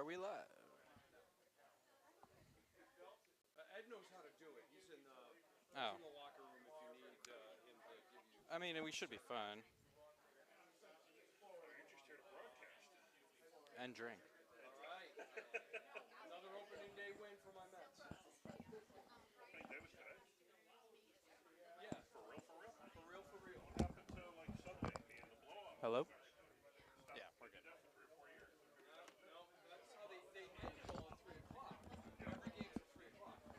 Are we live? Ed knows how to do it. Oh, He's in the locker room if you need him to give you. I mean, we should be fine. You're just here to broadcast. And drink. All right. Another opening day win for my Mets. Wait, that was today? Yeah, For real, for real? for real, for real. What happened to like Sunday being the blowout? Hello? Stopped Yeah, we're good. that for 3 or 4 years. No, that's how they ended all at 3 o'clock. Every game's at 3 o'clock. No.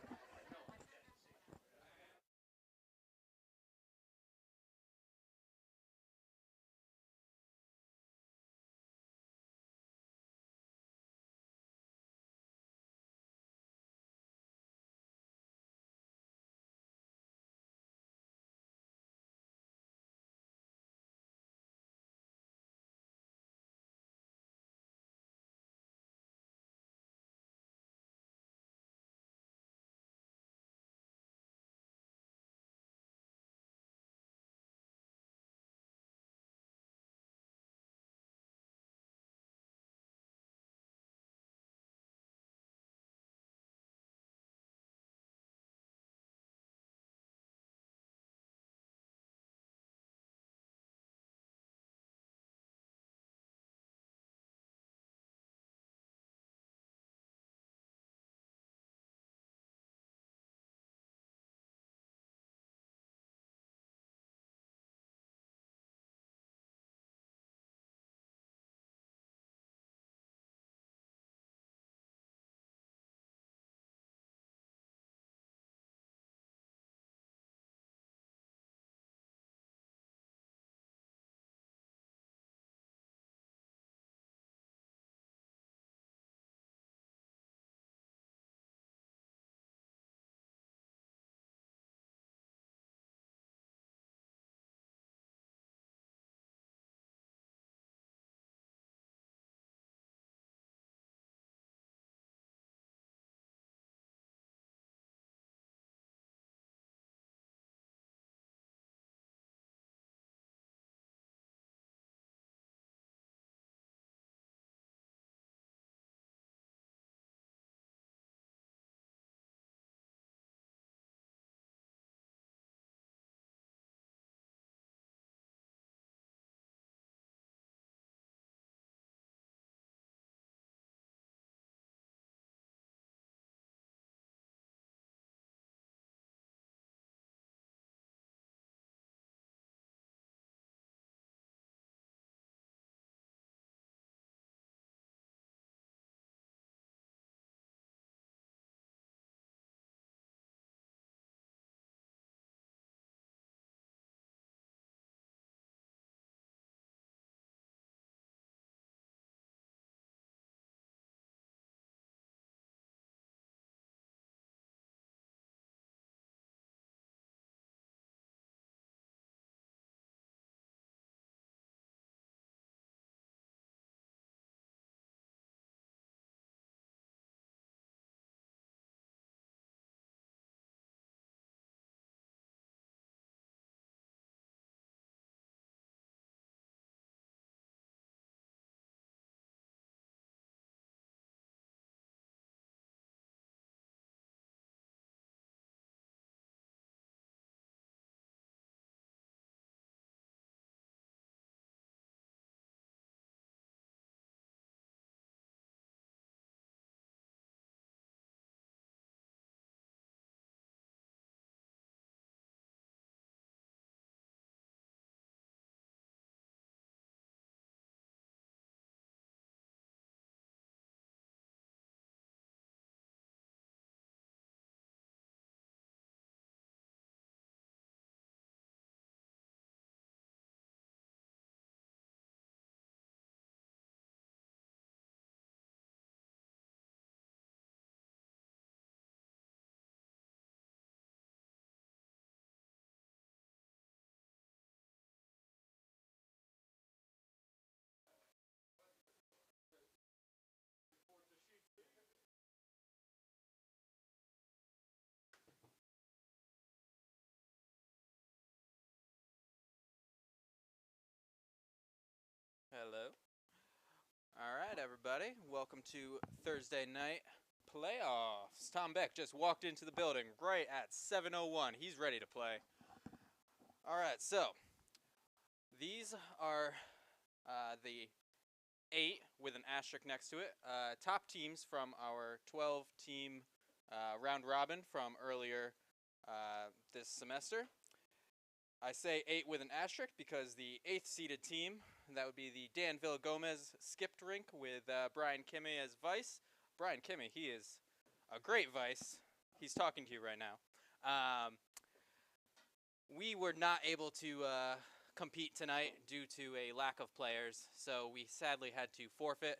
Hello. All right, everybody. Welcome to Thursday night playoffs. Tom Beck just walked into the building right at 7:01. He's ready to play. All right, so these are the 8 with an asterisk next to it. Top teams from our 12-team round robin from earlier this semester. I say 8 with an asterisk because the 8th seeded team, that would be the Danville Gomez skipped rink with Brian Kimmey as vice. Brian Kimmey, he is a great vice. He's talking to you right now. We were not able to compete tonight due to a lack of players, so we sadly had to forfeit,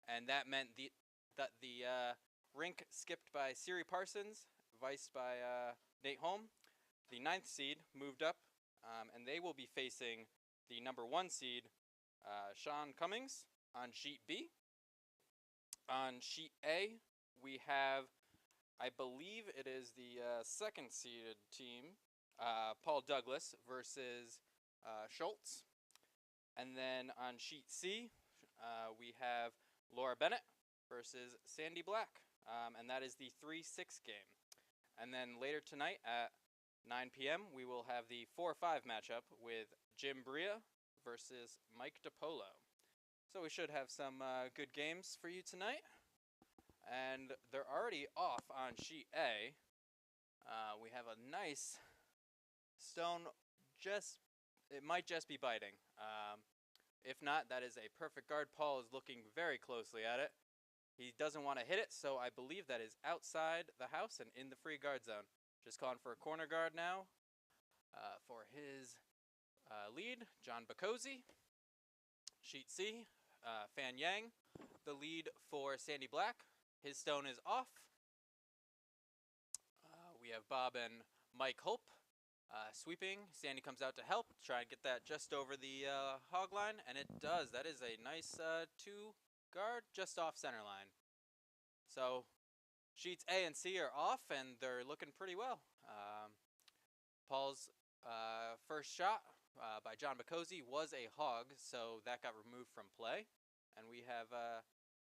and that meant that the rink skipped by Siri Parsons, viced by Nate Holm. The 9th seed moved up, and they will be facing the number 1 seed, Sean Cummings, on sheet B. On sheet A, we have, I believe it is the 2nd seeded team, Paul Douglas versus Schultz. And then on sheet C, we have Laura Bennett versus Sandy Black, and that is the 3-6 game. And then later tonight at 9 p.m., we will have the 4-5 matchup with Jim Bria versus Mike DiPolo. So we should have some good games for you tonight. And they're already off on sheet A. We have a nice stone, it might just be biting. If not, that is a perfect guard. Paul is looking very closely at it. He doesn't want to hit it, so I believe that is outside the house and in the free guard zone. Just calling for a corner guard now for his lead, John Bacosi. Sheet C, Fan Yang, the lead for Sandy Black. His stone is off. We have Bob and Mike Hope sweeping. Sandy comes out to help, try and get that just over the hog line, and it does. That is a nice 2 guard just off center line. So sheets A and C are off, and they're looking pretty well. Paul's first shot by John Bacosi was a hog, so that got removed from play. And we have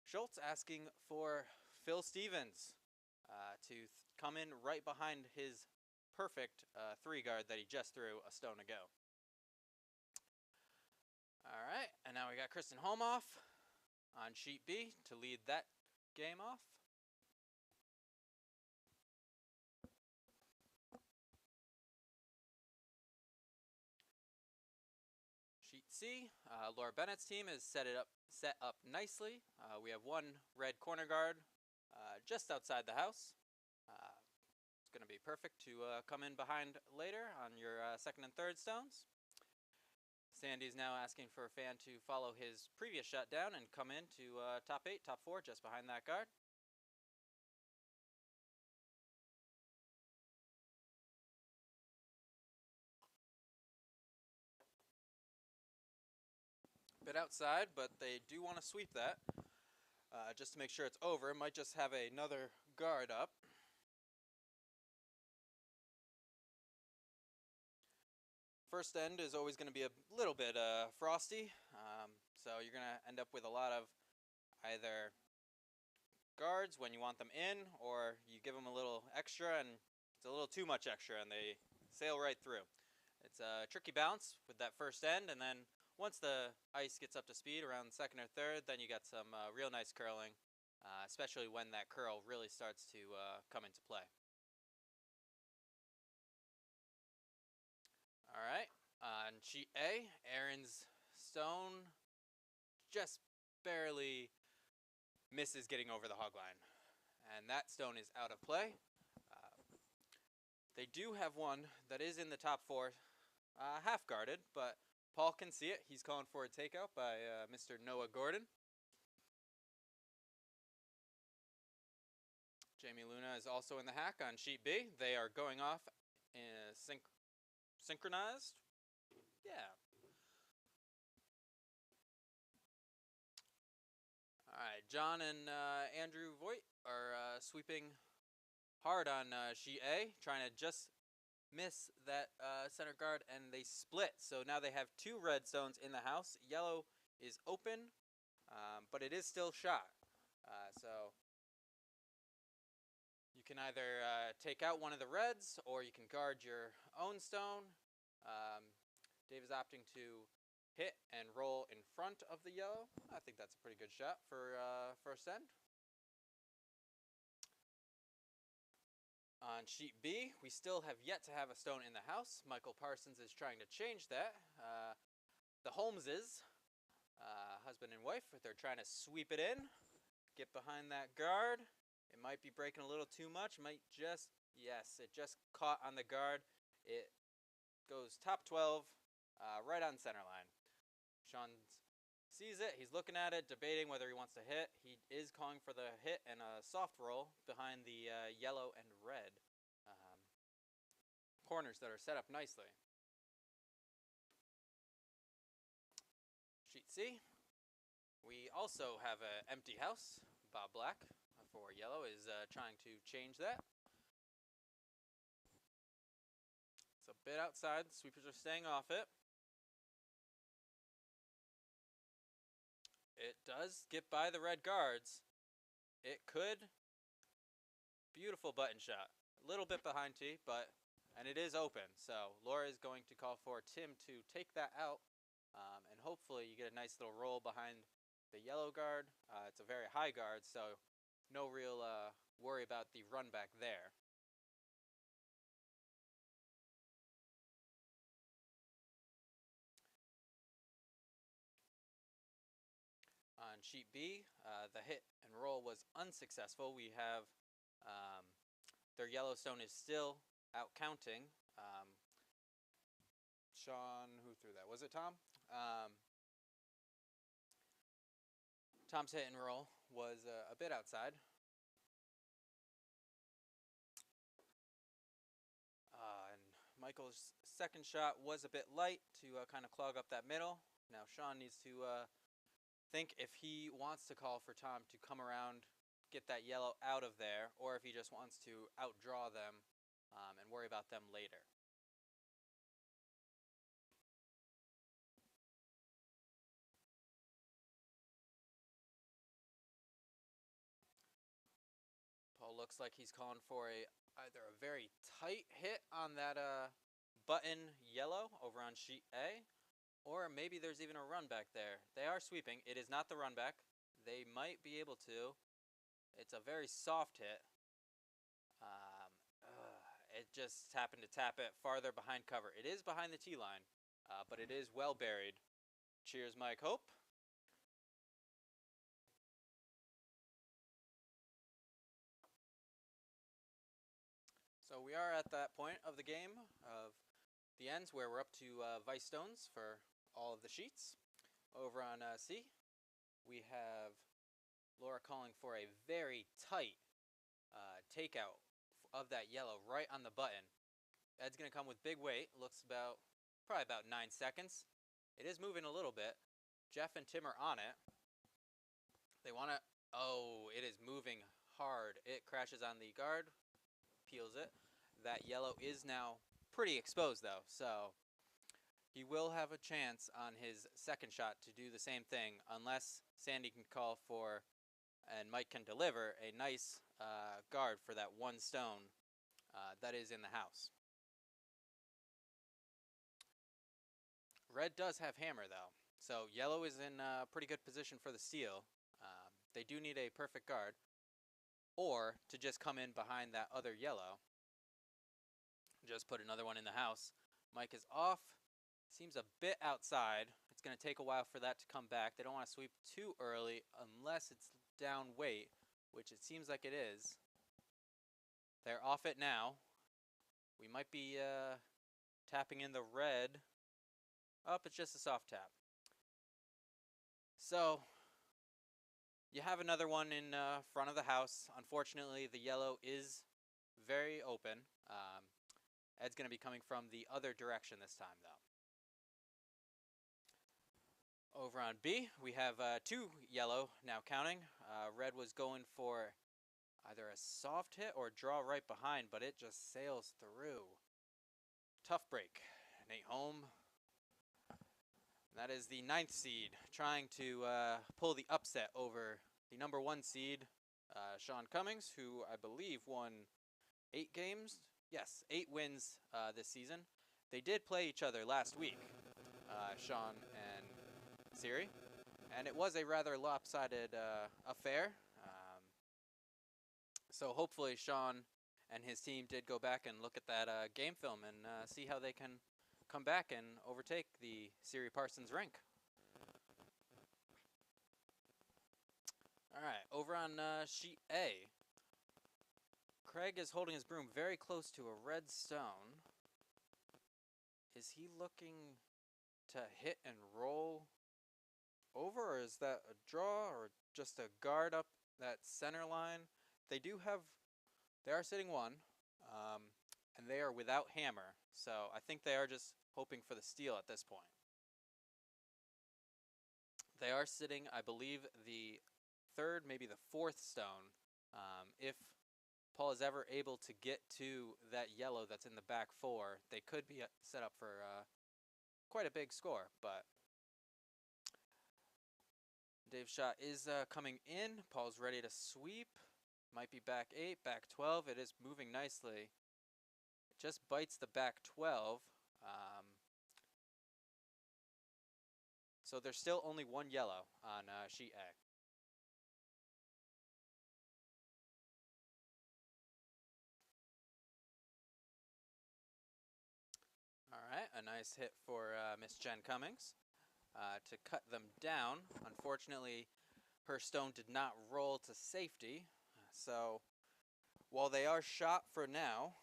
Schultz asking for Phil Stevens to come in right behind his perfect 3 guard that he just threw a stone ago. All right, and now we got Kristen Holmoff on sheet B to lead that game off. Sheet C, Laura Bennett's team is set up nicely. We have 1 red corner guard just outside the house. It's going to be perfect to come in behind later on your 2nd and 3rd stones. Sandy's now asking for a fan to follow his previous shutdown and come in to top 8, top 4, just behind that guard. Bit outside, but they do want to sweep that just to make sure it's over. Might just have another guard up. First end is always going to be a little bit frosty, so you're going to end up with a lot of either guards when you want them in, or you give them a little extra and it's a little too much extra and they sail right through. It's a tricky balance with that first end, and then once the ice gets up to speed around 2nd or 3rd, then you got some real nice curling, especially when that curl really starts to come into play. All right, on sheet A, Aaron's stone just barely misses getting over the hog line, and that stone is out of play. They do have one that is in the top 4, half guarded, but Paul can see it. He's calling for a takeout by Mr. Noah Gordon. Jamie Luna is also in the hack on sheet B. They are going off synchronized. Yeah. All right, John and Andrew Voigt are sweeping hard on sheet A, trying to just miss that center guard, and they split. So now they have 2 red stones in the house. Yellow is open. but it is still shot. So you can either take out one of the reds, or you can guard your own stone. Dave is opting to hit and roll in front of the yellow. I think that's a pretty good shot for first end. On sheet B, we still have yet to have a stone in the house. Michael Parsons is trying to change that. The Holmeses, husband and wife, they're trying to sweep it in, get behind that guard. It might be breaking a little too much. Might just, yes, it just caught on the guard. It goes top 12, right on center line. Sean sees it. He's looking at it, debating whether he wants to hit. He is calling for the hit and a soft roll behind the yellow and red corners that are set up nicely. Sheet C. We also have an empty house. Bob Black for yellow is trying to change that. It's a bit outside. The sweepers are staying off it. It does get by the red guards. It could. Beautiful button shot. A little bit behind T, and it is open. So Laura is going to call for Tim to take that out, and hopefully you get a nice little roll behind the yellow guard. It's a very high guard, so no real worry about the run back there. On sheet B, the hit and roll was unsuccessful. We have their Yellowstone is still out counting. Sean, who threw that? Was it Tom? Tom's hit and roll was a bit outside. And Michael's second shot was a bit light to kind of clog up that middle. Now Sean needs to think if he wants to call for Tom to come around, get that yellow out of there, or if he just wants to outdraw them and worry about them later. Paul looks like he's calling for either a very tight hit on that button yellow over on sheet A, or maybe there's even a run back there. They are sweeping. It is not the run back. They might be able to. It's a very soft hit. It just happened to tap it farther behind cover. It is behind the tee line, but it is well buried. Cheers, Mike Hope. So we are at that point of the game of the ends where we're up to vice stones for all of the sheets. Over on C, we have Laura calling for a very tight takeout of that yellow right on the button. Ed's going to come with big weight. Looks probably about 9 seconds. It is moving a little bit. Jeff and Tim are on it. They want to, it is moving hard. It crashes on the guard, peels it. That yellow is now pretty exposed though, so he will have a chance on his second shot to do the same thing unless Sandy can call for and Mike can deliver a nice guard for that one stone that is in the house. Red does have hammer though, so yellow is in a pretty good position for the steal. They do need a perfect guard, or to just come in behind that other yellow. Just put another one in the house. Mike is off. Seems a bit outside. It's going to take a while for that to come back. They don't want to sweep too early unless it's down weight, which it seems like it is. They're off it now. We might be tapping in the red. Oh, it's just a soft tap. So you have another one in front of the house. Unfortunately, the yellow is very open. Ed's going to be coming from the other direction this time, though. Over on B, we have 2 yellow now counting. Red was going for either a soft hit or draw right behind, but it just sails through. Tough break. Nate Holm That is the 9th seed, trying to pull the upset over the number 1 seed, Sean Cummings, who I believe won 8 games. Yes, 8 wins this season. They did play each other last week, Sean and Siri, and it was a rather lopsided affair. So hopefully Sean and his team did go back and look at that game film and see how they can come back and overtake the Siri Parsons rank. All right, over on sheet A, Craig is holding his broom very close to a red stone. Is he looking to hit and roll over, or is that a draw, or just a guard up that center line? They are sitting 1, and they are without hammer, so I think they are just hoping for the steal at this point. They are sitting, I believe, the 3rd, maybe the 4th stone. If Paul is ever able to get to that yellow that's in the back 4, they could be set up for quite a big score, but Dave's shot is coming in. Paul's ready to sweep. Might be back 8, back 12. It is moving nicely. It just bites the back 12. So there's still only 1 yellow on sheet A. All right, a nice hit for Miss Jen Cummings to cut them down. Unfortunately, her stone did not roll to safety. So while they are shot for now,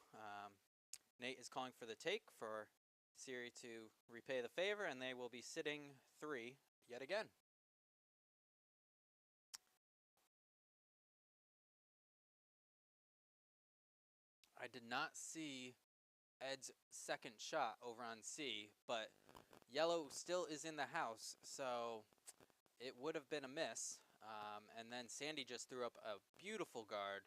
Nate is calling for the take for Siri to repay the favor, and they will be sitting 3 yet again. I did not see Ed's second shot over on C, but yellow still is in the house, so it would have been a miss. And then Sandy just threw up a beautiful guard,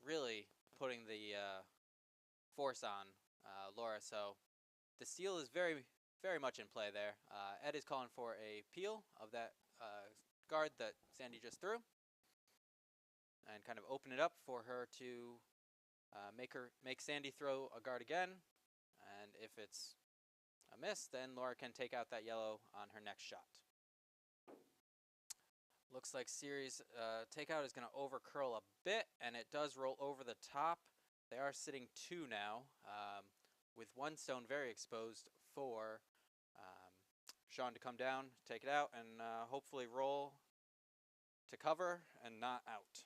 really putting the force on Laura. So the steal is very, very much in play there. Ed is calling for a peel of that guard that Sandy just threw, and kind of open it up for her to make Sandy throw a guard again. And if it's a miss, then Laura can take out that yellow on her next shot. Looks like Siri's takeout is going to over curl a bit, and it does roll over the top. They are sitting 2 now, with 1 stone very exposed for Sean to come down, take it out, and hopefully roll to cover and not out.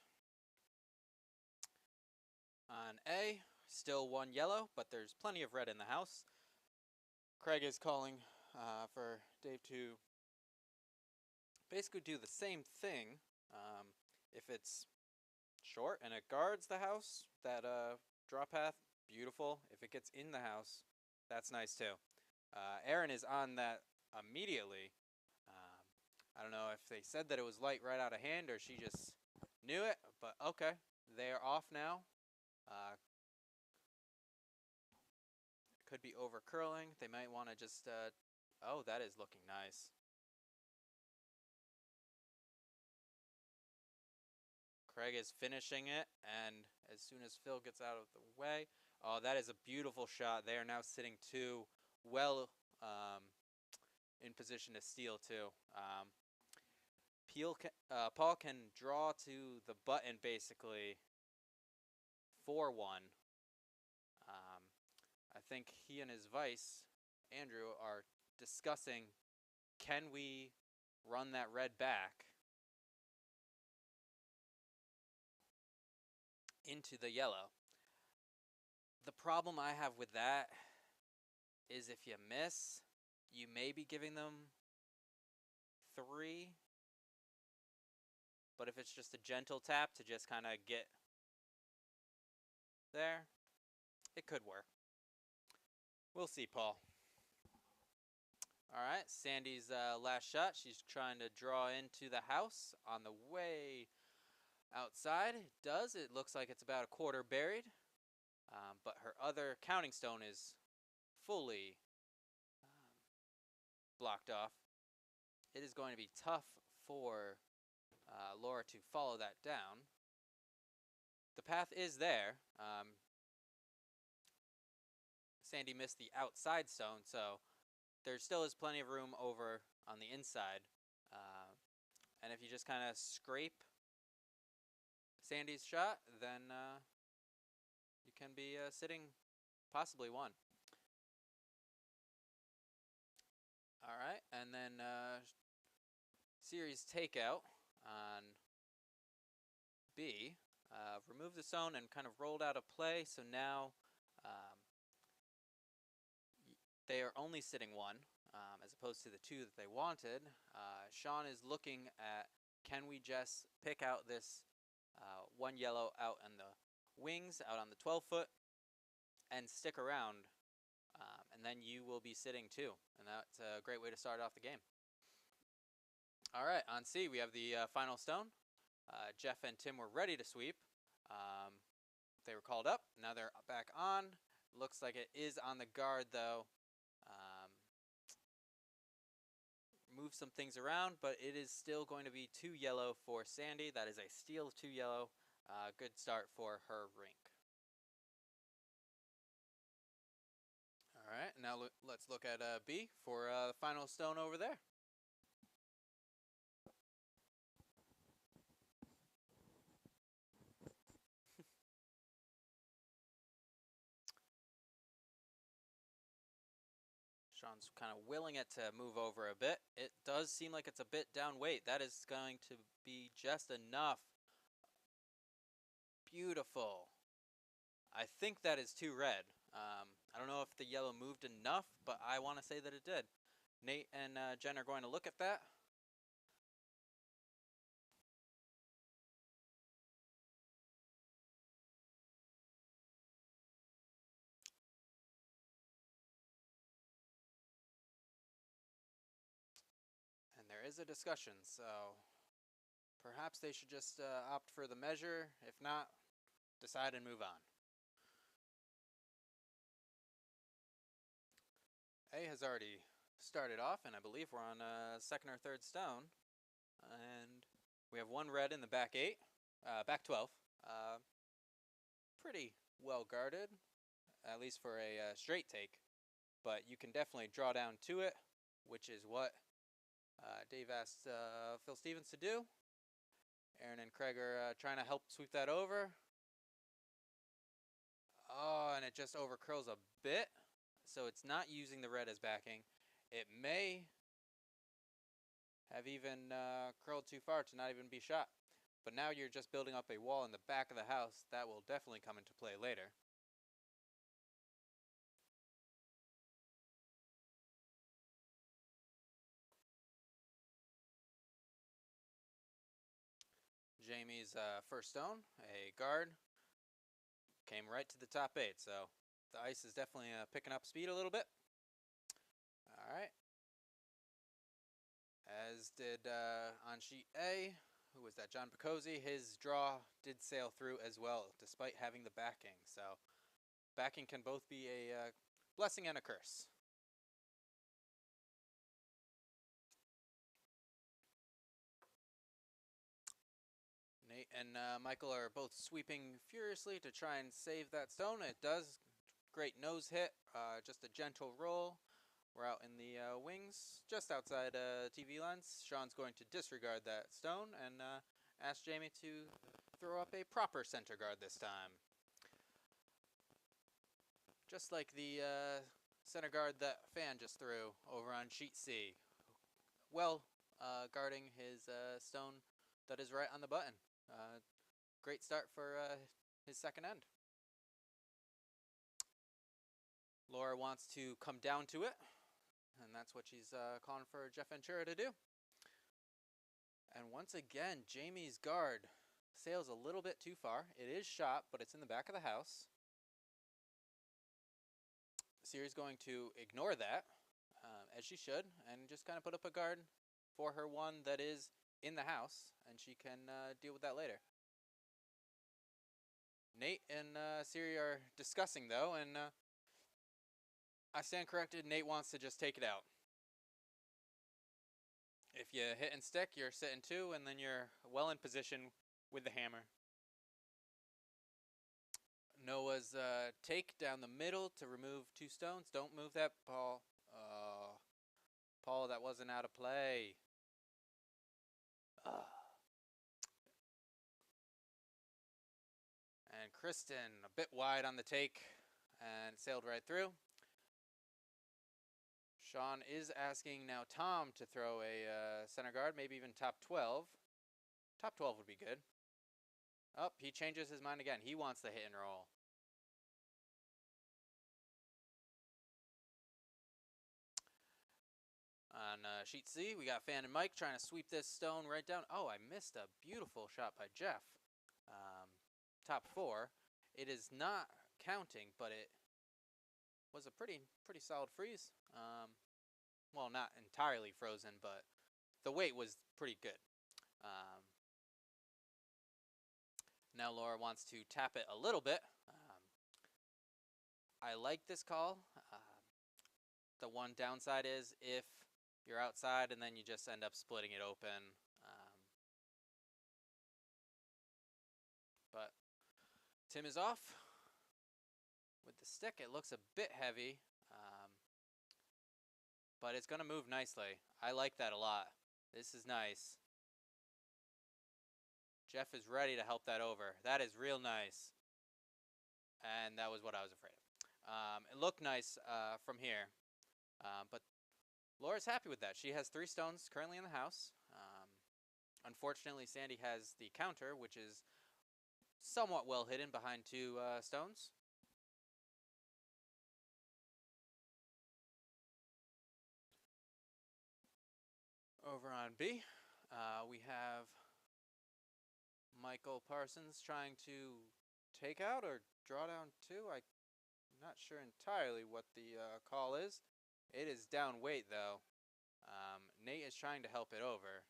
On A, still 1 yellow, but there's plenty of red in the house. Craig is calling for Dave to basically do the same thing. If it's short and it guards the house, that draw path, beautiful. If it gets in the house, that's nice too. Aaron is on that immediately. I don't know if they said that it was light right out of hand or she just knew it, but okay. They are off now. Could be over curling. They might want to just, oh, that is looking nice. Craig is finishing it, and as soon as Phil gets out of the way, oh, that is a beautiful shot. They are now sitting 2, well in position to steal too. Paul can draw to the button basically 4-1. I think he and his vice, Andrew, are discussing, can we run that red back into the yellow? The problem I have with that is if you miss, you may be giving them 3. But if it's just a gentle tap to just kind of get there, it could work. We'll see, Paul. All right, Sandy's last shot. She's trying to draw into the house on the way outside. It does. It looks like it's about a quarter buried. But her other counting stone is fully blocked off. It is going to be tough for Laura to follow that down. The path is there. Sandy missed the outside stone, so there still is plenty of room over on the inside. And if you just kind of scrape Sandy's shot, then you can be sitting possibly one. All right, and then series takeout on B. Remove the stone and kind of rolled out of play, so now they are only sitting one, as opposed to the two that they wanted. Sean is looking at, can we just pick out this one yellow out on the wings, out on the 12-foot, and stick around, and then you will be sitting two, and that's a great way to start off the game. All right, on C, we have the final stone. Jeff and Tim were ready to sweep. They were called up. Now they're back on. Looks like it is on the guard, though. Move some things around, but it is still going to be 2 yellow for Sandy. That is a steal of 2 yellow. Good start for her rink. All right, now let's look at B for the final stone over there. Sean's kind of willing it to move over a bit. It does seem like it's a bit down weight. That is going to be just enough. Beautiful. I think that is 2 red. I don't know if the yellow moved enough, but I want to say that it did. Nate and Jen are going to look at that. And there is a discussion, so perhaps they should just opt for the measure. If not, decide and move on. A has already started off, and I believe we're on second or third stone. And we have 1 red in the back 8, back 12. Pretty well guarded, at least for a straight take. But you can definitely draw down to it, which is what Dave asked Phil Stevens to do. Aaron and Craig are trying to help sweep that over. Oh, and it just overcurls a bit. So it's not using the red as backing. It may have even curled too far to not even be shot. But now you're just building up a wall in the back of the house. That will definitely come into play later. Jamie's first stone, a guard, came right to the top 8. So the ice is definitely picking up speed a little bit. All right. As did on sheet A, who was that? John Picozzi. His draw did sail through as well, despite having the backing. So backing can both be a blessing and a curse. Nate and Michael are both sweeping furiously to try and save that stone. It does. Great nose hit, just a gentle roll. We're out in the wings, just outside TV lines. Sean's going to disregard that stone and ask Jamie to throw up a proper center guard this time. Just like the center guard that Fan just threw over on sheet C. Well, guarding his stone that is right on the button. Great start for his second end. Laura wants to come down to it, and that's what she's calling for Jeff Ventura to do. And once again, Jamie's guard sails a little bit too far. It is shot, but it's in the back of the house. Siri's going to ignore that, as she should, and just kind of put up a guard for her one that is in the house, and she can deal with that later. Nate and Siri are discussing, though, and I stand corrected. Nate wants to just take it out. If you hit and stick, you're sitting 2, and then you're well in position with the hammer. Noah's take down the middle to remove 2 stones. Don't move that, Paul. Paul, that wasn't out of play. And Kristen, a bit wide on the take, and sailed right through. Sean is asking now Tom to throw a center guard, maybe even top 12. Top 12 would be good. Oh, he changes his mind again. He wants the hit and roll. On sheet C, we got Fan and Mike trying to sweep this stone right down. Oh, I missed a beautiful shot by Jeff. Top 4. It is not counting, but it was a pretty solid freeze. Well, not entirely frozen, but the weight was pretty good. Now Laura wants to tap it a little bit. I like this call. The one downside is if you're outside and then you just end up splitting it open. But Tim is off with the stick. It looks a bit heavy, but it's going to move nicely. I like that a lot. This is nice. Jeff is ready to help that over. That is real nice. And that was what I was afraid of. It looked nice from here, but Laura's happy with that. She has 3 stones currently in the house. Unfortunately, Sandy has the counter, which is somewhat well hidden behind 2 stones. Over on B, we have Michael Parsons trying to take out or draw down 2. I'm not sure entirely what the call is. It is down weight, though. Nate is trying to help it over.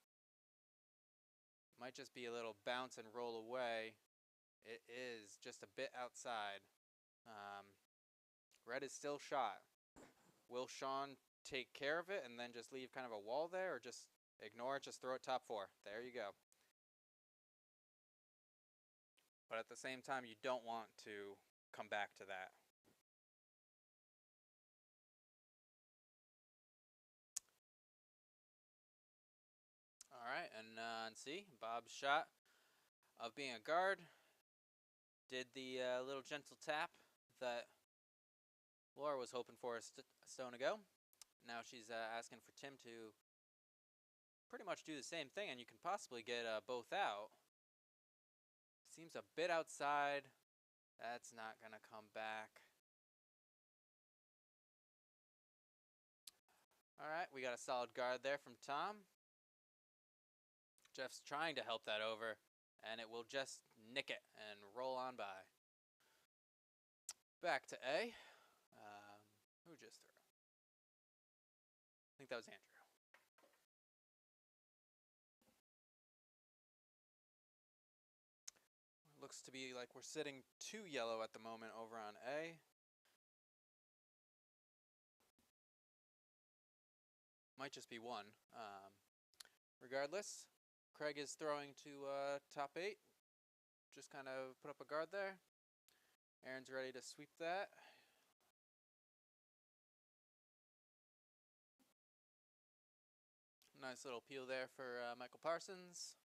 Might just be a little bounce and roll away. It is just a bit outside. Red is still shot. Will Sean take care of it and then just leave kind of a wall there, or just ignore it, just throw it top 4? There you go. But at the same time, you don't want to come back to that. All right, and on C, Bob's shot of being a guard did the little gentle tap that Laura was hoping for a stone ago. Now she's asking for Tim to pretty much do the same thing, and you can possibly get both out. Seems a bit outside. That's not going to come back. All right, we got a solid guard there from Tom. Jeff's trying to help that over, and it will just nick it and roll on by. Back to A. Who just threw? I think that was Andrew. Looks to be like we're sitting 2 yellow at the moment over on A. Might just be 1. Regardless, Craig is throwing to top 8. Just kind of put up a guard there. Aaron's ready to sweep that. Nice little peel there for Michael Parsons.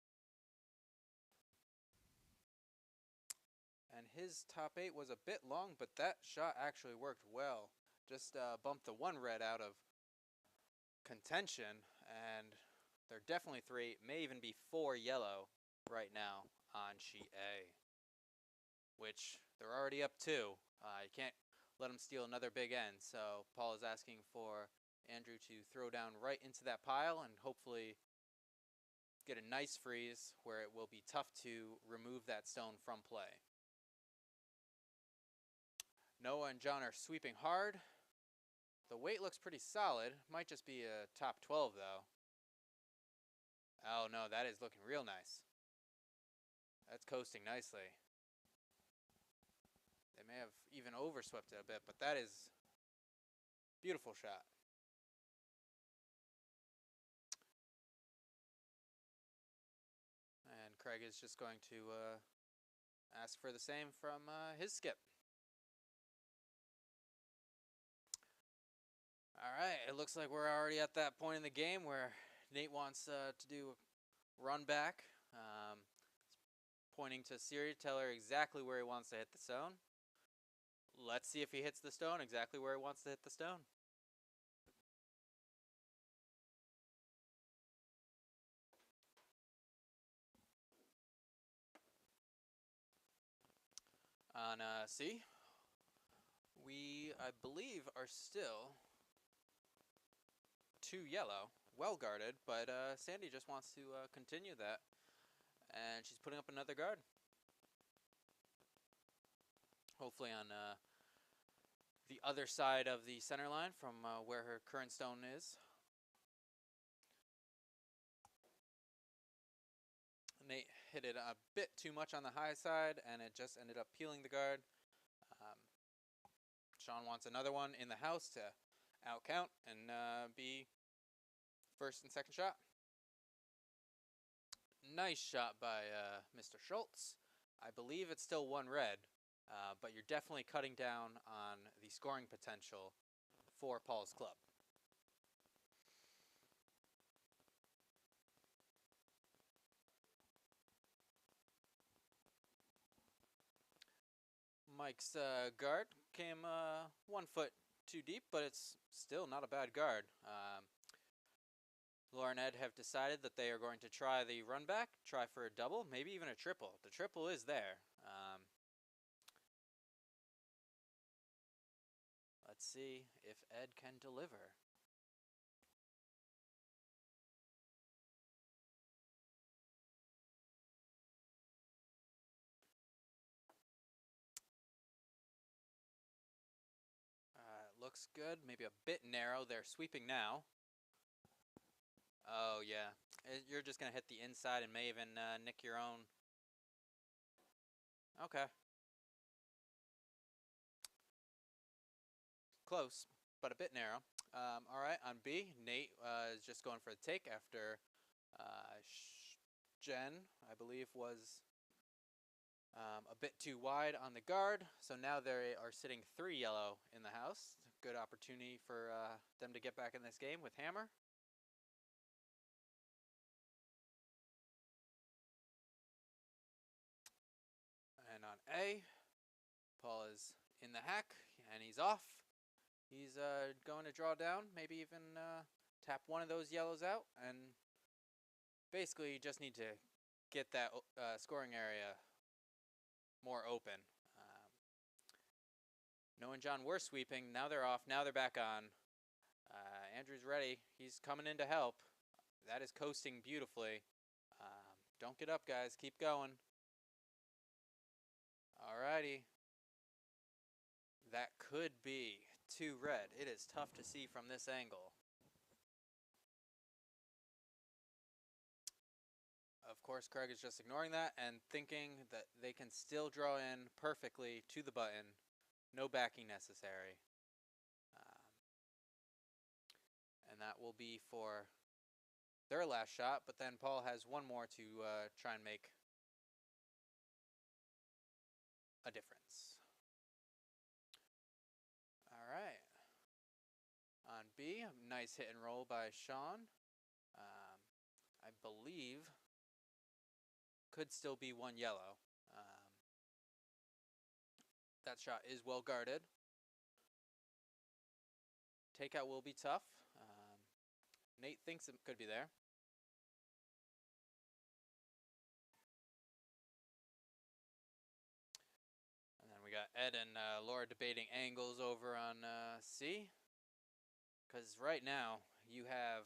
And his top 8 was a bit long, but that shot actually worked well. Just bumped the 1 red out of contention, and they're definitely 3, may even be 4 yellow right now on sheet A, which they're already up 2. You can't let them steal another big end, so Paul is asking for Andrew to throw down right into that pile and hopefully get a nice freeze where it will be tough to remove that stone from play. Noah and John are sweeping hard. The weight looks pretty solid. Might just be a top 12, though. Oh, no, that is looking real nice. That's coasting nicely. They may have even overswept it a bit, but that is beautiful shot. Craig is just going to ask for the same from his skip. All right, it looks like we're already at that point in the game where Nate wants to do a run back. Pointing to Siri, tell her exactly where he wants to hit the stone. Let's see if he hits the stone exactly where he wants to hit the stone. On C, we, I believe, are still 2 yellow, well guarded, but Sandy just wants to continue that, and she's putting up another guard. Hopefully on the other side of the center line from where her current stone is. Nate hit it a bit too much on the high side, and it just ended up peeling the guard. Sean wants another one in the house to outcount and be first and second shot. Nice shot by Mr. Schultz. I believe it's still 1 red, but you're definitely cutting down on the scoring potential for Paul's club. Mike's guard came 1 foot too deep, but it's still not a bad guard. Laura and Ed have decided that they are going to try the run back, try for a double, maybe even a triple. The triple is there. Let's see if Ed can deliver. Looks good, maybe a bit narrow. They're sweeping now. Oh, yeah. You're just going to hit the inside and may even nick your own. Okay. Close, but a bit narrow. All right, on B, Nate is just going for the take after Jen, I believe, was a bit too wide on the guard. So now they are sitting 3 yellow in the house. Good opportunity for them to get back in this game with Hammer. And on A, Paul is in the hack, and he's off. He's going to draw down, maybe even tap one of those yellows out, and basically you just need to get that scoring area more open. Noah and John were sweeping. Now they're off. Now they're back on. Andrew's ready. He's coming in to help. That is coasting beautifully. Don't get up, guys. Keep going. Alrighty. That could be 2 red. It is tough to see from this angle. Of course, Craig is just ignoring that and thinking that they can still draw in perfectly to the button. No backing necessary. And that will be for their last shot, but then Paul has 1 more to try and make a difference. All right. On B, a nice hit and roll by Sean. I believe could still be 1 yellow. That shot is well guarded. Takeout will be tough. Nate thinks it could be there. And then we got Ed and Laura debating angles over on C. Because right now you have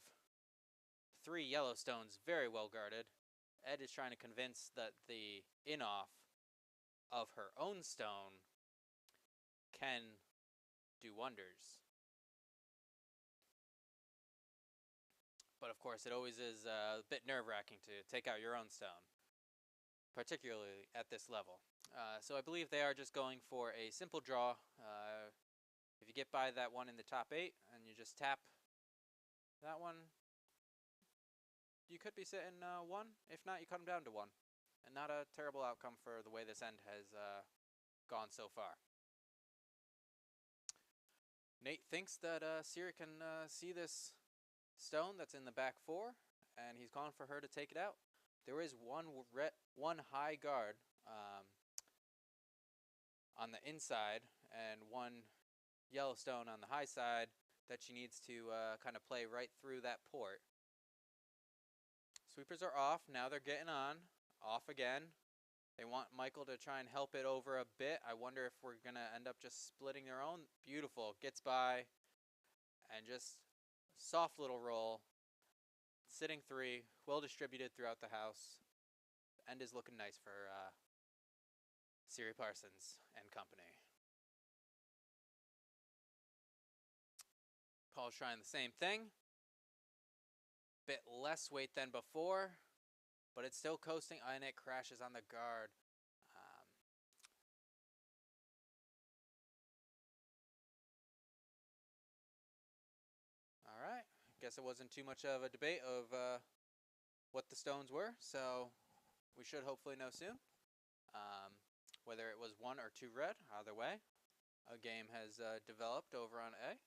3 Yellowstones very well guarded. Ed is trying to convince that the in-off of her own stone can do wonders. But of course, it always is a bit nerve-wracking to take out your own stone, particularly at this level. So I believe they are just going for a simple draw. If you get by that one in the top 8 and you just tap that one, you could be sitting 1. If not, you cut them down to 1. and not a terrible outcome for the way this end has gone so far. Nate thinks that Siri can see this stone that's in the back 4, and he's gone for her to take it out. There is one high guard on the inside and one yellow stone on the high side that she needs to kind of play right through that port. Sweepers are off. Now they're getting on. Off again. They want Michael to try and help it over a bit. I wonder if we're going to end up just splitting their own. Beautiful. Gets by. And just soft little roll. Sitting 3. Well distributed throughout the house. End is looking nice for Siri Parsons and company. Paul's trying the same thing. Bit less weight than before, but it's still coasting, and it crashes on the guard. All right, guess it wasn't too much of a debate of what the stones were, so we should hopefully know soon. Whether it was 1 or 2 red, either way, a game has developed over on A.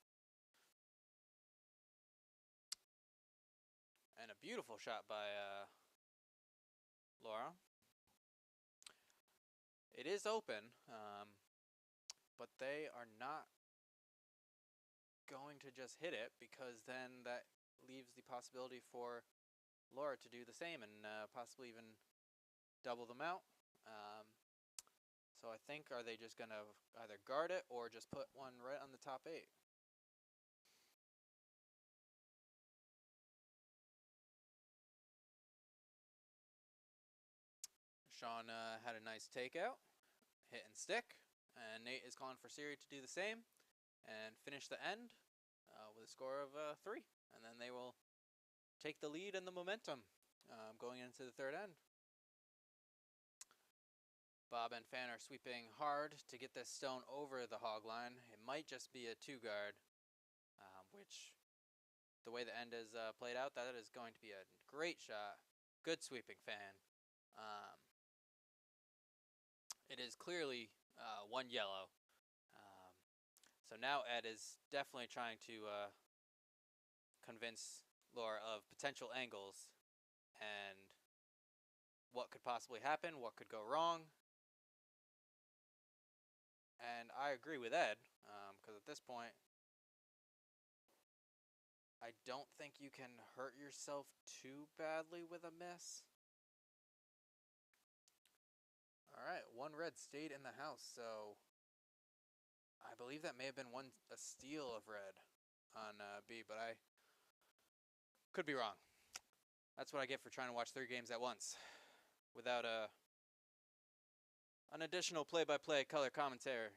And a beautiful shot by Laura. It is open, but they are not going to just hit it, because then that leaves the possibility for Laura to do the same and possibly even double them out. So I think, are they just going to either guard it or just put one right on the top 8? Sean had a nice takeout, hit and stick, and Nate is calling for Siri to do the same and finish the end with a score of 3. And then they will take the lead and the momentum going into the 3rd end. Bob and Fan are sweeping hard to get this stone over the hog line. It might just be a 2 guard, which, the way the end is played out, that is going to be a great shot. Good sweeping, Fan. It is clearly 1 yellow. So now Ed is definitely trying to convince Laura of potential angles and what could possibly happen, what could go wrong. And I agree with Ed, because at this point, I don't think you can hurt yourself too badly with a miss. Alright, 1 red stayed in the house, so I believe that may have been a steal of red on B, but I could be wrong. That's what I get for trying to watch 3 games at once without an additional play-by-play color commentator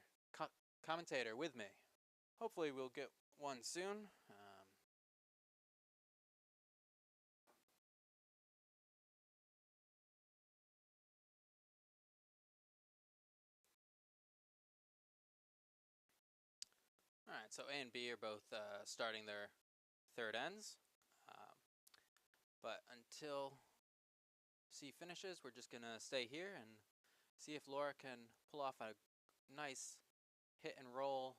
with me. Hopefully we'll get one soon. Alright, so A and B are both starting their 3rd ends. But until C finishes, we're just going to stay here and see if Laura can pull off a nice hit and roll.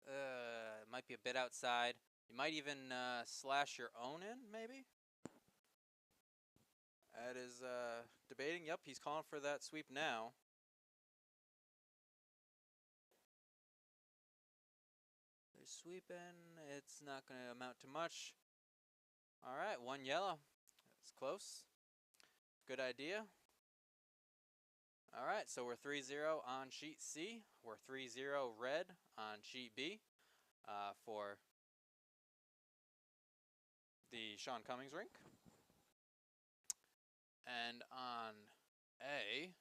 It might be a bit outside. You might even slash your own in, maybe? Ed is debating. Yep, he's calling for that sweep now. They're sweeping. It's not going to amount to much. All right, 1 yellow. That's close. Good idea. All right, so we're 3-0 on sheet C. We're 3-0 red on sheet B for the Sean Cummings rink. And on A,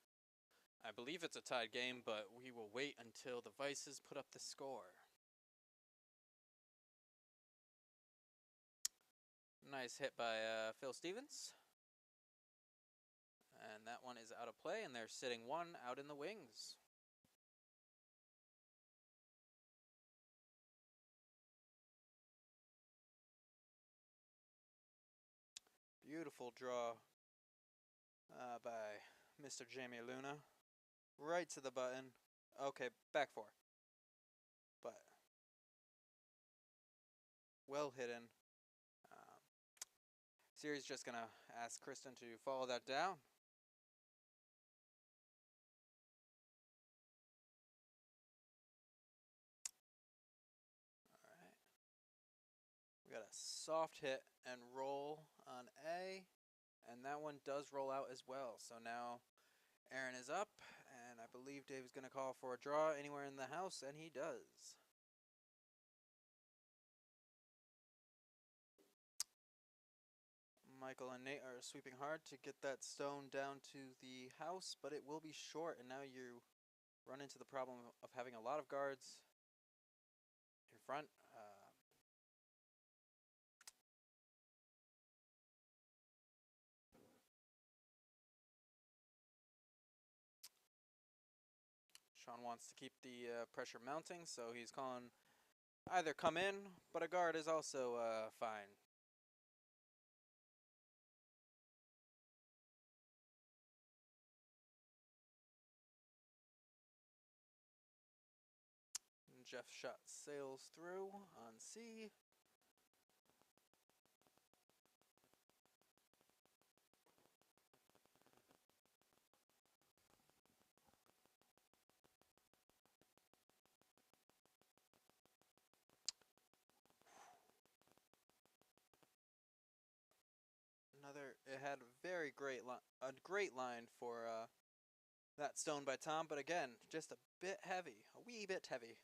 I believe it's a tied game, but we will wait until the Vices put up the score. Nice hit by Phil Stevens. And that one is out of play, and they're sitting 1 out in the wings. Beautiful draw by Mr. Jamie Luna. Right to the button. Okay, back 4. But well hidden. Siri's just gonna ask Kristen to follow that down. Alright. We got a soft hit and roll on A. And that one does roll out as well. So now Aaron is up. And I believe Dave is gonna call for a draw anywhere in the house. And he does. Michael and Nate are sweeping hard to get that stone down to the house, but it will be short, and now you run into the problem of having a lot of guards in front. Sean wants to keep the pressure mounting, so he's calling either come in, but a guard is also fine. Jeff's shot sails through on C. It had a great line for that stone by Tom, but again, just a bit heavy, a wee bit heavy.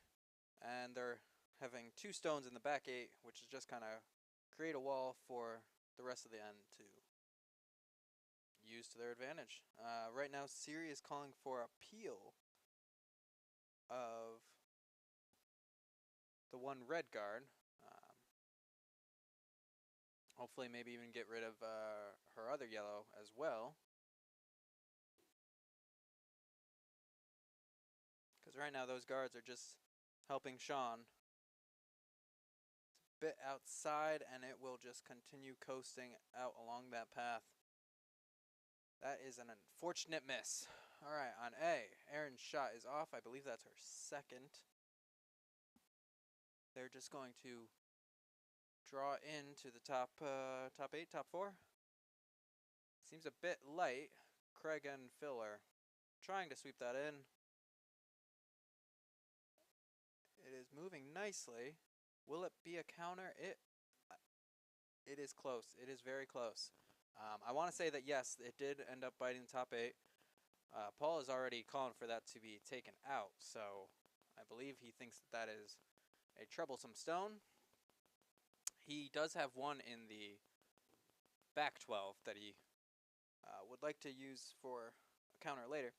And they're having 2 stones in the back 8, which is just kind of create a wall for the rest of the end to use to their advantage. Right now, Siri is calling for a peel of the 1 red guard. Hopefully, maybe even get rid of her other yellow as well. Because right now, those guards are just helping Sean. It's a bit outside, and it will just continue coasting out along that path. That is an unfortunate miss. Alright, on A, Erin's shot is off. I believe that's her second. They're just going to draw into the top 8, top 4. Seems a bit light. Craig and Phil are trying to sweep that in. It is moving nicely. Will it be a counter? It is close. It is very close. I want to say that yes, it did end up biting the top 8. Paul is already calling for that to be taken out, so I believe he thinks that that is a troublesome stone. He does have one in the back 12 that he would like to use for a counter later.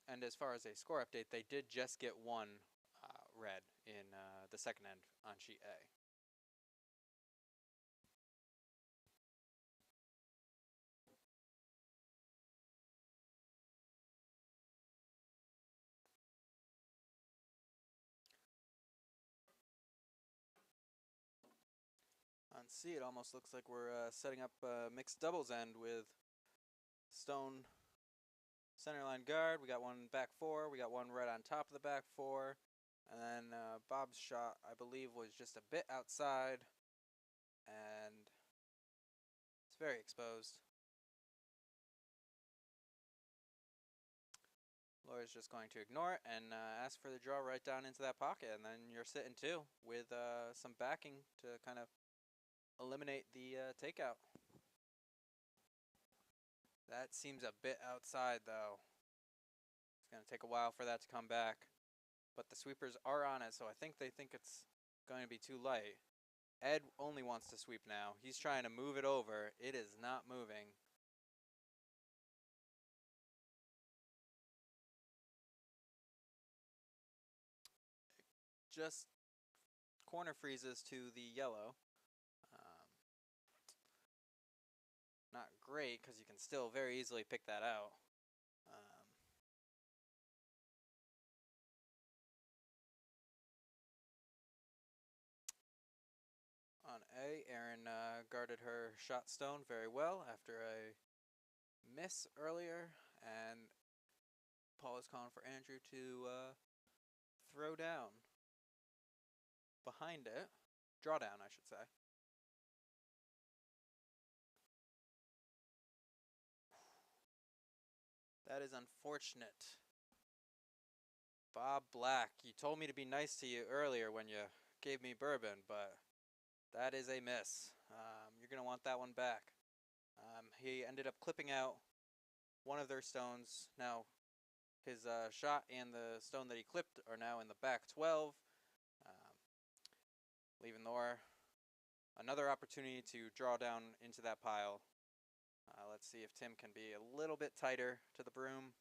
And as far as a score update, they did just get 1 red in the second end on sheet A. On C, it almost looks like we're setting up a mixed doubles end with stone centerline guard. We got 1 back 4. We got 1 right on top of the back 4. And then Bob's shot, I believe, was just a bit outside. And it's very exposed. Laura's just going to ignore it and ask for the draw right down into that pocket. And then you're sitting 2 with some backing to kind of eliminate the takeout. That seems a bit outside, though. It's going to take a while for that to come back. But the sweepers are on it, so I think they think it's going to be too light. Ed only wants to sweep now. He's trying to move it over. It is not moving. Just corner freezes to the yellow. Not great, because you can still very easily pick that out. On Okay, Erin guarded her shot stone very well after a miss earlier, and Paul is calling for Andrew to throw down. Behind it, draw down, I should say. That is unfortunate. Bob Black, you told me to be nice to you earlier when you gave me bourbon, but that is a miss. You're going to want that one back. He ended up clipping out one of their stones. Now, his shot and the stone that he clipped are now in the back 12, leaving Nor another opportunity to draw down into that pile. Let's see if Tim can be a little bit tighter to the broom.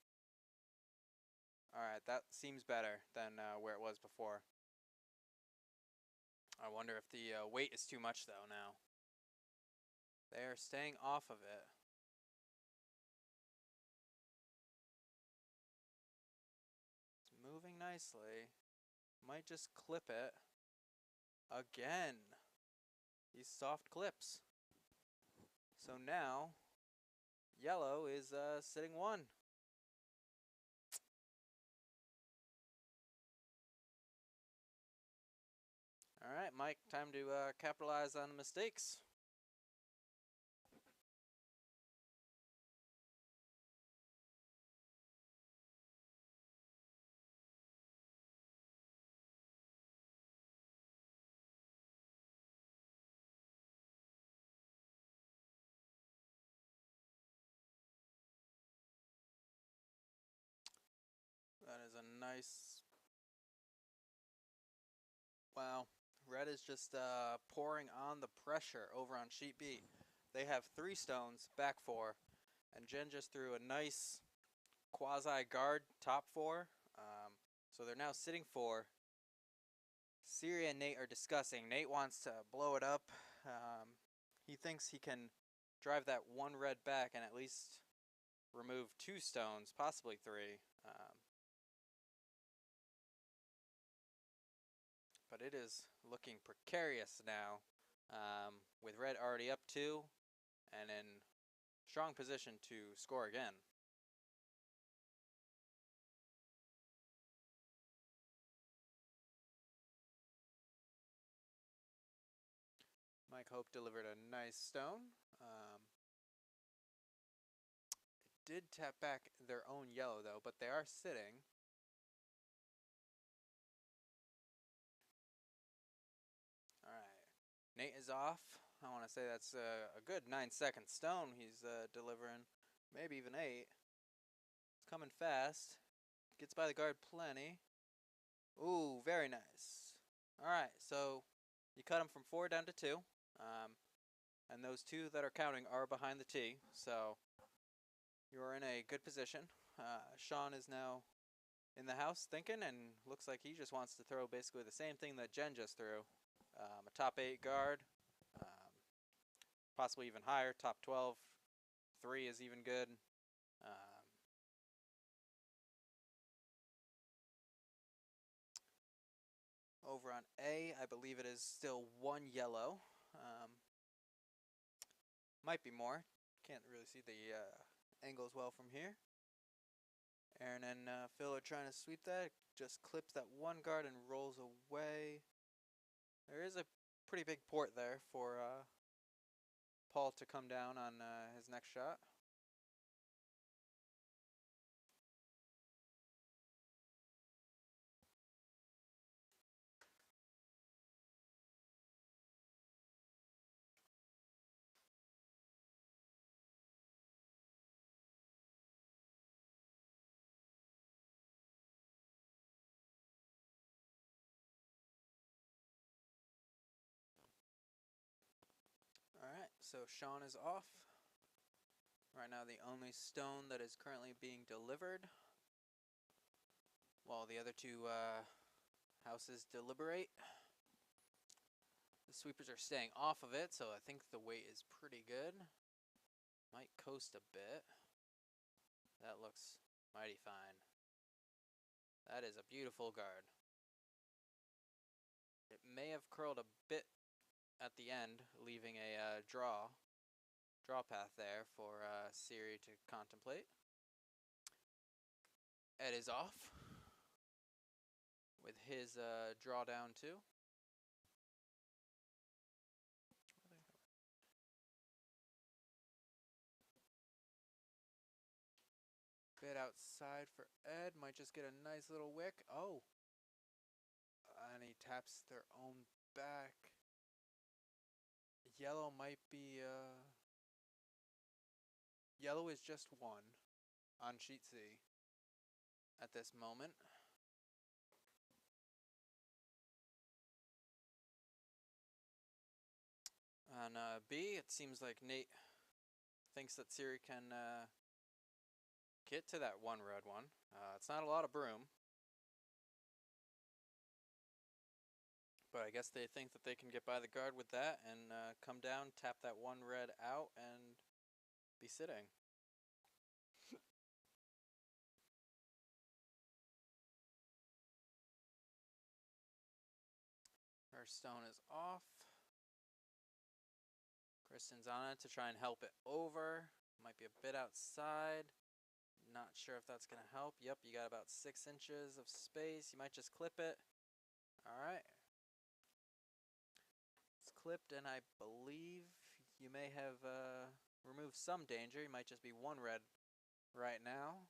Alright, that seems better than where it was before. I wonder if the weight is too much though now. They are staying off of it. It's moving nicely. Might just clip it. Again. These soft clips. So now, yellow is sitting 1. Alright, Mike, time to capitalize on the mistakes. That is a nice... Wow. Red is just pouring on the pressure over on sheet B. They have 3 stones, back 4, and Jen just threw a nice quasi-guard top 4. So they're now sitting 4. Siri and Nate are discussing. Nate wants to blow it up. He thinks he can drive that 1 red back and at least remove 2 stones, possibly 3. But it is looking precarious now, with red already up 2 and in strong position to score again. Mike Hope delivered a nice stone. It did tap back their own yellow though, but they are sitting. Alright, Nate is off. I want to say that's a good 9-second stone he's delivering, maybe even 8. It's coming fast. Gets by the guard plenty. Ooh, very nice. Alright, so you cut him from 4 down to 2. And those 2 that are counting are behind the tee, so you're in a good position. Sean is now in the house thinking, and looks like he just wants to throw basically the same thing that Jen just threw. A top 8 guard, possibly even higher, top 12. 3 is even good. Over on A, I believe it is still 1 yellow. Might be more. Can't really see the angle as well from here. Aaron and Phil are trying to sweep that. Just clips that 1 guard and rolls away. There is a pretty big port there for Paul to come down on his next shot. Alright, so Sean is off. Right now the only stone that is currently being delivered, while the other 2 houses deliberate. The sweepers are staying off of it, so I think the weight is pretty good. Might coast a bit. That looks mighty fine. That is a beautiful guard. It may have curled a bit at the end, leaving a draw path there for Siri to contemplate. Ed is off with his drawdown too. Bit outside for Ed, might just get a nice little wick. Oh, and he taps their own back. Yellow might be, yellow is just one on sheet C at this moment. On B, it seems like Nate thinks that Siri can get to that one red one. It's not a lot of broom, but I guess they think that they can get by the guard with that and come down, tap that one red out, and be sitting. First stone is off. Kristen's on it to try and help it over. Might be a bit outside. Not sure if that's going to help. Yep, you got about 6 inches of space. You might just clip it. All right. It's clipped, and I believe you may have removed some danger. You might just be one red right now.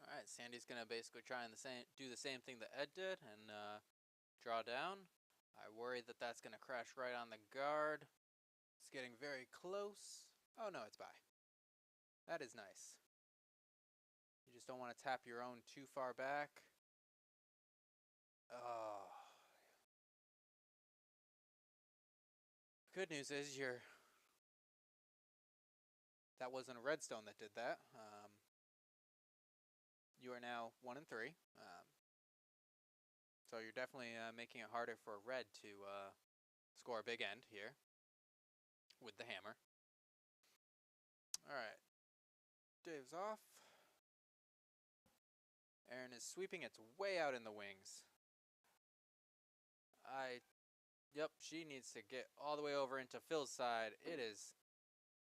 All right, Sandy's gonna basically try and do the same thing that Ed did and draw down. I worry that that's gonna crash right on the guard. It's getting very close. Oh no, it's by. That is nice. You just don't want to tap your own too far back. Oh. Good news is that wasn't a redstone that did that. You are now 1 and 3. So you're definitely making it harder for red to score a big end here with the hammer. All right. Dave's off. Aaron is sweeping. It's way out in the wings. Yep, she needs to get all the way over into Phil's side. It is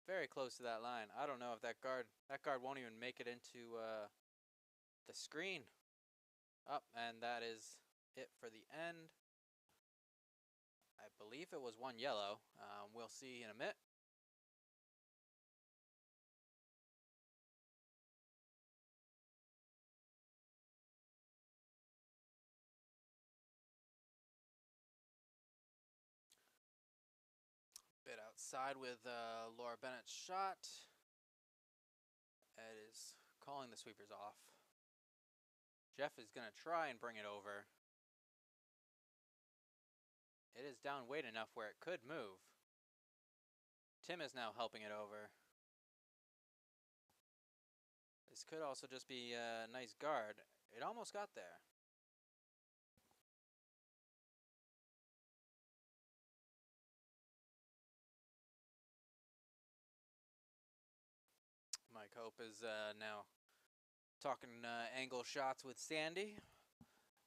very close to that line. I don't know if that guard won't even make it into the screen. Up, and that is it for the end. I believe it was one yellow. We'll see in a minute. Bit outside with Laura Bennett's shot. Ed is calling the sweepers off. Jeff is going to try and bring it over. It is down weight enough where it could move. Tim is now helping it over. This could also just be a nice guard. It almost got there. Mike Hope is now talking angle shots with Sandy,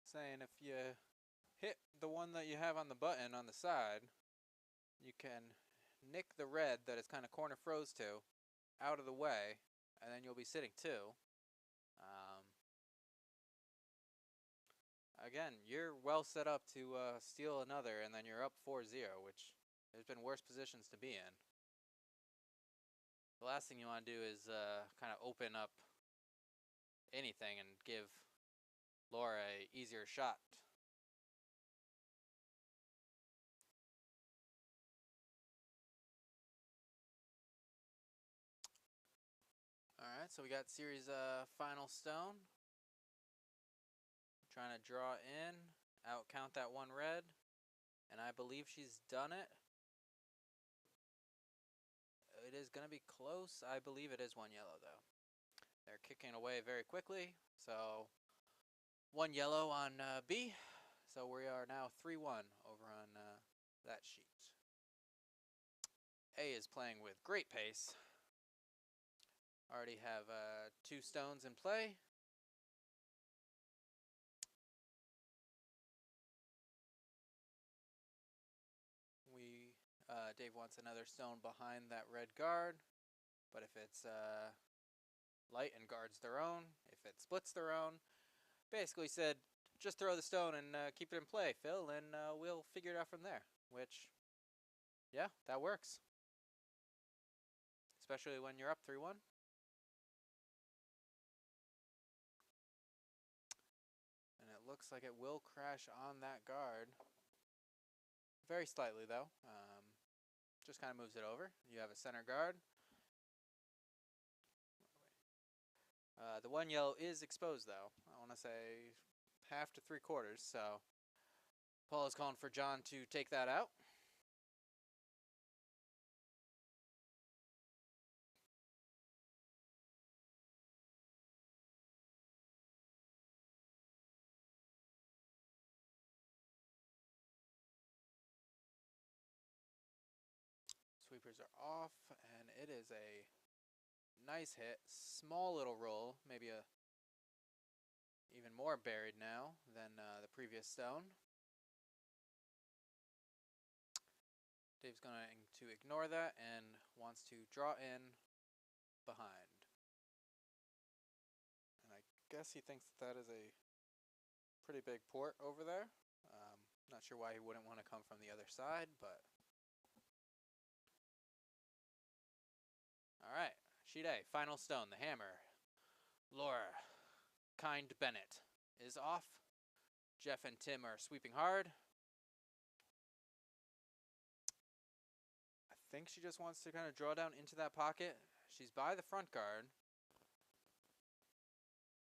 saying if you hit the one that you have on the button on the side, you can nick the red that is kind of corner froze to out of the way, and then you'll be sitting 2. Again, you're well set up to steal another, and then you're up 4-0, which there's been worse positions to be in. The last thing you want to do is kind of open up anything and give Laura an easier shot. Alright, so we got series final stone. Trying to draw in, out count that one red, and I believe she's done it. It is going to be close. I believe it is one yellow, though. They're kicking away very quickly, so 1 yellow on B. So we are now 3-1 over on that sheet. A is playing with great pace. Already have 2 stones in play. Dave wants another stone behind that red guard, but if it's light and guards their own, if it splits their own, basically said, just throw the stone and keep it in play, Phil, and we'll figure it out from there, which, yeah, that works. Especially when you're up 3-1. And it looks like it will crash on that guard. Very slightly, though. Just kind of moves it over. You have a center guard. The 1 yellow is exposed, though. I want to say half to 3/4, so Paul is calling for John to take that out. Sweepers are off, and it is a nice hit. Small little roll, maybe a even more buried now than the previous stone. Dave's going to ignore that and wants to draw in behind. And I guess he thinks that is a pretty big port over there. Not sure why he wouldn't want to come from the other side, but... Alright, sheet A, final stone, the hammer. Laura, Kind Bennett is off. Jeff and Tim are sweeping hard. I think she just wants to kind of draw down into that pocket. She's by the front guard.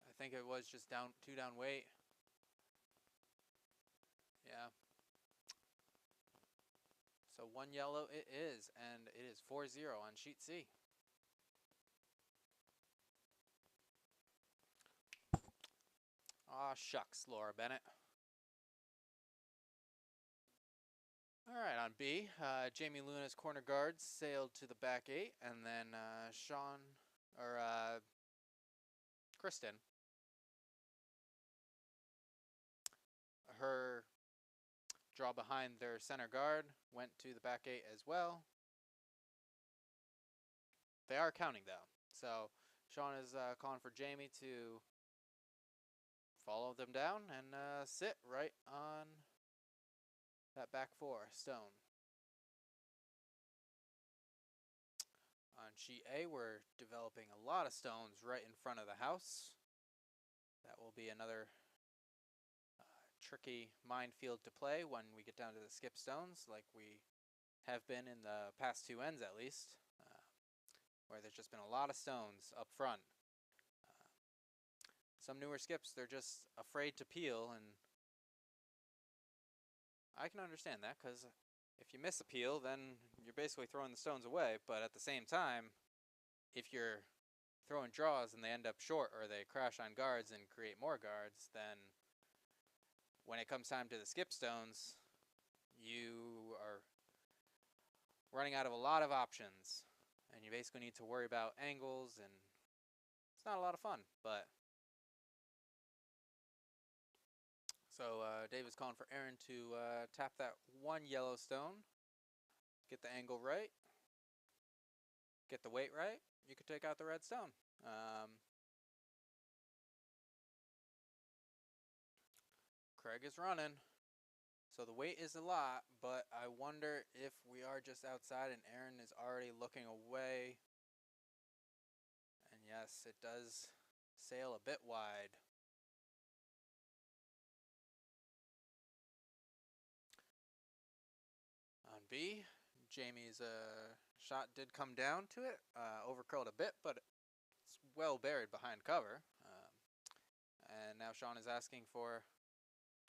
I think it was just down 2 down weight. Yeah. So 1 yellow it is, and it is 4-0 on sheet C. Aw, shucks, Laura Bennett. Alright, on B, Jamie Luna's corner guards sailed to the back 8, and then Kristen, her draw behind their center guard, went to the back 8 as well. They are counting, though. So Sean is calling for Jamie to follow them down and sit right on that back 4 stone. On sheet A, we're developing a lot of stones right in front of the house. That will be another tricky minefield to play when we get down to the skip stones, like we have been in the past 2 ends at least, where there's just been a lot of stones up front. Some newer skips, they're just afraid to peel, and I can understand that, because if you miss a peel, then you're basically throwing the stones away, but at the same time, if you're throwing draws and they end up short or they crash on guards and create more guards, then when it comes time to the skip stones, you are running out of a lot of options, and you basically need to worry about angles, and it's not a lot of fun, but... So Dave is calling for Aaron to tap that 1 yellow stone, get the angle right, get the weight right, you could take out the red stone. Craig is running, so the weight is a lot, but I wonder if we are just outside and Aaron is already looking away. And yes, it does sail a bit wide. On B, Jamie's shot did come down to it, overcurled a bit, but it's well buried behind cover. And now Sean is asking for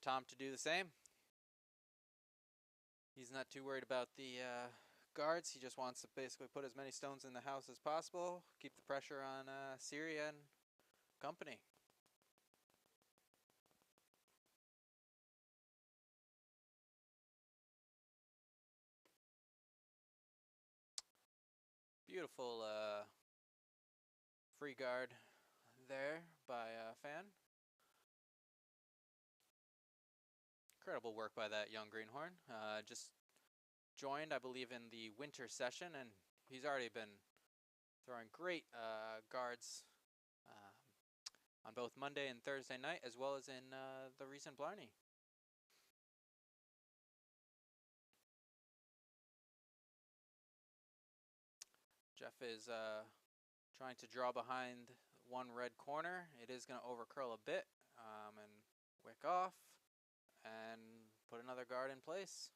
Tom to do the same. He's not too worried about the guards. He just wants to basically put as many stones in the house as possible, keep the pressure on Syria and company. Beautiful free guard there by Fan. Incredible work by that young greenhorn. Just joined, I believe, in the winter session, and he's already been throwing great guards on both Monday and Thursday night, as well as in the recent Blarney. Jeff is trying to draw behind one red corner. It is going to overcurl a bit and wick off and put another guard in place.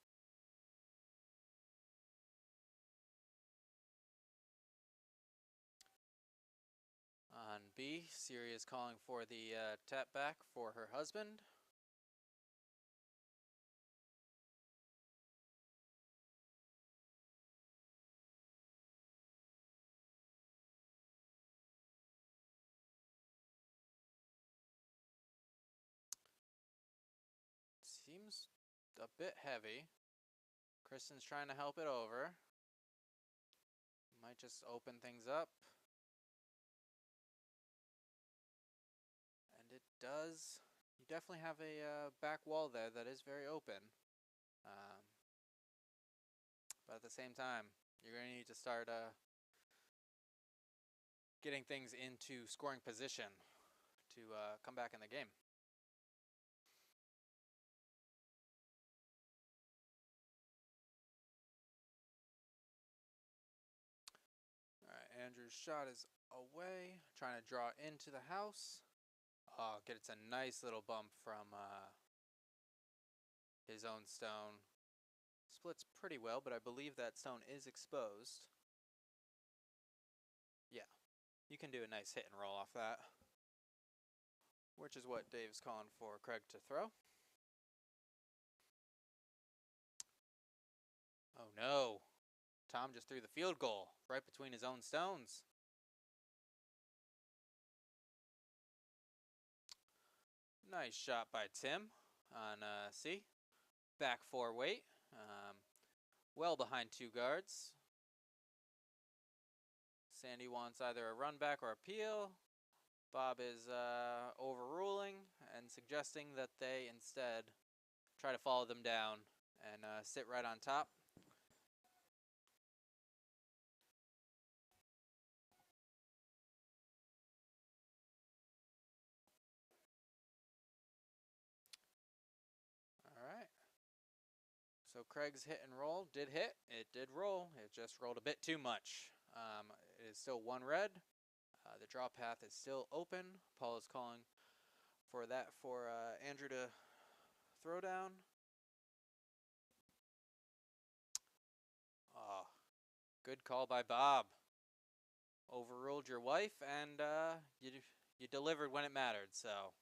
On B, Siri is calling for the tap back for her husband. Seems a bit heavy. Kristen's trying to help it over. Might just open things up. And it does. You definitely have a back wall there that is very open. But at the same time, you're going to need to start getting things into scoring position to come back in the game. Andrew's shot is away, trying to draw into the house. Oh, gets a nice little bump from his own stone. Splits pretty well, but I believe that stone is exposed. Yeah, you can do a nice hit and roll off that, which is what Dave's calling for Craig to throw. Oh no, Tom just threw the field goal right between his own stones. Nice shot by Tim on C. Back 4 weight. Well behind 2 guards. Sandy wants either a run back or a peel. Bob is overruling and suggesting that they instead try to follow them down and sit right on top. Alright. So Craig's hit and roll did hit. It did roll. It just rolled a bit too much. It is still 1 red. The draw path is still open. Paul is calling for that for Andrew to throw down. Oh, good call by Bob. Overruled your wife, and you delivered when it mattered. So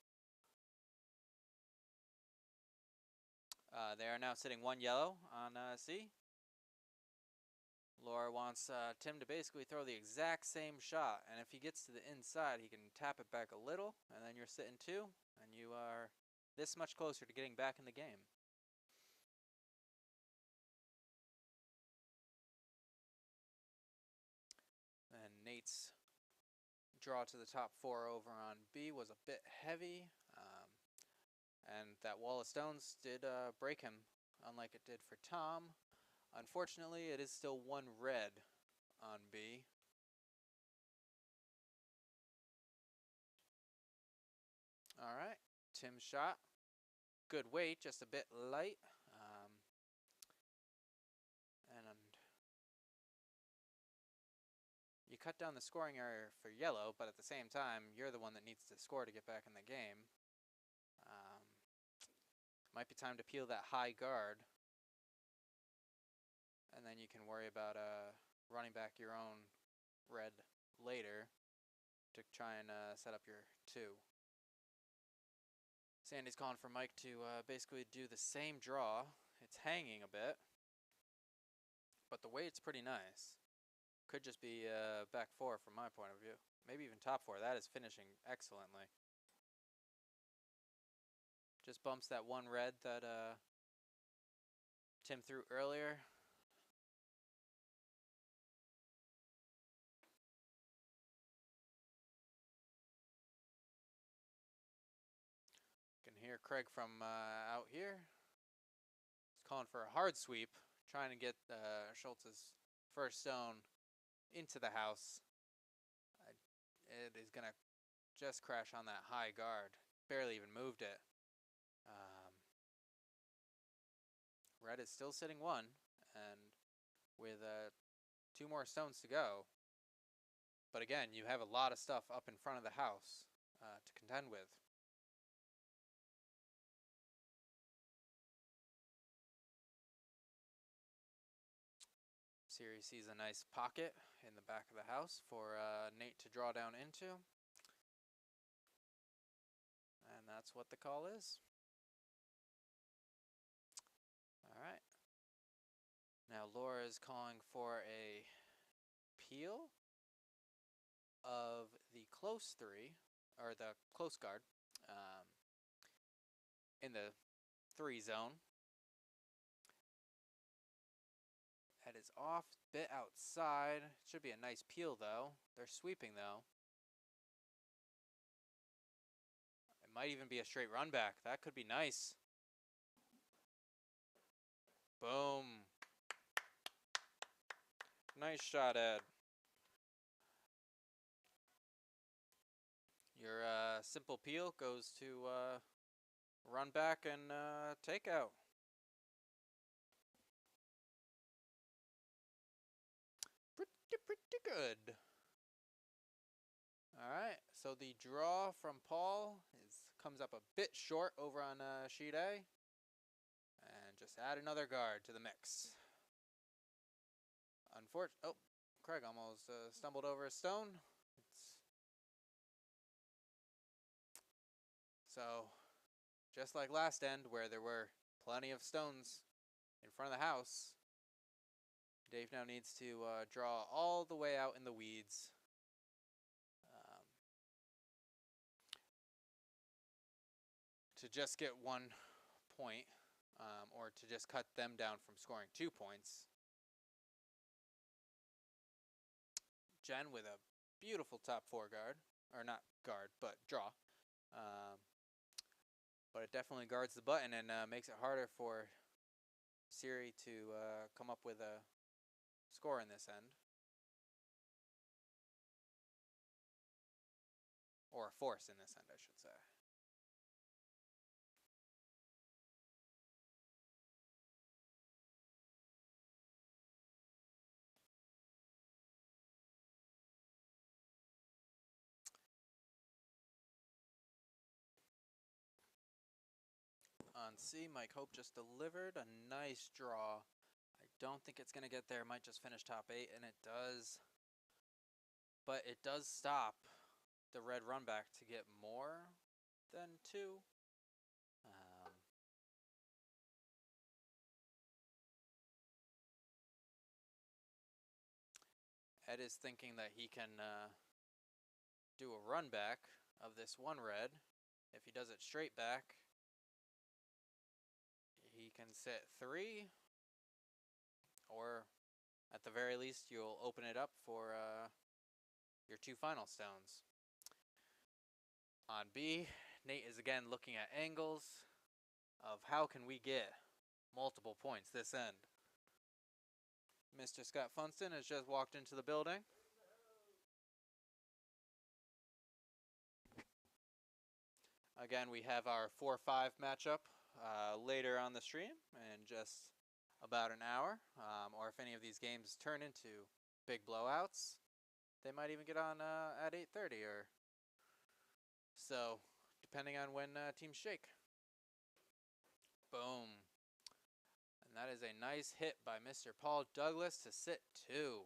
they are now sitting 1 yellow on C. Laura wants Tim to basically throw the exact same shot, and if he gets to the inside, he can tap it back a little, and then you're sitting 2, and you are this much closer to getting back in the game. And Nate's draw to the top 4 over on B was a bit heavy, and that wall of stones did break him, unlike it did for Tom. Unfortunately, it is still 1 red on B. Alright, Tim's shot. Good weight, just a bit light. And you cut down the scoring area for yellow, but at the same time, you're the one that needs to score to get back in the game. Might be time to peel that high guard. And then you can worry about running back your own red later to try and set up your 2. Sandy's calling for Mike to basically do the same draw. It's hanging a bit, but the weight's pretty nice. Could just be back 4 from my point of view. Maybe even top 4. That is finishing excellently. Just bumps that 1 red that Tim threw earlier. hear Craig from out here. He's calling for a hard sweep, trying to get Schultz's first stone into the house. It is going to just crash on that high guard. Barely even moved it. Red is still sitting one, and with 2 more stones to go. But again, you have a lot of stuff up in front of the house to contend with. Siri sees a nice pocket in the back of the house for Nate to draw down into. And that's what the call is. Alright. Now Laura is calling for a peel of the close 3, or the close guard, in the 3 zone. Head is off, bit outside. Should be a nice peel though. They're sweeping though. It might even be a straight run back. That could be nice. Boom. Nice shot, Ed. Your simple peel goes to run back and take out. Pretty good. Alright, so the draw from Paul comes up a bit short over on sheet A. And just add another guard to the mix. Oh, Craig almost stumbled over a stone. So, just like last end, where there were plenty of stones in front of the house, Dave now needs to draw all the way out in the weeds. To just get 1 point, or to just cut them down from scoring 2 points. Jen with a beautiful top 4 guard, or not guard, but draw. But it definitely guards the button and makes it harder for Siri to come up with a score in this end. Or a force in this end, I should say. On C, Mike Hope just delivered a nice draw. I don't think it's going to get there. Might just finish top 8, and it does. But it does stop the red run back to get more than 2. Ed is thinking that he can do a run back of this 1 red. If he does it straight back, he can sit 3, or at the very least, you'll open it up for your 2 final stones. On B, Nate is again looking at angles of how can we get multiple points this end. Mr. Scott Funston has just walked into the building. Again, we have our 4-5 matchup later on the stream in just about an hour. Or if any of these games turn into big blowouts, they might even get on at 8:30 or so, depending on when teams shake. Boom. And that is a nice hit by Mr. Paul Douglas to sit 2.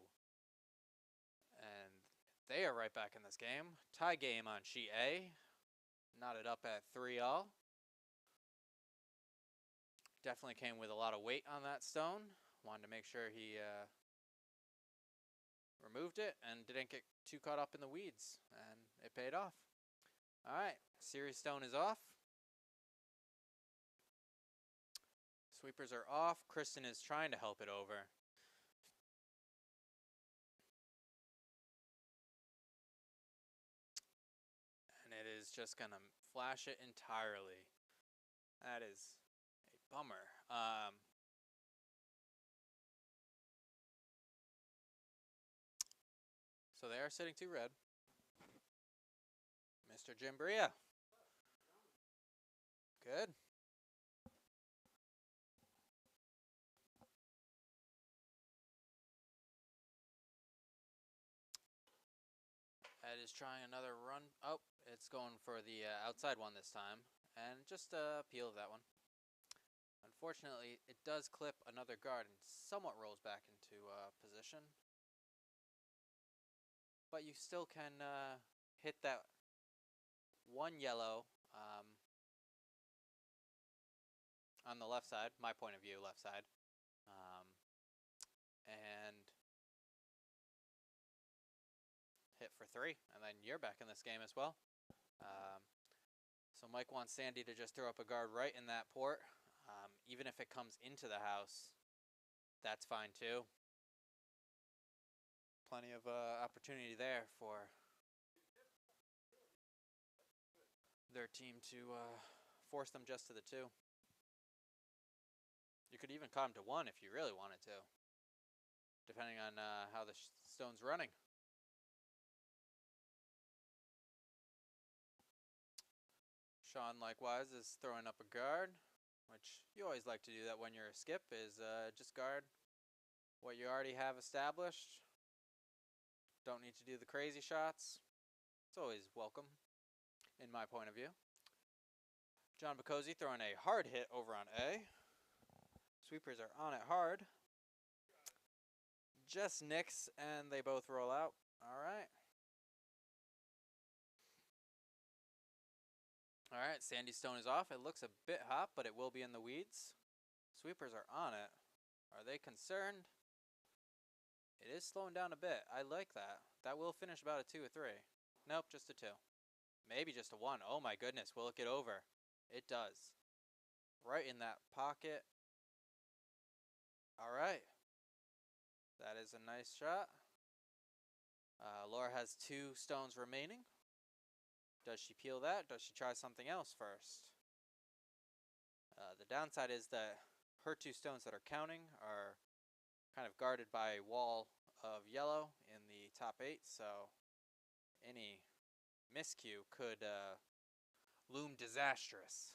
And they are right back in this game. Tie game on sheet A. Knotted up at 3-all. Definitely came with a lot of weight on that stone. Wanted to make sure he removed it and didn't get too caught up in the weeds. And it paid off. Alright, series stone is off. Sweepers are off. Kristen is trying to help it over. And it is just going to flash it entirely. That is a bummer. So they are sitting 2 red. Mr. Jimbria. Good. Ed is trying another run. Oh, it's going for the outside one this time. And just a peel of that one. Unfortunately, it does clip another guard and somewhat rolls back into position. But you still can hit that one yellow on the left side, my point of view, left side. And hit for 3, and then you're back in this game as well. So Mike wants Sandy to just throw up a guard right in that port. Even if it comes into the house, that's fine too. Plenty of opportunity there for their team to force them just to the 2. You could even cut them to 1 if you really wanted to, depending on how the stone's running. Sean, likewise, is throwing up a guard, which you always like to do that when you're a skip, is just guard what you already have established. Don't need to do the crazy shots. It's always welcome, in my point of view. John Bacozzi throwing a hard hit over on A. Sweepers are on it hard. Just nicks, and they both roll out. All right. All right, Sandy Stone is off. It looks a bit hot, but it will be in the weeds. Sweepers are on it. Are they concerned? It is slowing down a bit. I like that. That will finish about a 2 or 3. Nope, just a 2. Maybe just a 1. Oh my goodness, will it get over? It does. Right in that pocket. All right. That is a nice shot. Laura has 2 stones remaining. Does she peel that? Does she try something else first? The downside is that her 2 stones that are counting are kind of guarded by a wall of yellow in the top 8, so any miscue could loom disastrous.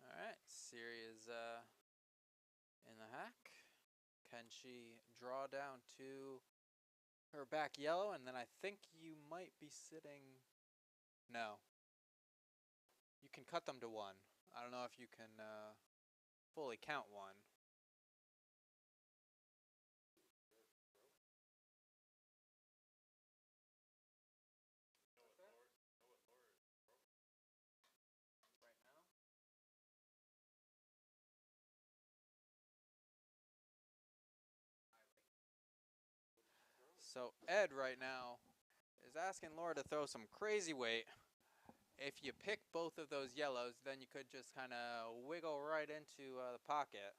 Alright, Siri is in the hack. Can she draw down to her back yellow? And then I think you might be sitting... No. You can cut them to 1. I don't know if you can fully count 1. So Ed right now is asking Laura to throw some crazy weight. If you pick both of those yellows, then you could just kind of wiggle right into the pocket.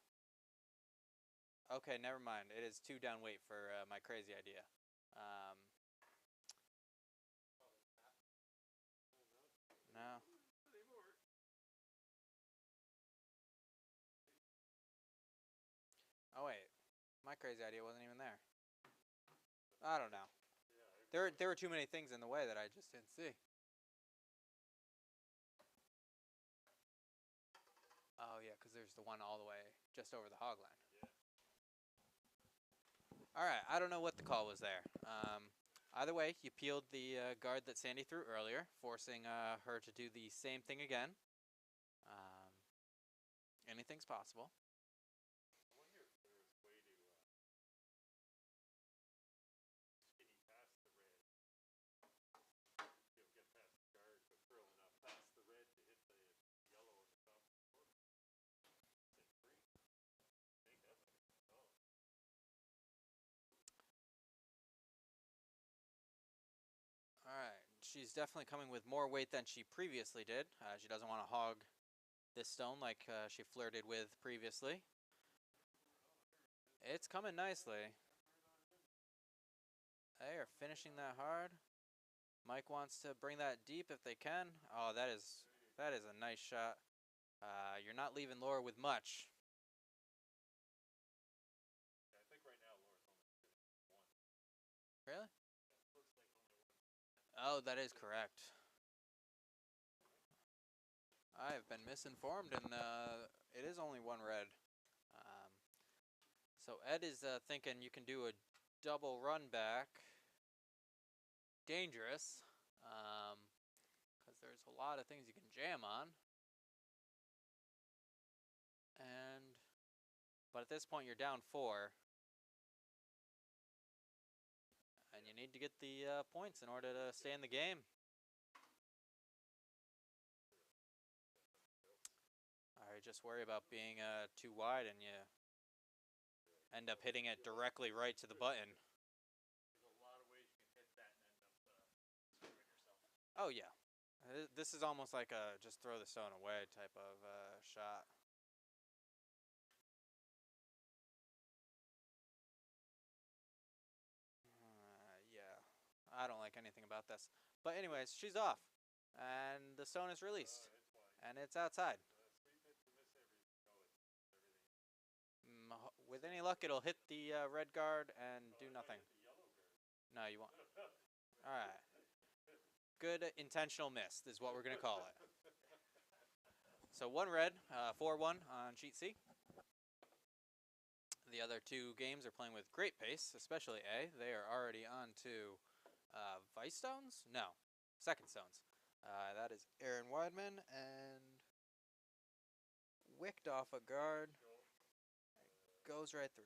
Okay, never mind. It is 2 down weight for my crazy idea. No. Oh wait, my crazy idea wasn't even there. I don't know. There were too many things in the way that I just didn't see. Oh yeah, because there's the one all the way just over the hog line. All right, I don't know what the call was there. Either way, you peeled the guard that Sandy threw earlier, forcing her to do the same thing again. Anything's possible. Alright, she's definitely coming with more weight than she previously did. She doesn't want to hog this stone like she flirted with previously. It's coming nicely. They are finishing that hard. Mike wants to bring that deep if they can. Oh, that is a nice shot. You're not leaving Laura with much. Yeah, I think right now Laura's only one. Really? Looks like only one. Oh, that is correct. I have been misinformed, and it is only one red. So Ed is thinking you can do a double run back. Dangerous, because there's a lot of things you can jam on. But at this point you're down 4. And you need to get the points in order to stay in the game. Alright, just worry about being too wide and you end up hitting it directly right to the button. There's a lot of ways you can hit that and end up screwing yourself. Oh yeah. This is almost like a just throw the stone away type of shot. Yeah, I don't like anything about this. But anyways, she's off. And the stone is released. And it's outside. With any luck, it'll hit the red guard and do nothing. No, you won't. Alright. Good intentional miss is what we're going to call it. So 1 red, 4-1 on sheet C. The other 2 games are playing with great pace, especially A. They are already on to Vice Stones? No, Second Stones. That is Aaron Weidman and wicked off a guard. Goes right through.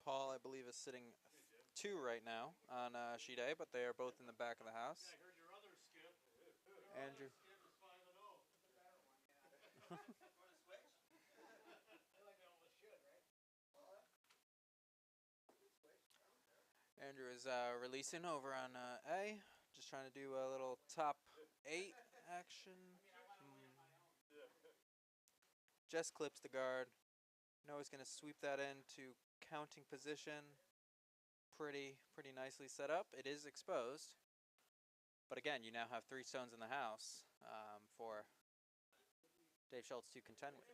Paul, I believe, is sitting 2 right now on sheet A, but they are both in the back of the house. I heard your other skip. Andrew. Skip is 5-0. Andrew is releasing over on A, just trying to do a little top 8 action. Just clips the guard. Know he's going to sweep that into counting position. Pretty nicely set up. It is exposed. But again, you now have 3 stones in the house for Dave Schultz to contend with.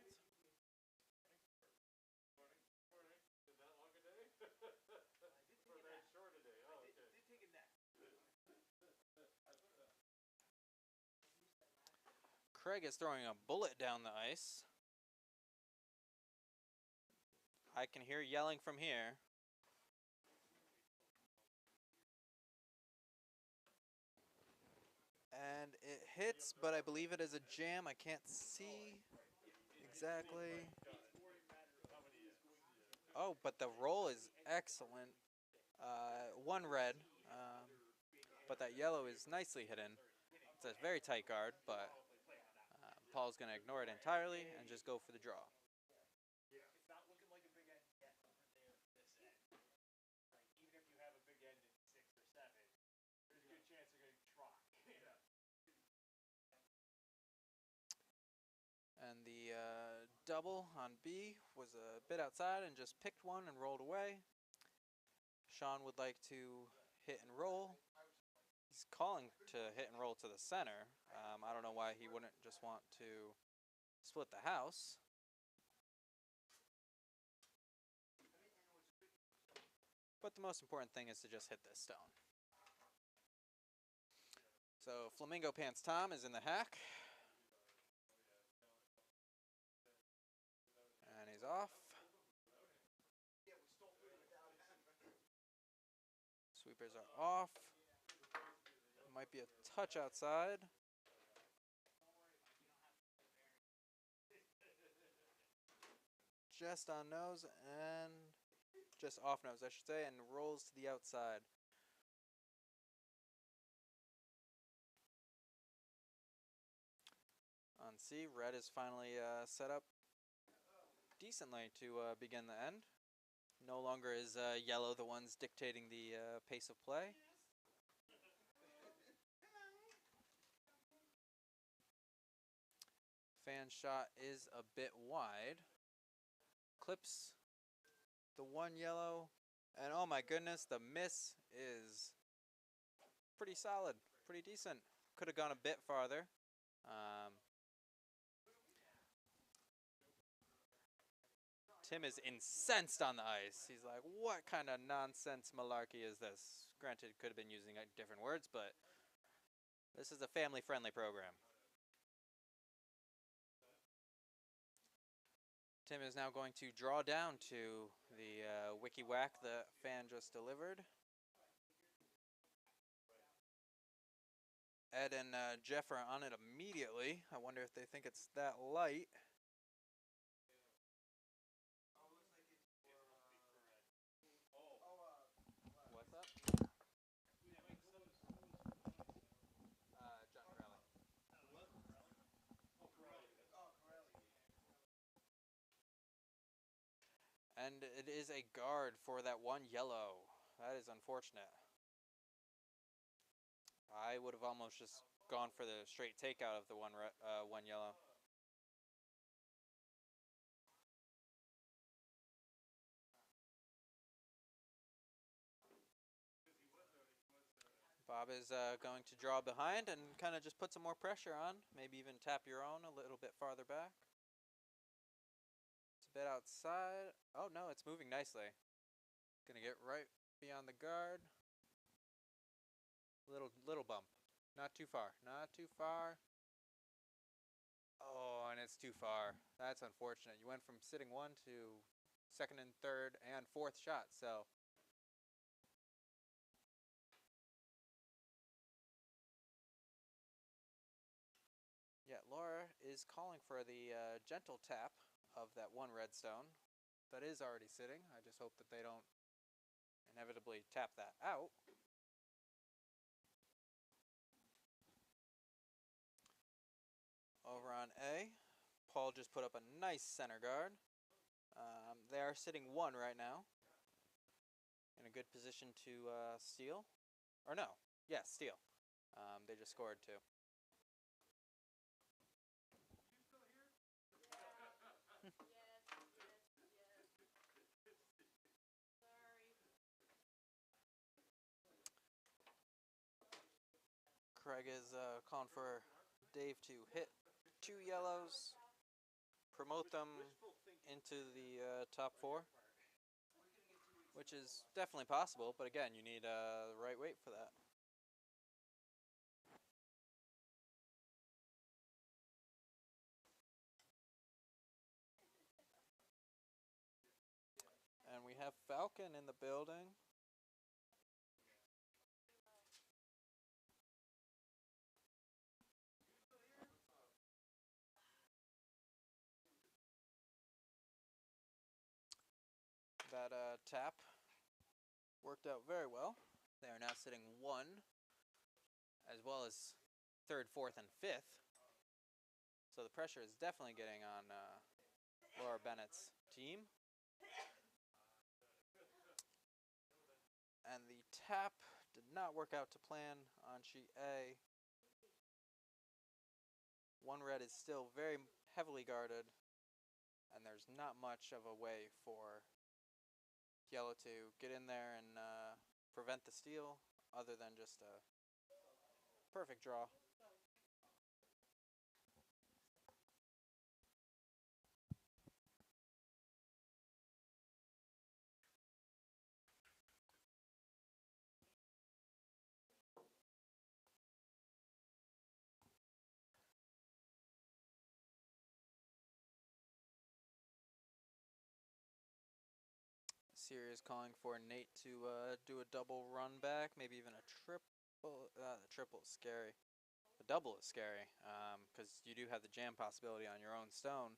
Did that long a day? Or that short a day? Oh, okay. Craig is throwing a bullet down the ice. I can hear yelling from here. And it hits, but I believe it is a jam. I can't see exactly. Oh, but the roll is excellent. 1 red, but that yellow is nicely hidden. It's a very tight guard, but Paul's going to ignore it entirely and just go for the draw. It's not looking like a big end yet over there this end. Like, even if you have a big end in 6 or 7, there's a good chance they're going to try. And the double on B was a bit outside and just picked one and rolled away. Sean would like to hit and roll. He's calling to hit and roll to the center. I don't know why he wouldn't just want to split the house. But the most important thing is to just hit this stone. So Flamingo Pants Tom is in the hack. And he's off. Sweepers are off. Might be a touch outside. Just on nose and just off nose, I should say, and rolls to the outside. let's see. Red is finally set up decently to begin the end. No longer is yellow the ones dictating the pace of play. Fan shot is a bit wide. Clips the one yellow. And oh my goodness, the miss is pretty solid, pretty decent. Could have gone a bit farther. Tim is incensed on the ice. He's like, what kind of nonsense malarkey is this? Granted, could have been using different words, but this is a family-friendly program. Tim is now going to draw down to the wiki whack the fan just delivered. Ed and Jeff are on it immediately. I wonder if they think it's that light. What's up? John Corelli. And it is a guard for that one yellow. That is unfortunate. I would have almost just gone for the straight takeout of the one yellow. Bob is going to draw behind and kind of just put some more pressure on. Maybe even tap your own a little bit farther back. It's a bit outside. Oh no, it's moving nicely. Gonna get right beyond the guard. Little bump. Not too far. Not too far. Oh, and it's too far. That's unfortunate. You went from sitting one to second and third and fourth shot, so. Yeah, Laura is calling for the gentle tap of that one redstone that is already sitting. I just hope that they don't inevitably tap that out. Over on A, Paul just put up a nice center guard. They are sitting one right now. In a good position to steal. Or no, yeah, steal. They just scored two. Craig is calling for Dave to hit two yellows, promote them into the top four, which is definitely possible, but again, you need the right weight for that. And we have Falcon in the building. That tap worked out very well. They are now sitting one, as well as third, fourth, and fifth. So the pressure is definitely getting on Laura Bennett's team. And the tap did not work out to plan on sheet A. One red is still very heavily guarded, and there's not much of a way for yellow to get in there and prevent the steal, other than just a perfect draw. Series calling for Nate to do a double run back, maybe even a triple. The triple is scary. The double is scary because you do have the jam possibility on your own stone.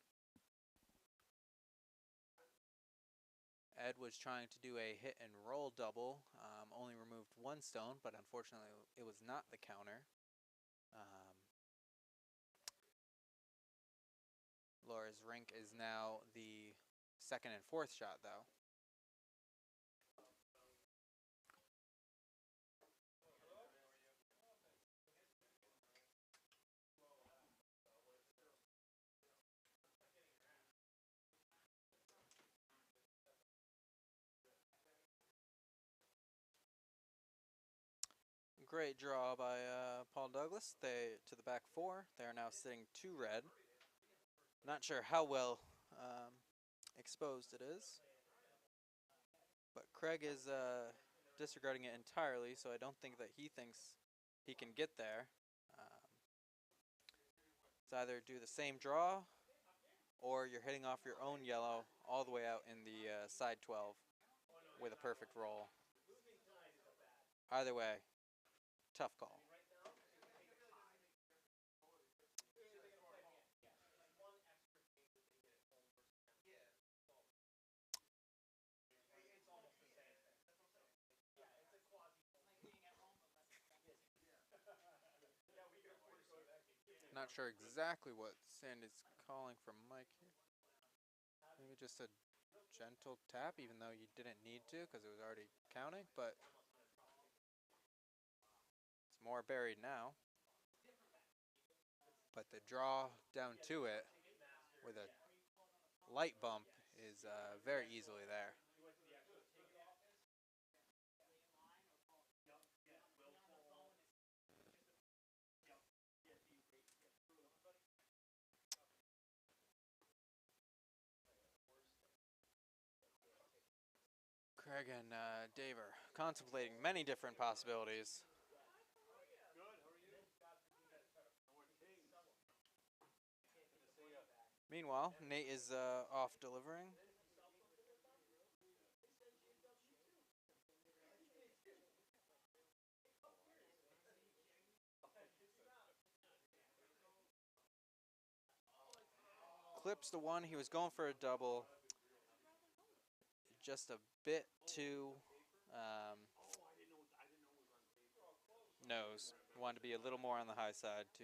Ed was trying to do a hit and roll double, only removed one stone, but unfortunately it was not the counter. Laura's rink is now the second and fourth shot, though. Great draw by Paul Douglas. They to the back four. They are now sitting 2 red. Not sure how well exposed it is, but Craig is disregarding it entirely, so I don't think that he thinks he can get there. It's either do the same draw, or you're hitting off your own yellow all the way out in the side 12 with a perfect roll. Either way, tough call. Not sure exactly what Sandy's calling from Mike here. Maybe just a gentle tap, even though you didn't need to because it was already counting, but it's more buried now. But the draw down to it with a light bump is very easily there. Craig and Dave are contemplating many different possibilities. Meanwhile, Nate is off delivering. Clips the one. He was going for a double. Just a bit too nose. Wanted to be a little more on the high side to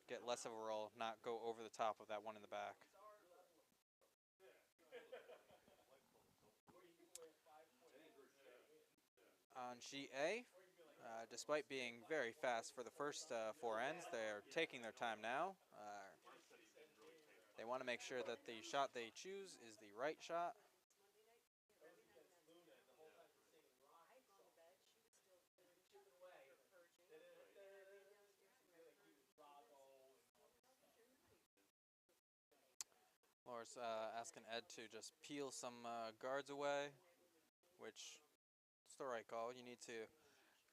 get less of a roll, not go over the top of that one in the back. On sheet A, despite being very fast for the first 4 ends, they are taking their time now. They want to make sure that the shot they choose is the right shot. Laura's asking Ed to just peel some guards away, which is the right call. You need to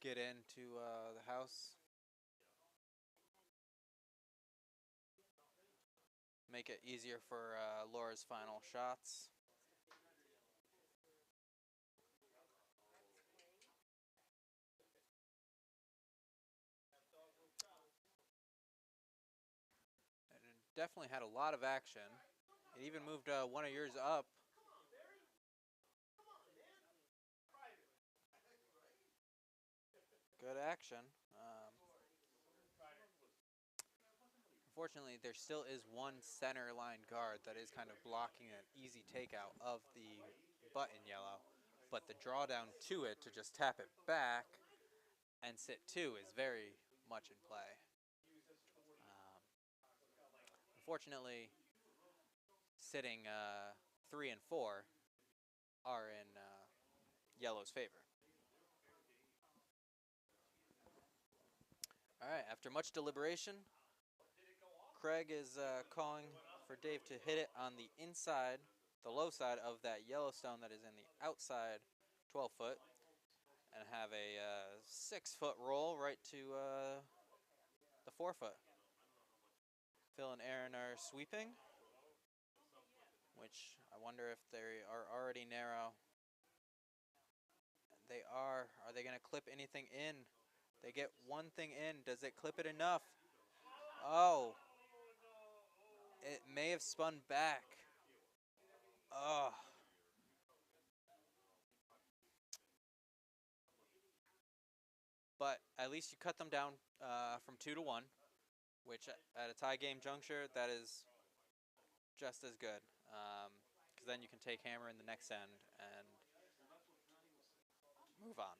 get into the house. Make it easier for Laura's final shots. And it definitely had a lot of action. It even moved one of yours up. Good action. Unfortunately, there still is one center line guard that is kind of blocking an easy takeout of the button yellow, but the drawdown to it to just tap it back and sit 2 is very much in play. Unfortunately, sitting 3 and 4 are in yellow's favor. All right, after much deliberation, Craig is calling for Dave to hit it on the inside, the low side of that Yellowstone that is in the outside 12-foot, and have a 6-foot roll right to the 4-foot. Phil and Aaron are sweeping, which I wonder if they are already narrow. They are. Are they going to clip anything in? They get one thing in. Does it clip it enough? Oh. It may have spun back. Oh. But at least you cut them down from 2 to 1. which at a tie game juncture, that is just as good. Because then you can take hammer in the next end and move on.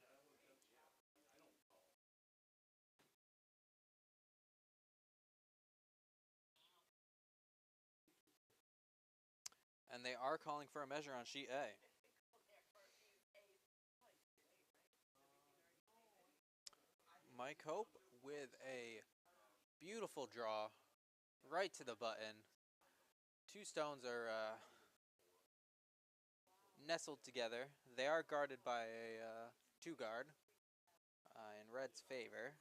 And they are calling for a measure on sheet A. Mike Hope with a beautiful draw right to the button. Two stones are nestled together. They are guarded by a two guard in red's favor.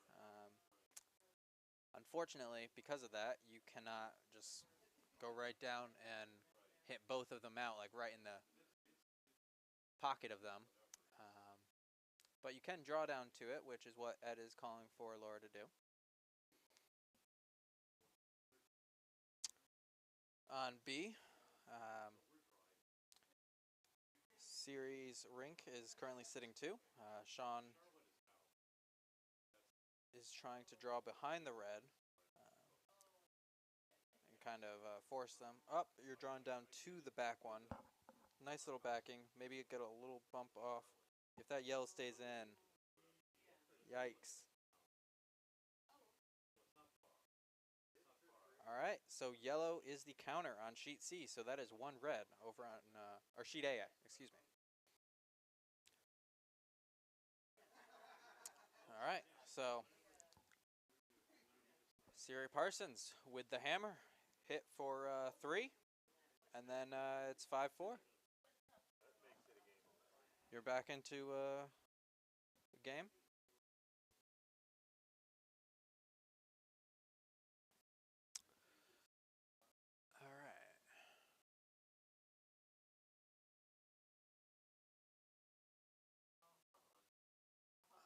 Unfortunately, because of that, you cannot just go right down and hit both of them out, like right in the pocket of them. But you can draw down to it, which is what Ed is calling for Laura to do. On B, series rink is currently sitting 2. Sean is trying to draw behind the red and kind of force them up. You're drawing down to the back one. Nice little backing. Maybe you get a little bump off. If that yellow stays in, yikes. All right, so yellow is the counter on sheet C, so that is 1 red over on, or sheet A, excuse me. All right, so Siri Parsons with the hammer, hit for 3, and then it's 5-4. You're back into the game. All right.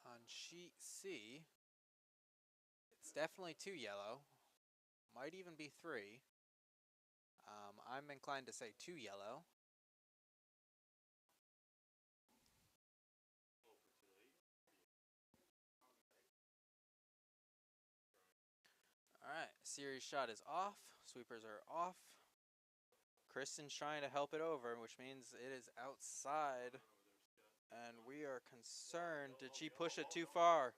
On sheet C, it's definitely 2 yellow. Might even be 3. I'm inclined to say 2 yellow. All right, series shot is off. Sweepers are off. Kristen's trying to help it over, which means it is outside. And we are concerned. Did she push it too far?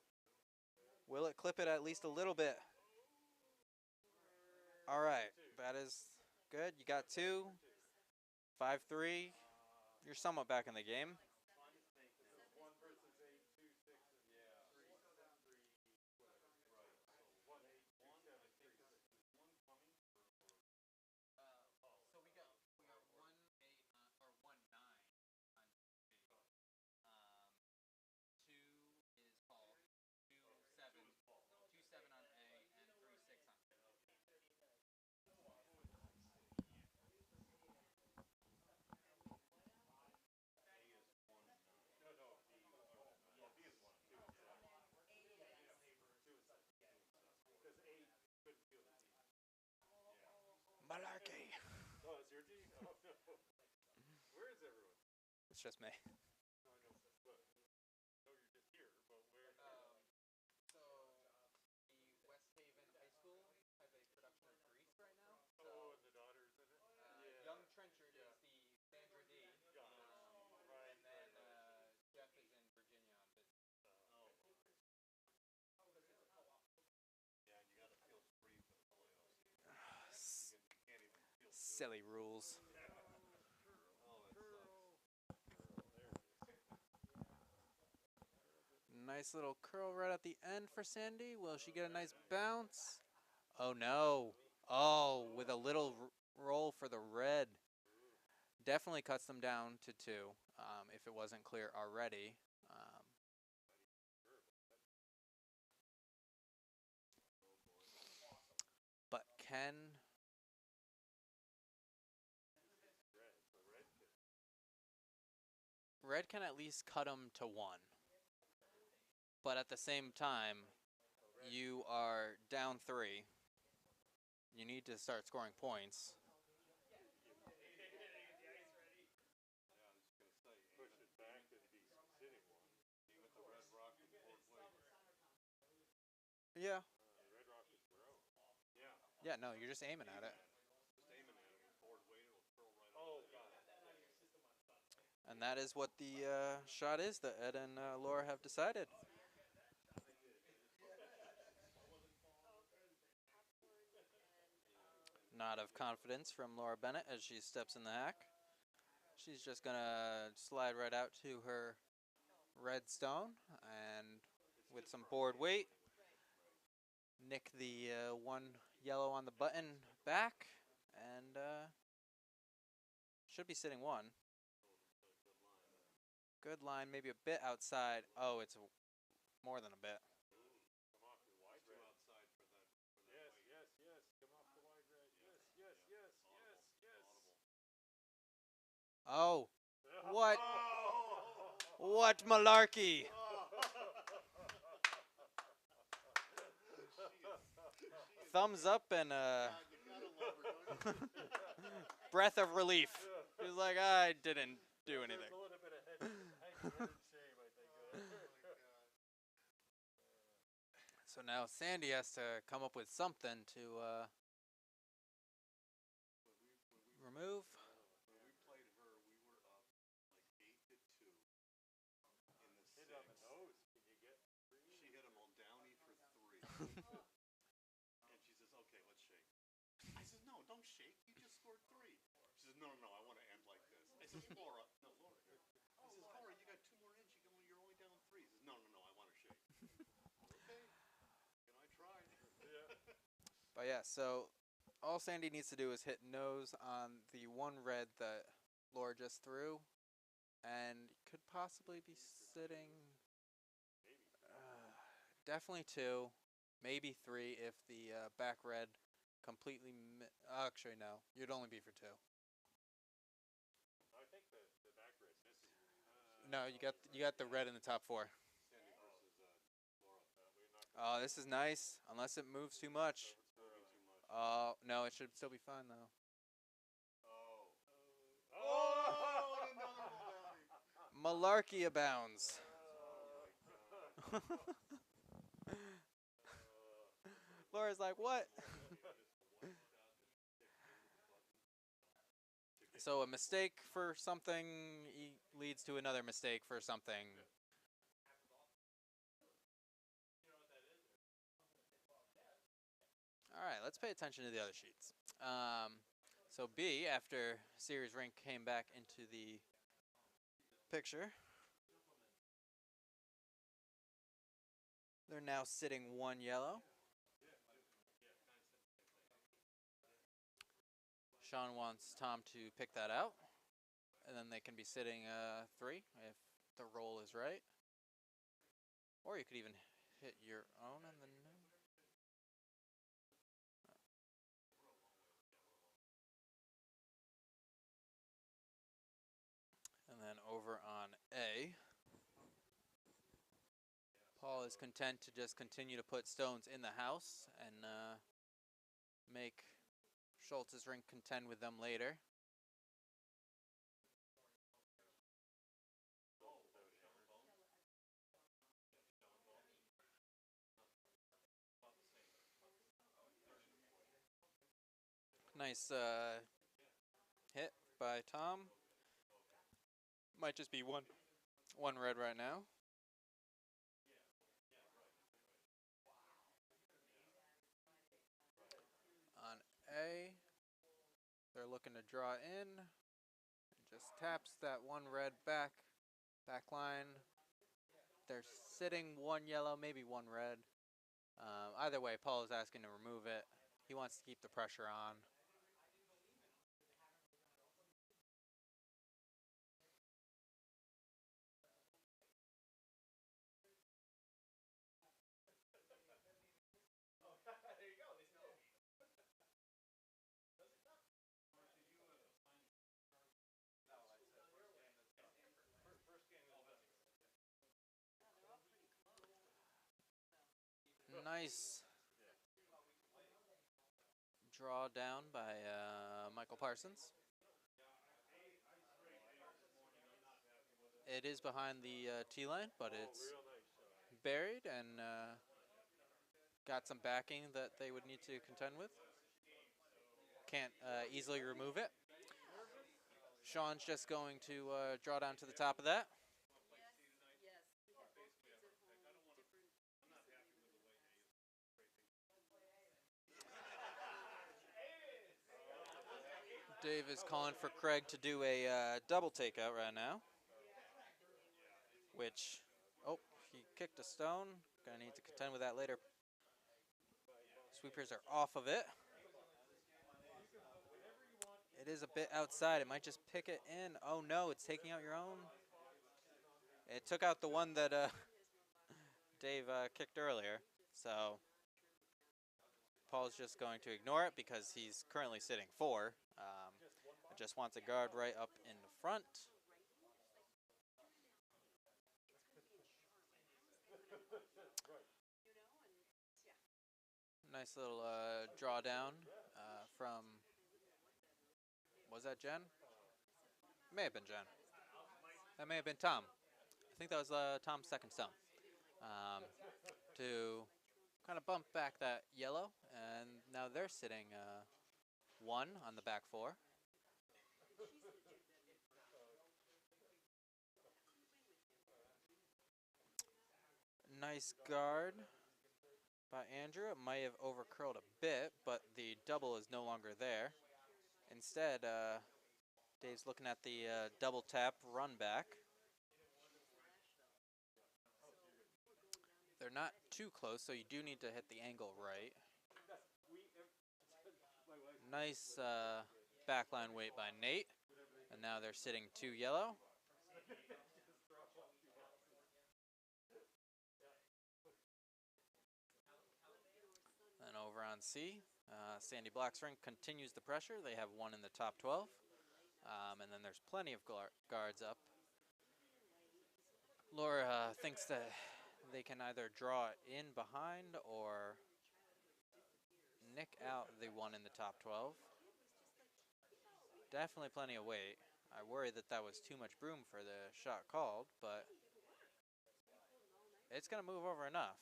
Will it clip it at least a little bit? All right, that is good. You got 2. 5-3. You're somewhat back in the game. Malarkey. Oh, it's your team? Oh, no. Where is everyone? It's just me. No, I know, but no, you're just here. But where? So the West Haven High School has a production of Grease right now. Oh, and the daughter's in it. Yeah. Young Trenchard is the Sandra D. Right. And then Jeff is in Virginia on business. Oh. Yeah, and you got to feel free for the playoffs. You can't even feel Silly rules. Nice little curl right at the end for Sandy. Will she get a nice bounce? Oh no. Oh, with a little roll for the red. Definitely cuts them down to 2, if it wasn't clear already. But can red can at least cut them to 1. But at the same time, you are down 3. You need to start scoring points. push it back and be sitting one. With the Red Rock and Fort Wayne. Yeah. The Red Rock is broke. Yeah, no, you're just aiming at it. Just aiming at it with forward weight, it'll curl right off. Oh, God. And that is what the shot is that Ed and Laura have decided. Nod of confidence from Laura Bennett as she steps in the hack. She's just gonna slide right out to her red stone and with some board weight, nick the one yellow on the button back, and should be sitting one. Good line, maybe a bit outside. Oh, it's more than a bit. Come off your wide Too red. outside for that. Yes, yes, yes. Come off the wide red. Yes, yes, yes, yes, yes. Oh, what? What malarkey? Thumbs up and You gotta love her, don't you? breath of relief. She's like, I didn't do anything. There's a little bit of head and shame, I think. Oh my god. So now Sandy has to come up with something to remove. When we played her, we were up like 8-2 in the Hit on the sixth. nose. Can you get three? She hit him on Downey for 3. And she says, okay, let's shake. I says, no, don't shake. You just scored 3. She says, no, no, no, I want to end like this. I says, Laura. No, Laura here. I says, Laura, you got 2 more ends. You're only down 3. He says, no, no, no, I want to shake. Okay. And I tried. Yeah. But yeah, so all Sandy needs to do is hit nose on the one red that Laura just threw, and could possibly be sitting. Definitely 2, maybe 3 if the back red completely. Actually, no, you'd only be for 2. I think the back red misses. No, you got the red in the top 4. Sandy versus Laura. We're not Oh, this is nice, unless it moves too much. It's moving too much. No, it should still be fine though. Oh. Oh, and another Downey. Malarkey abounds. Oh my god. Laura's like, what? So a mistake for something leads to another mistake for something. All right, let's pay attention to the other sheets. So B, after Series Rink came back into the picture, they're now sitting 1 yellow. Sean wants Tom to pick that out, and then they can be sitting 3 if the roll is right. Or you could even hit your own and then. And then over on A, Paul is content to just continue to put stones in the house and make Schultz's rink contend with them later. Nice hit by Tom. Might just be one red right now. On A, they're looking to draw in. Just taps that one red back line. They're sitting 1 yellow, maybe 1 red. Either way, Paul is asking to remove it. He wants to keep the pressure on. There you go. They know. First game is Nice draw down by Michael Parsons. It is behind the tee line, but it's real nice shot. buried and got some backing that they would need to contend with. can't easily remove it. Sean's just going to draw down to the top of that. Dave is calling for Craig to do a double takeout right now. Which, oh, he kicked a stone. Gonna need to contend with that later. Sweepers are off of it. It is a bit outside. It might just pick it in. Oh no, it's taking out your own. It took out the one that Dave kicked earlier. So Paul's just going to ignore it because he's currently sitting 4. Just wants a guard right up in the front. Nice little drawdown from, was that Jen? May have been Jen. That may have been Tom. I think that was Tom's second stone. To kind of bump back that yellow, and now they're sitting 1 on the back 4. Nice guard by Andrew. It might have overcurled a bit, but the double is no longer there. Instead, Dave's looking at the double tap run back. They're not too close, so you do need to hit the angle right. Nice backline weight by Nate. And now they're sitting 2 yellow. Then over on C, Sandy Black's ring continues the pressure. They have 1 in the top 12. And then there's plenty of guards up. Laura thinks that they can either draw in behind or nick out the 1 in the top 12. Definitely plenty of weight. I worry that that was too much broom for the shot called, but it's going to move over enough.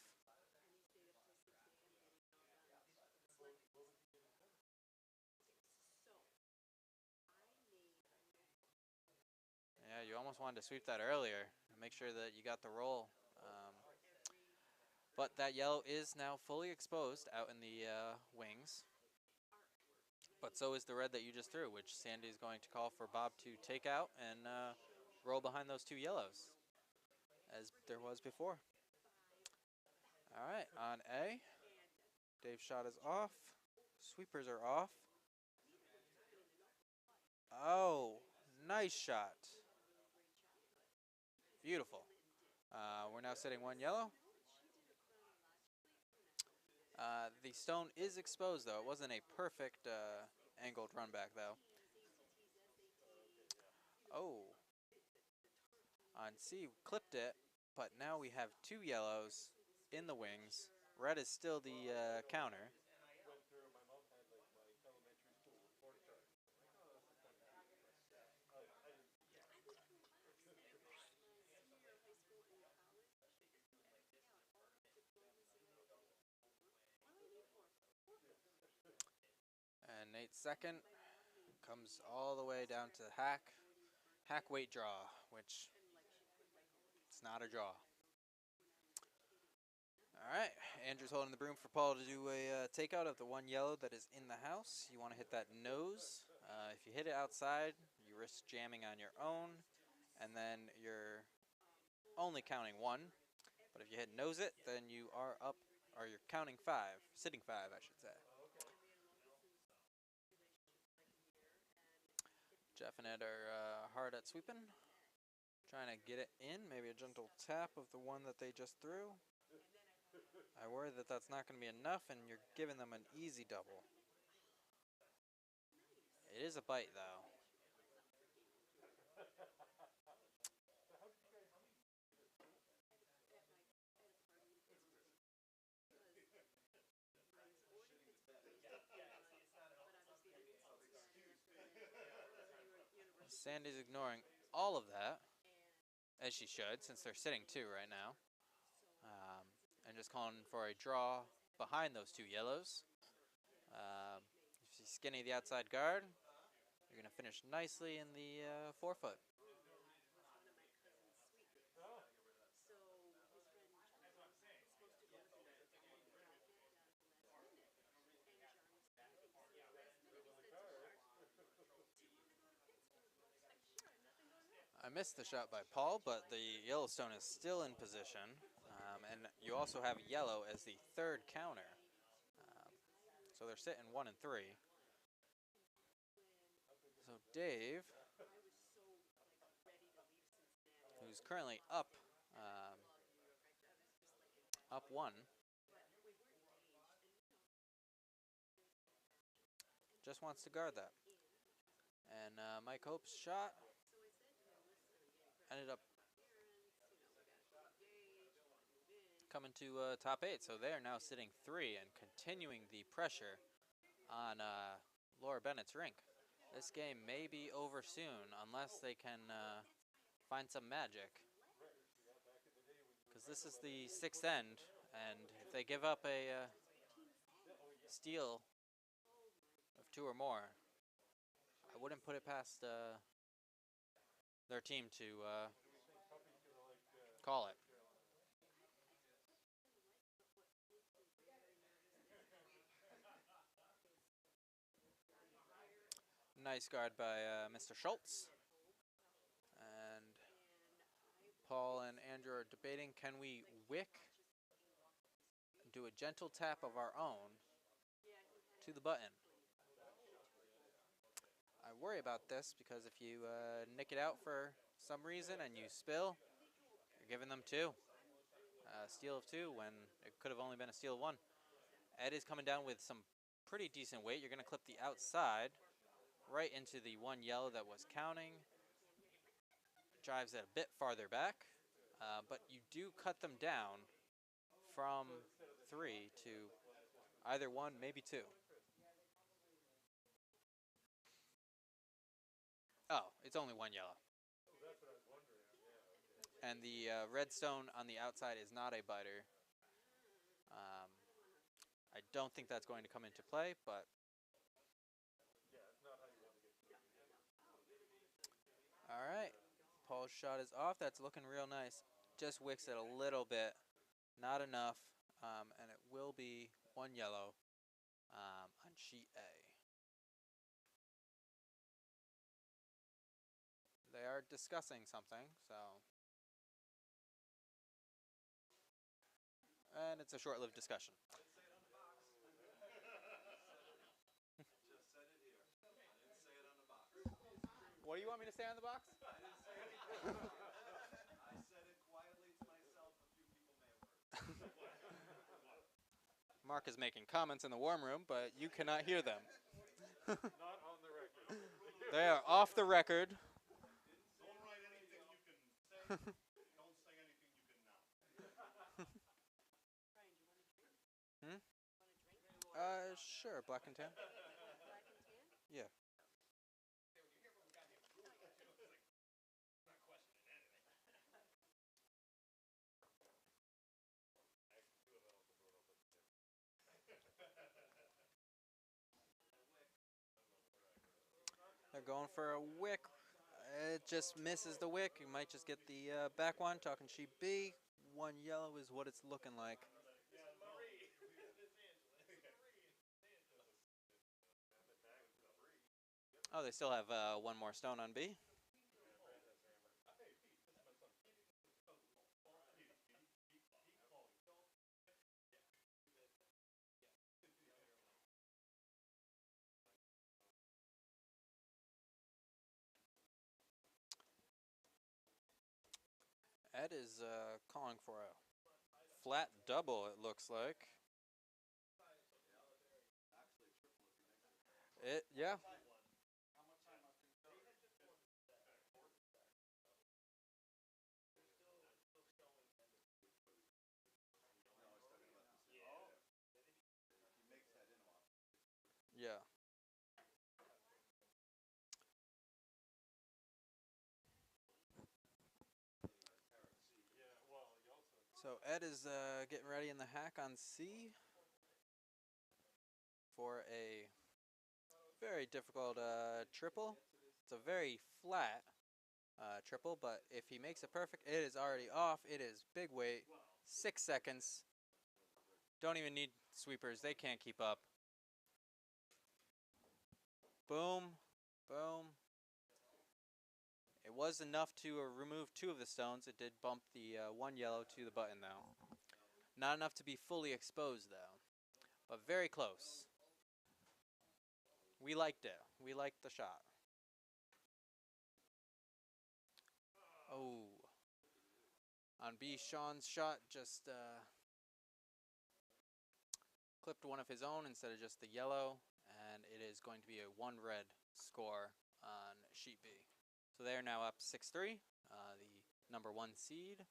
Yeah, you almost wanted to sweep that earlier and make sure that you got the roll. But that yellow is now fully exposed out in the wings. But so is the red that you just threw, which Sandy is going to call for Bob to take out and roll behind those 2 yellows, as there was before. All right, on A, Dave's shot is off. Sweepers are off. Oh, nice shot. Beautiful. We're now sitting 1 yellow. The stone is exposed, though. It wasn't a perfect angled run back, though. Oh. On C, clipped it, but now we have 2 yellows in the wings. Red is still the counter. And Nate's second comes all the way down to hack weight draw, which it's not a draw. All right, Andrew's holding the broom for Paul to do a takeout of the 1 yellow that is in the house. You want to hit that nose. If you hit it outside, you risk jamming on your own, and then you're only counting 1. But if you hit nose it, then you are up, or you're counting 5, sitting 5, I should say. Jeff and Ed are hard at sweeping, trying to get it in. Maybe a gentle tap of the one that they just threw. I worry that that's not going to be enough, and you're giving them an easy double. It is a bite, though. Sandy's ignoring all of that, as she should, since they're sitting 2 right now. And just calling for a draw behind those 2 yellows. If you skinny the outside guard. You're going to finish nicely in the forefoot. I missed the shot by Paul, but the Yellowstone is still in position. And you also have yellow as the third counter. So they're sitting 1 and 3. So Dave, who's currently up 1, just wants to guard that. And Mike Hope's shot ended up coming to top 8. So they are now sitting 3 and continuing the pressure on Laura Bennett's rink. This game may be over soon unless they can find some magic. Because this is the 6th end, and if they give up a steal of 2 or more, I wouldn't put it past their team to call it. Nice guard by Mr. Schultz. And Paul and Andrew are debating, can we wick, do a gentle tap of our own to the button? I worry about this because if you nick it out for some reason and you spill, you're giving them 2. Steal of 2 when it could have only been a steal of 1. Ed is coming down with some pretty decent weight. You're going to clip the outside right into the 1 yellow that was counting. Drives it a bit farther back, but you do cut them down from 3 to either 1, maybe 2. Oh, it's only 1 yellow. That's what I was wondering. And the redstone on the outside is not a biter. I don't think that's going to come into play, but Yeah, it's not how you want to get to. all right. Paul's shot is off. That's looking real nice. Just wicks it a little bit, not enough, and it will be 1 yellow on sheet A. They are discussing something, so. And it's a short-lived discussion. Just said it here. I didn't say it on the box. What do you want me to say on the box? I didn't say anything. I said it quietly to myself. A few people may have heard. Mark is making comments in the warm room, but you cannot hear them. Not on the record. They are off the record. Don't write anything you can say. Don't say anything you can not. Sure, black and tan. Yeah. They're going for a wick. It just misses the wick. You might just get the back one. Talking sheet B. 1 yellow is what it's looking like. Oh, they still have 1 more stone on B. Ed is calling for a flat double, it looks like. Yeah. Yeah. So Ed is getting ready in the hack on C for a very difficult triple. It's a very flat triple, but if he makes it perfect, it is already off. It is big weight, 6 seconds. Don't even need sweepers. They can't keep up. Boom, boom. It was enough to remove 2 of the stones. It did bump the 1 yellow to the button, though. Not enough to be fully exposed, though, but very close. We liked it. We liked the shot. Oh. On B, Sean's shot just clipped one of his own instead of just the yellow, and it is going to be a 1 red score on sheet B. So they are now up 6-3, the number 1 seed.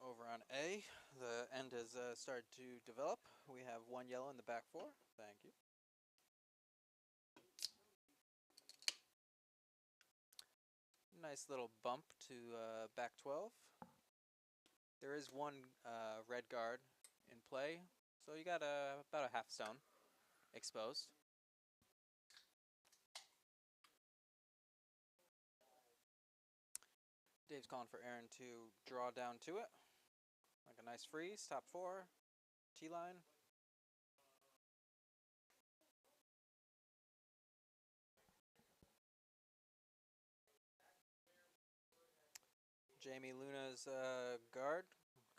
Over on A, the end has started to develop. We have 1 yellow in the back 4. Thank you. Nice little bump to back 12. There is 1 red guard in play, so you got about a half stone exposed. Dave's calling for Aaron to draw down to it. Like a nice freeze, top 4, T-line. Jamie Luna's guard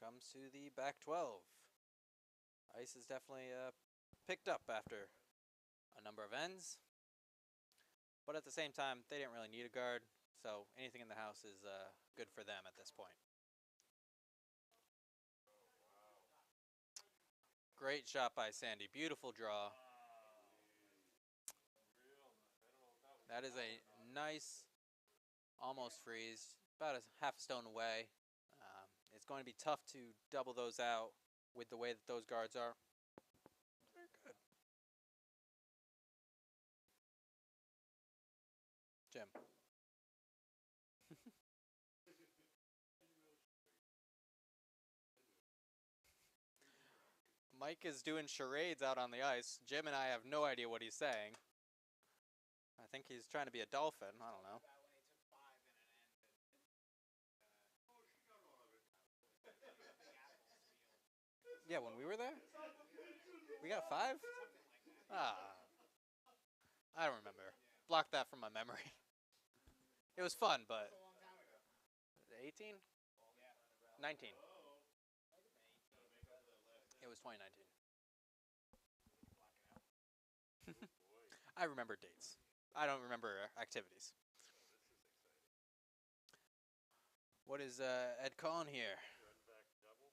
comes to the back 12. Ice is definitely picked up after a number of ends. But at the same time, they didn't really need a guard, so anything in the house is good for them at this point. Great shot by Sandy. Beautiful draw. That is a nice, almost freeze. About a half a stone away. It's going to be tough to double those out with the way that those guards are. Very good. Jim. Mike is doing charades out on the ice. Jim and I have no idea what he's saying. I think he's trying to be a dolphin. I don't know. Yeah, when we were there? We got 5? Ah. I don't remember. Block that from my memory. It was fun, but 18? 19. It was 2019. I remember dates. I don't remember activities. What is Ed calling here? Run back double.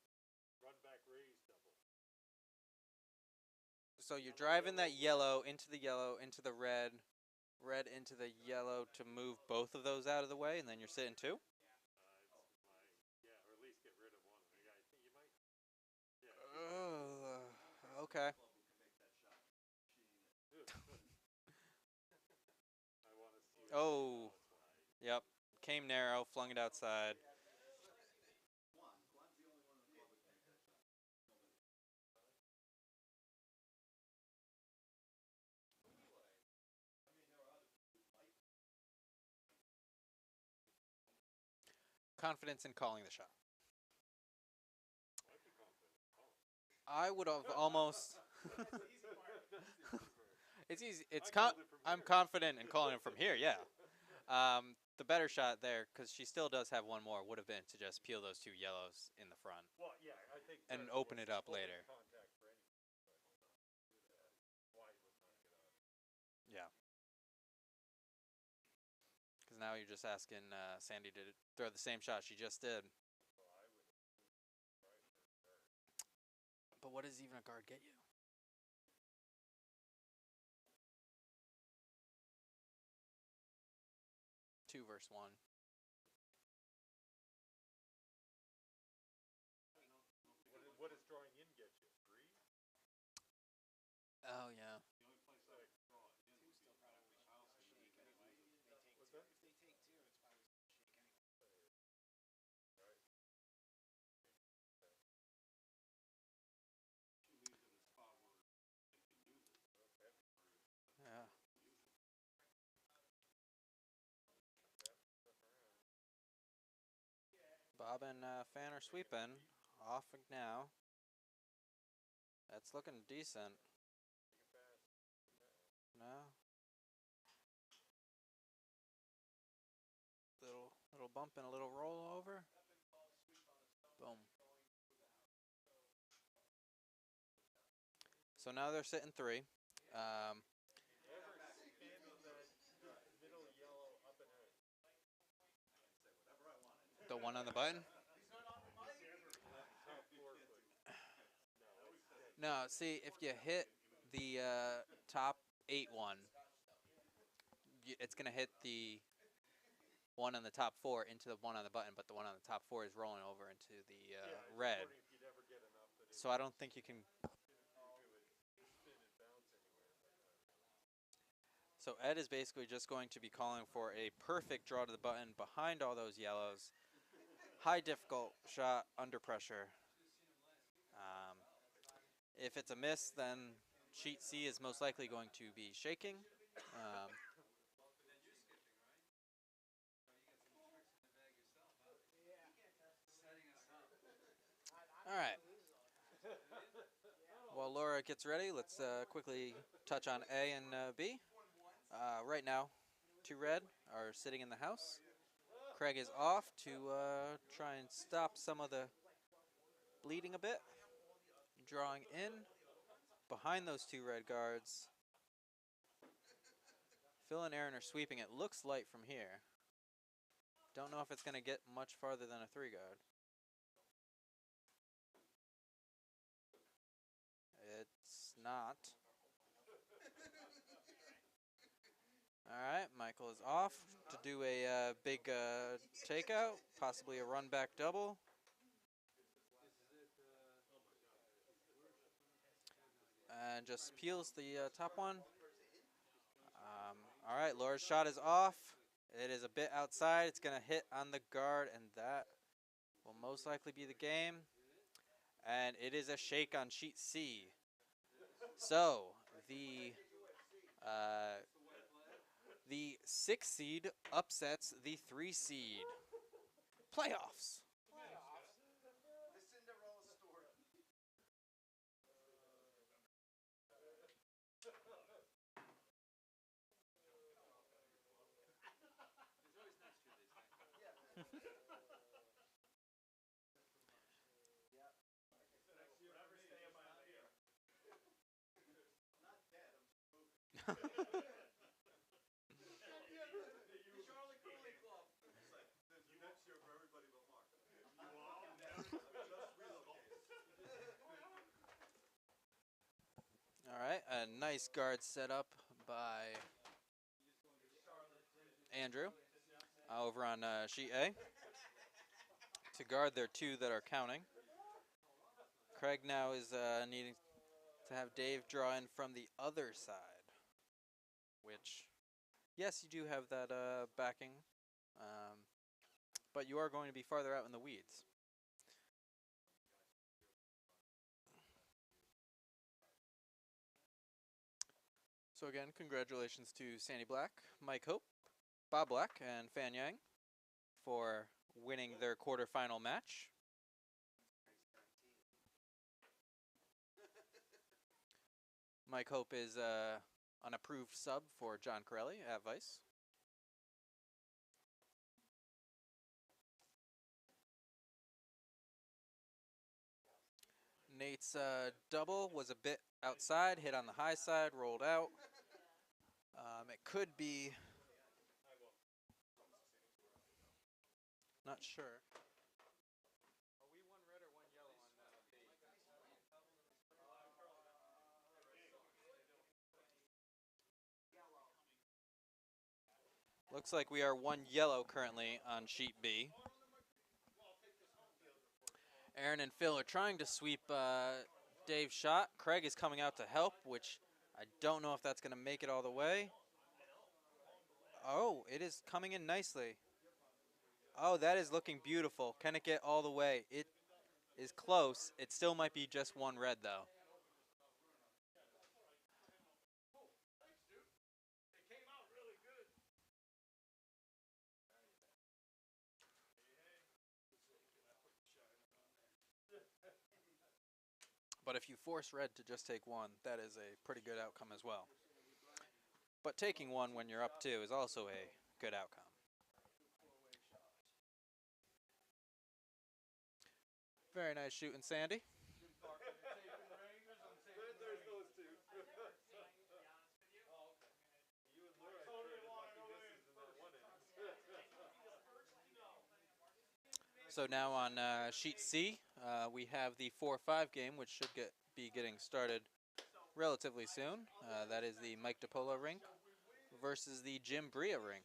Run back raise double. So you're driving that yellow, into the red, red into the yellow to move both of those out of the way, and then you're sitting 2? Yeah, or at least get rid of one. Yeah, I think you might. Yeah. Okay. I want to see. Oh. Yep. Came narrow, flung it outside. Confidence in calling the shot. I would have almost. It's easy. I'm confident in calling it from here. Yeah. The better shot there, because she still does have 1 more, would have been to just peel those 2 yellows in the front. Well, yeah, I think. And open it up later. Contact for anything, but why would not get out? Yeah. Because now you're just asking Sandy to throw the same shot she just did. Well, I would. But what does even a guard get you? Two versus 1. What does drawing in get you? 3? Oh yeah. The only place I could draw it in would be Bob and Fan are sweeping. Off now. That's looking decent. No. Little bump and a little rollover. Boom. So now they're sitting 3. The one on the button? No, see, if you hit the top 8 one, it's going to hit the one on the top 4 into the one on the button, but the one on the top 4 is rolling over into the red. So I don't think you can. So Ed is basically just going to be calling for a perfect draw to the button behind all those yellows. High difficult shot under pressure. If it's a miss, then sheet C is most likely going to be shaking. All right. While Laura gets ready, let's quickly touch on A and B. Right now, 2 red are sitting in the house. Craig is off to try and stop some of the bleeding a bit. Drawing in behind those 2 red guards. Phil and Aaron are sweeping. It looks light from here. Don't know if it's going to get much farther than a 3 guard. It's not. All right, Michael is off to do a big takeout, possibly a run back double. And just peels the top one. All right, Laura's shot is off. It is a bit outside. It's going to hit on the guard, and that will most likely be the game. And it is a shake on sheet C. So the 6 seed upsets the 3 seed. Playoffs. The Cinderella story. The Charlotte Curling Club. Next year for everybody but Mark. Just relocate. All right, a nice guard set up by Andrew over on sheet A to guard their 2 that are counting. Craig now is needing to have Dave draw in from the other side, which, yes, you do have that backing, but you are going to be farther out in the weeds. So again, congratulations to Sandy Black, Mike Hope, Bob Black, and Fan Yang for winning their quarterfinal match. Mike Hope is an approved sub for John Corelli at Vice. Nate's double was a bit outside, hit on the high side, rolled out. It could be. Not sure. Are we 1 red or 1 yellow on B? Looks like we are 1 yellow currently on sheet B. Aaron and Phil are trying to sweep Dave's shot. Craig is coming out to help, which I don't know if that's going to make it all the way. Oh, it is coming in nicely. Oh, that is looking beautiful. Can it get all the way? It is close. It still might be just 1 red, though. But if you force red to just take one, that is a pretty good outcome as well. But taking one when you're up two is also a good outcome. Very nice shooting, Sandy. There's those two. So now on sheet C, we have the 4-5 game, which should be getting started relatively soon. That is the Mike DiPolo rink versus the Jim Bria rink.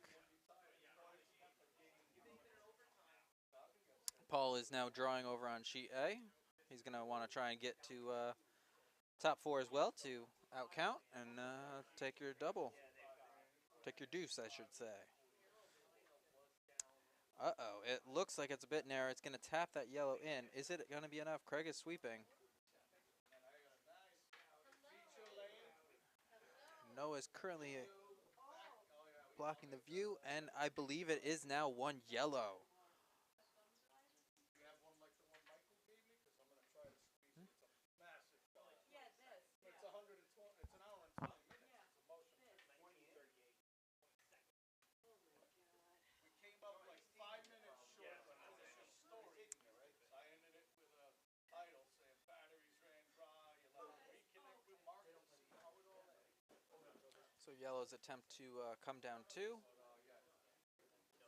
Paul is now drawing over on sheet A. He's going to want to try and get to top four as well to outcount and take your double. Take your deuce, I should say. Uh-oh, it looks like it's a bit narrow. It's going to tap that yellow in. Is it going to be enough? Craig is sweeping. Noah is currently blocking the view, and I believe it is now one yellow. So yellow's attempt to come down two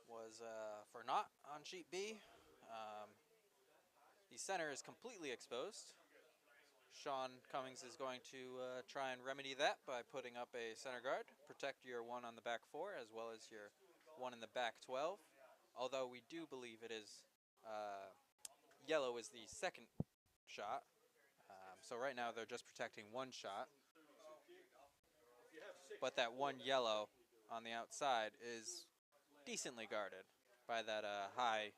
was for naught on sheet B. The center is completely exposed. Sean Cummings is going to try and remedy that by putting up a center guard, protect your one on the back four as well as your one in the back 12. Although we do believe it is yellow is the second shot. So right now they're just protecting one shot. But that one yellow on the outside is decently guarded by that high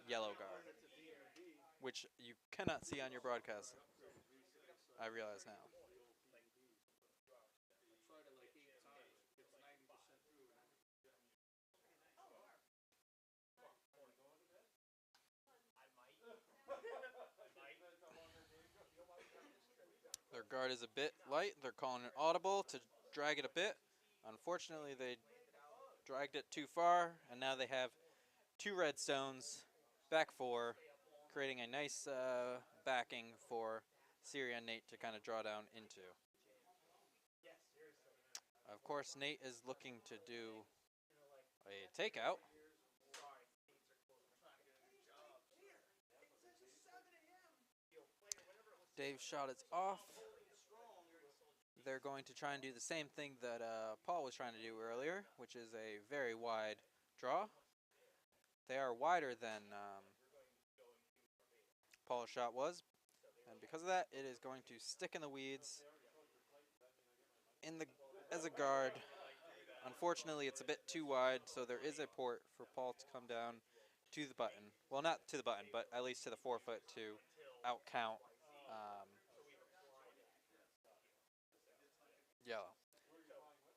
yellow guard, which you cannot see on your broadcast, I realize now. Their guard is a bit light. They're calling it audible to drag it a bit. Unfortunately, they dragged it too far, and now they have two red stones, back four, creating a nice backing for Syria and Nate to kind of draw down into. Of course, Nate is looking to do a takeout. Dave's shot is off. They're going to try and do the same thing that Paul was trying to do earlier, which is a very wide draw. They are wider than Paul's shot was, and because of that, it is going to stick in the weeds as a guard. Unfortunately, it's a bit too wide, so there is a port for Paul to come down to the button. Well, not to the button, but at least to the 4 foot to outcount yellow.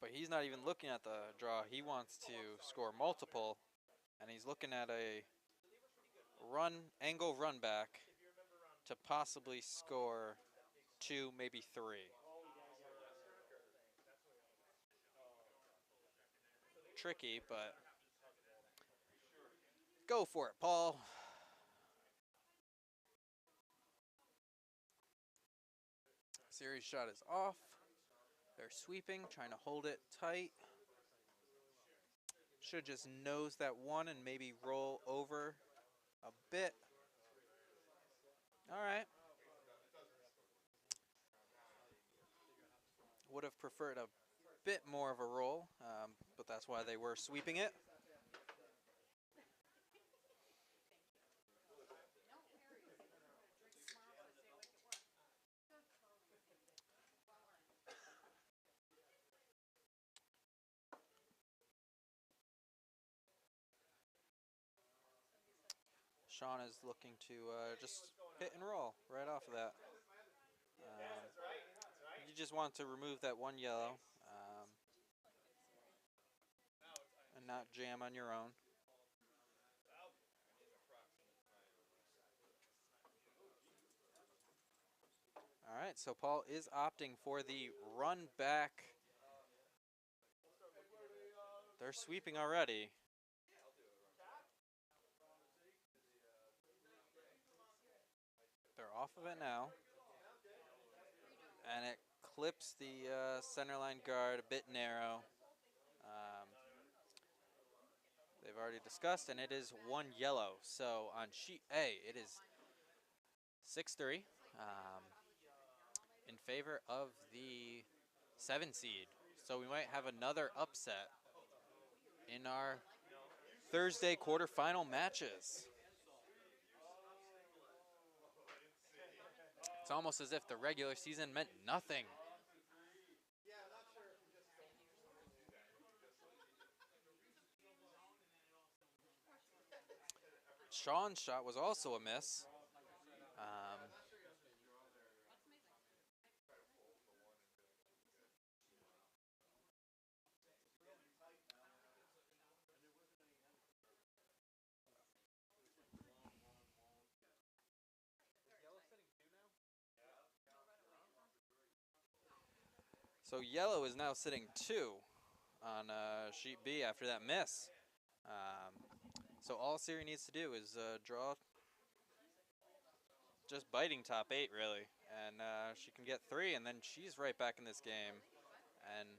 But he's not even looking at the draw. He wants to score multiple, and he's looking at a angle run back to possibly score 2, maybe 3. Tricky, but go for it, Paul. Series shot is off. They're sweeping, trying to hold it tight. Should just nose that one and maybe roll over a bit. All right. Would have preferred a bit more of a roll, but that's why they were sweeping it. Sean is looking to just hit and roll right off of that. You just want to remove that one yellow and not jam on your own. right, so Paul is opting for the run back. They're sweeping already. They're off of it now. And it clips the center line guard a bit narrow. They've already discussed, and it is 1 yellow. So on sheet A, it is 6-3 in favor of the 7 seed. So we might have another upset in our Thursday quarterfinal matches. It's almost as if the regular season meant nothing. Sean's shot was also a miss. So yellow is now sitting 2 on sheet B after that miss. So all Siri needs to do is draw just biting top 8, really. And she can get 3, and then she's right back in this game and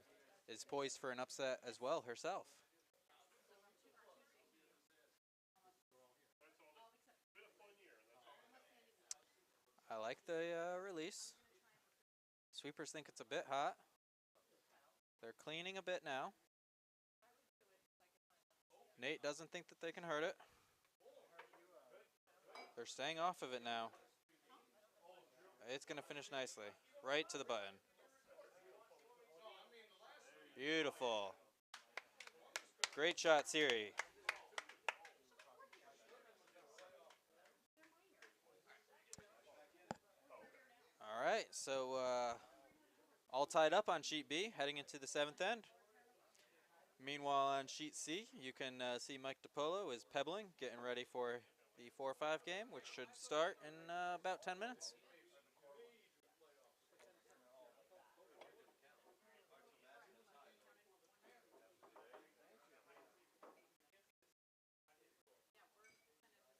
is poised for an upset as well herself. I like the release. Sweepers think it's a bit hot. They're cleaning a bit now. Nate doesn't think that they can hurt it. They're staying off of it now. It's going to finish nicely. Right to the button. Beautiful. Great shot, Siri. All right, so all tied up on sheet B, heading into the 7th end. Meanwhile, on sheet C, you can see Mike DiPolo is pebbling, getting ready for the 4-5 game, which should start in about 10 minutes.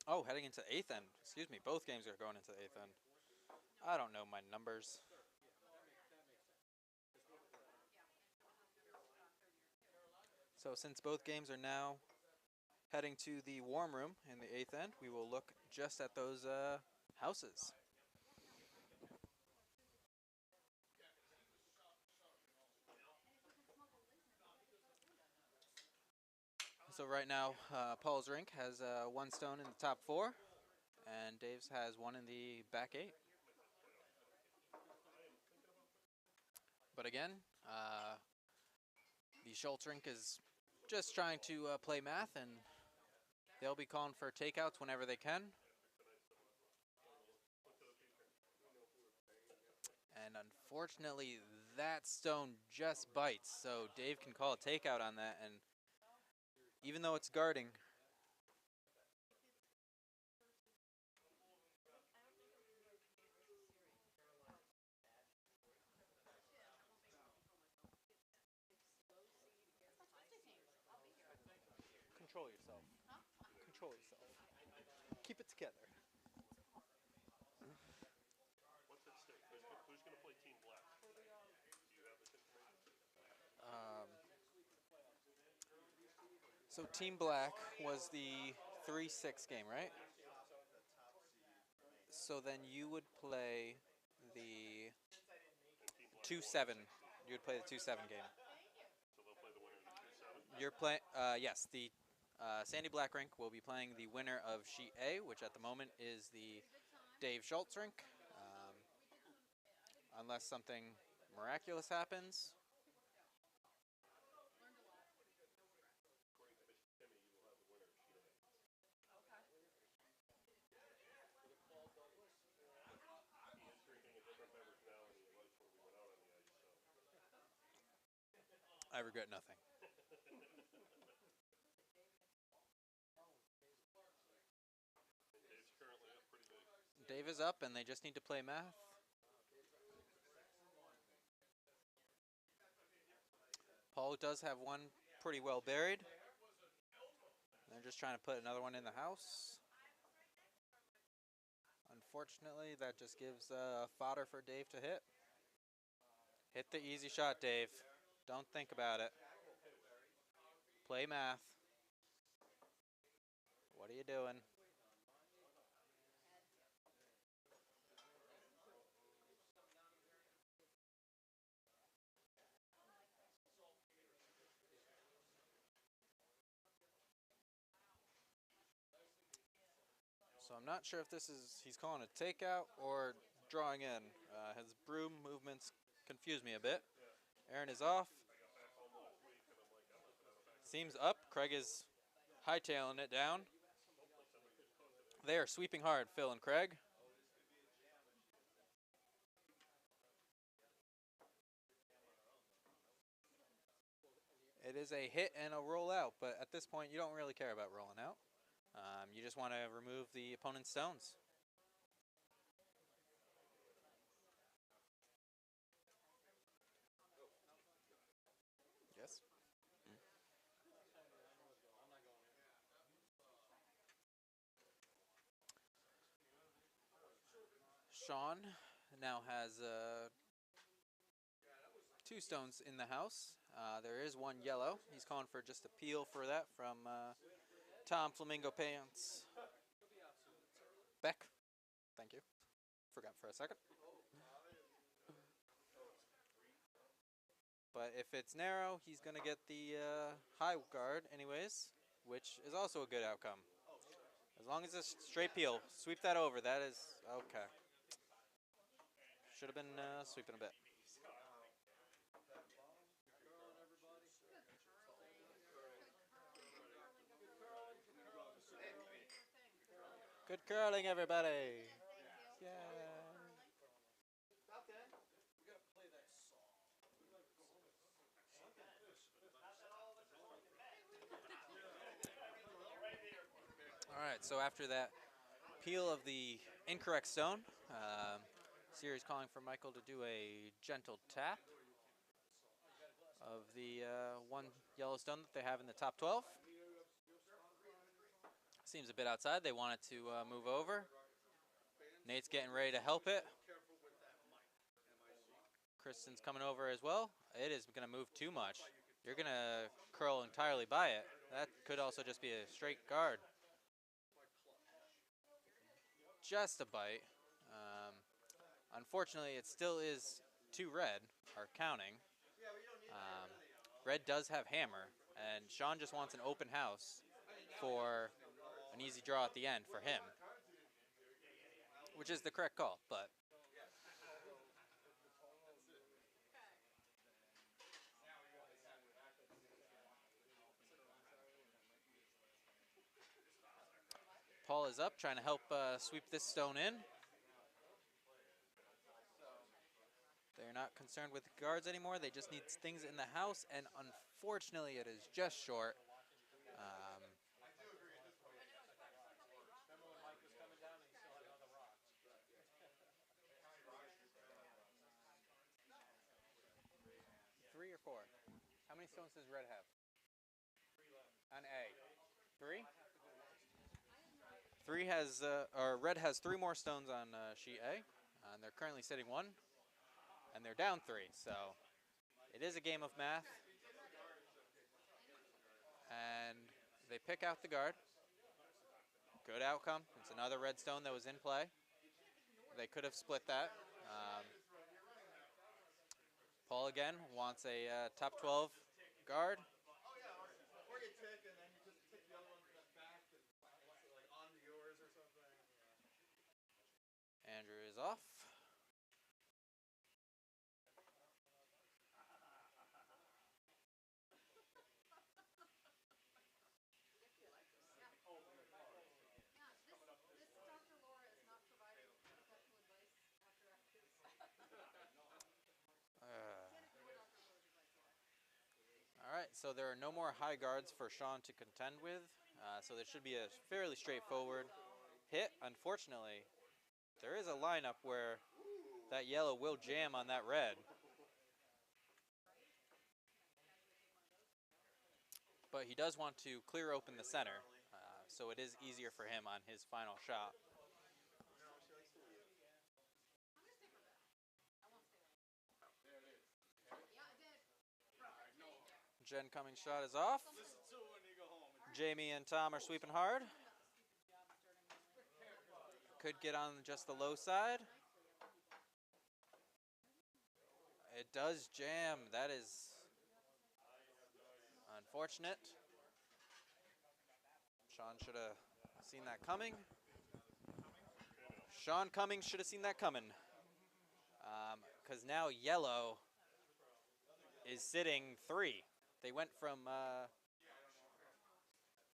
Oh, heading into 8th end. Excuse me, both games are going into the 8th end. I don't know my numbers. So since both games are now heading to the warm room in the 8th end, we will look just at those houses. So right now, Paul's rink has 1 stone in the top 4, and Dave's has 1 in the back 8. But again, the Schultz rink is just trying to play math, and they'll be calling for takeouts whenever they can. And unfortunately, that stone just bites, so Dave can call a takeout on that, and even though it's guarding, control yourself. Control yourself. Keep it together. What's at stake? Who's going to play Team Black? Do you have this information? So Team Black was the 3-6 game, right? So then you would play the 2-7. You would play the 2-7 game. So they'll play the winner of the 2-7? You're playing, yes, the Sandy Black rink will be playing the winner of sheet A, which at the moment is the Dave Schultz rink. Unless something miraculous happens. According to Mr. Timmy, you will have the winner of sheet A. He is drinking a different beverage now than he was when we went out on the ice, so. I regret nothing. Dave's currently up pretty big. Dave is up, and they just need to play math. Paul does have one pretty well buried. They're just trying to put another one in the house. Unfortunately, that just gives fodder for Dave to hit. Hit the easy shot, Dave. Don't think about it. Play math. What are you doing? So I'm not sure if this is, he's calling a takeout or drawing in. His broom movements confuse me a bit. Aaron is off. Seems up. Craig is hightailing it down. They are sweeping hard, Phil and Craig. It is a hit and a roll out, but at this point you don't really care about rolling out. You just want to remove the opponent's stones. Yes. Sean now has 2 stones in the house. There is 1 yellow. He's calling for just a peel for that from Tom Flamingo Pants. Beck. Thank you. Forgot for a second. But if it's narrow, he's going to get the high guard anyways, which is also a good outcome. As long as it's straight peel. Sweep that over. That is okay. Should have been sweeping a bit. Good curling, everybody. Yeah. All right, so after that peel of the incorrect stone, Siri's calling for Michael to do a gentle tap of the 1 yellow stone that they have in the top 12. Seems a bit outside. They want it to move over. Nate's getting ready to help it. Kristen's coming over as well. It is going to move too much. You're going to curl entirely by it. That could also just be a straight guard. Just a bite. Unfortunately, it still is 2 red, are counting. Red does have hammer, and Sean just wants an open house for an easy draw at the end for him, which is the correct call, but Paul is up trying to help sweep this stone in. They're not concerned with guards anymore. They just need things in the house, and unfortunately it is just short. Three or 4? How many stones does red have? On A. 3? 3 has, or red has 3 more stones on sheet A, and they're currently sitting 1, and they're down 3, so it is a game of math. And they pick out the guard. Good outcome. It's another red stone that was in play. They could have split that. Paul again wants a top 12 guard. Or you tick and then you just tick the other one back and like onto yours or something. Yeah. Andrew is off. Alright, so there are no more high guards for Sean to contend with, so this should be a fairly straightforward hit. Unfortunately, there is a lineup where that yellow will jam on that red. But he does want to clear open the center, so it is easier for him on his final shot. Jen Cummings' shot is off. Jamie and Tom are sweeping hard. Could get on just the low side. It does jam. That is unfortunate. Sean should have seen that coming. Sean Cummings should have seen that coming. Because now yellow is sitting 3. They went from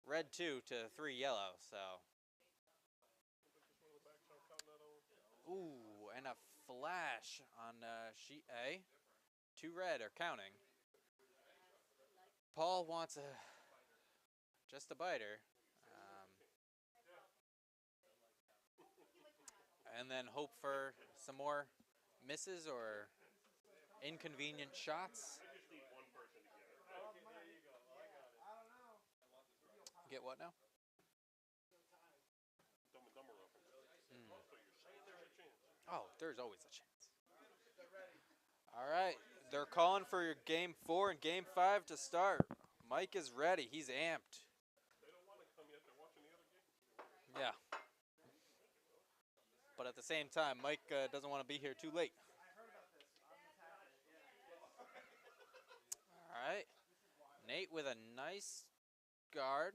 red 2 to 3 yellow, so. Ooh, and a flash on sheet A. 2 red are counting. Paul wants just a biter. And then hope for some more misses or inconvenient shots. I just need one person to get it. There you go. I got it. I don't know. Get what now? Dumb and Dumber reference. So you're saying there's a chance. Oh, there's always a chance. All right, they're calling for your game 4 and game 5 to start. Mike is ready. He's amped. They don't want to come yet. They're watching the other game. Yeah. But at the same time, Mike doesn't want to be here too late. All right. Nate with a nice guard.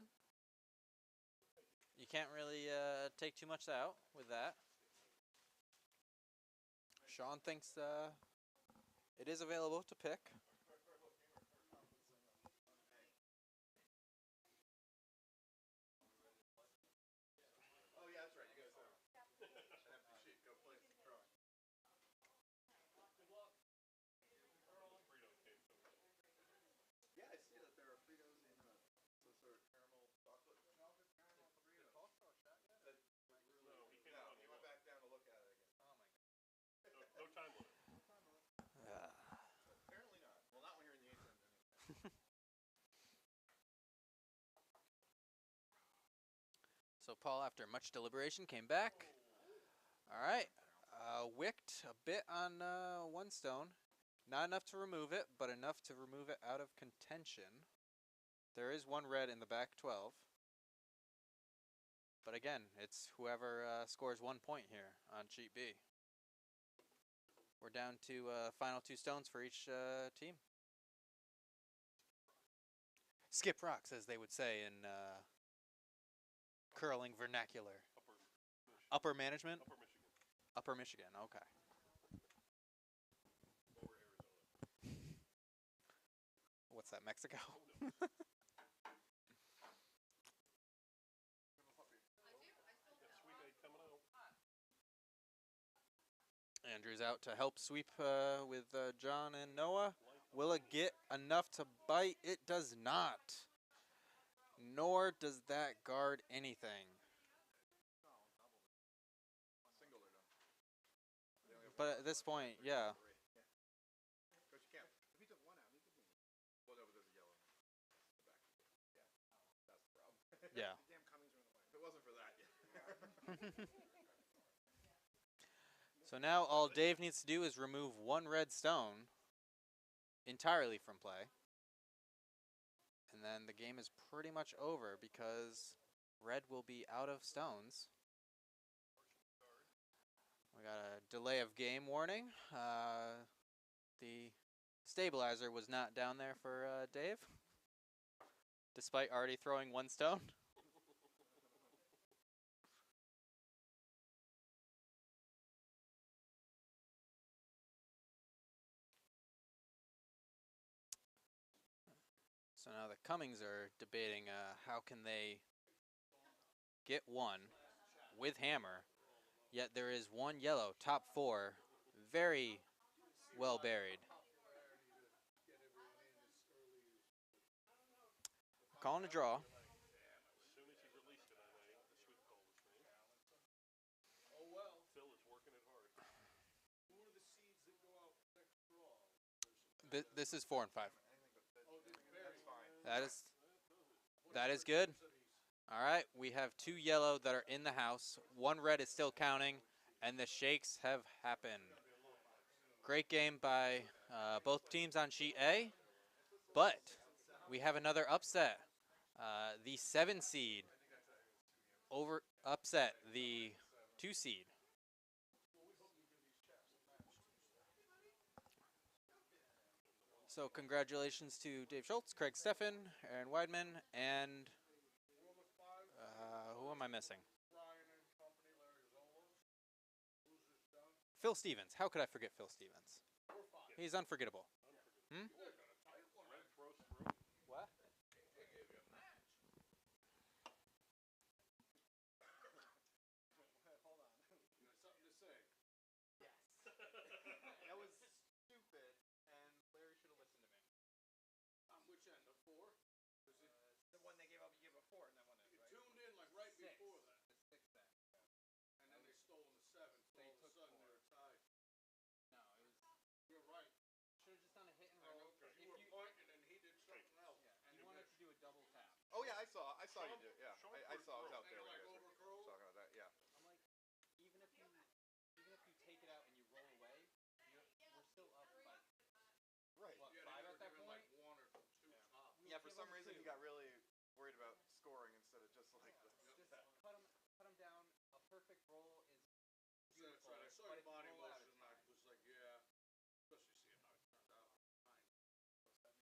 You can't really take too much out with that. Sean thinks it is available to pick. Oh yeah, that's right. You guys have an empty sheet. Go play some throwing. Yeah, I see that there are Fritos in some sort of caramel chocolate. Chocolate caramel Frito. No, he came No, out. he went back down to look at it again. Oh my god. No time limit. Apparently not. Well, not when you're in the 8th inning. So Paul, after much deliberation, came back. All right. Wicked a bit on one stone. Not enough to remove it, but enough to remove it out of contention. There is one red in the back 12. But again, it's whoever scores 1 point here on sheet B. We're down to final 2 stones for each team. Skip rocks, as they would say in curling vernacular. Upper management? Upper Michigan. Upper Michigan, okay. Lower Arizona. What's that, Mexico? Got Sweet Egg coming out. Andrew's out to help sweep with John and Noah. Will it get enough to bite? It does not. Nor does that guard anything. Single or done. They only have But one at this out. point, yeah. Coach, you can't. If he took one out, he could win. Well, no, but there's a yellow in the back. Yeah, that's the problem. Yeah. The damn Cummings were in the way. If it wasn't for that, yeah. So now all Dave needs to do is remove 1 red stone entirely from play. And then the game is pretty much over because red will be out of stones. We got a delay of game warning. The stabilizer was not down there for Dave, despite already throwing 1 stone. So now the Cummings are debating how can they get 1 with hammer, yet there is 1 yellow, top 4, very well buried. Calling a draw. As soon as he released it, the sweep call was made. Oh well. Phil is working it hard. Who are the seeds that go out next draw? This is 4 and 5. Anything but pitch. That's fine. That is That is good. All right, we have 2 yellow that are in the house. 1 red is still counting, and the shakes have happened. Great game by both teams on sheet A, but we have another upset. The 7 seed upset the 2 seed. So congratulations to Dave Schultz, Craig Steffen, Aaron Weidman, and who am I missing? Phil Stevens. How could I forget Phil Stevens? He's unforgettable. Hmm? What? Something to say. Yes. That was stupid, and Larry should have listened to me. On which end? The 4? The one they gave up you before, and that one You is, right? tuned in like right Six. before that. The 6 then. And then they stole the 7th. So They all of a took sudden 4. they were tied. No, it was. You're right. Should have just done a hit and I roll. know because If you were pointing and he did something else. you wanted to do a double tap. Oh yeah, I saw you do it. Yeah, Sean I saw. I was out Kind there of when like you guys were overcurl. talking about that. Yeah. I'm like, even if you take it out and you roll away, we're still up by Right. what, Yeah, 5 they at were that given point? like 1 or 2 tops. Yeah. For give some them reason, 2. he got really worried about scoring instead of just like the. Just cut him down. A perfect roll is That's beautiful. right. I saw but your if you body roll out, motion it's and I fine. was like, yeah. Especially seeing how it turned out.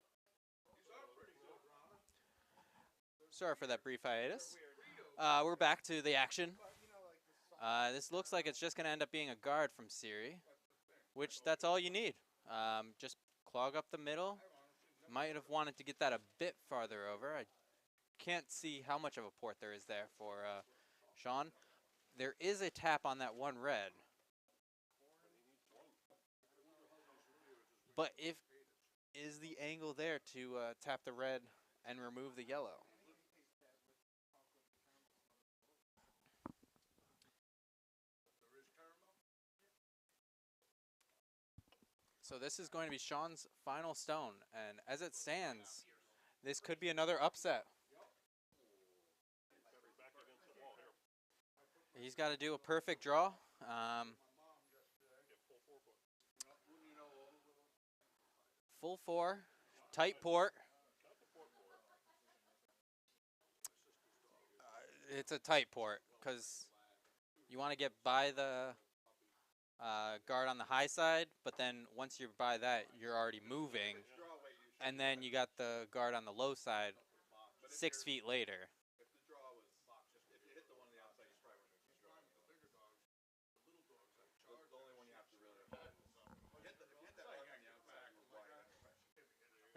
These are pretty good, Rana. Sorry for that brief hiatus. We're back to the action. This looks like it's just going to end up being a guard from Siri, which that's all you need. Just clog up the middle. Might have wanted to get that a bit farther over. I can't see how much of a port there is there for Sean. There is a tap on that 1 red. But is the angle there to tap the red and remove the yellow? So this is going to be Sean's final stone, and as it stands, this could be another upset. Back against the wall here. He's got to do a perfect draw. Get full 4 foot. Full 4, tight port. It's a tight port because you want to get by the guard on the high side, but then once you're by that, you're already moving, and then you got the guard on the low side 6 feet later. If the draw was, if you hit the one on the outside, you probably wouldn't have drawn. The bigger dogs, the little dogs that The charge. only one you have to really hold is if you hit that mark on the outside, you move wide anyway.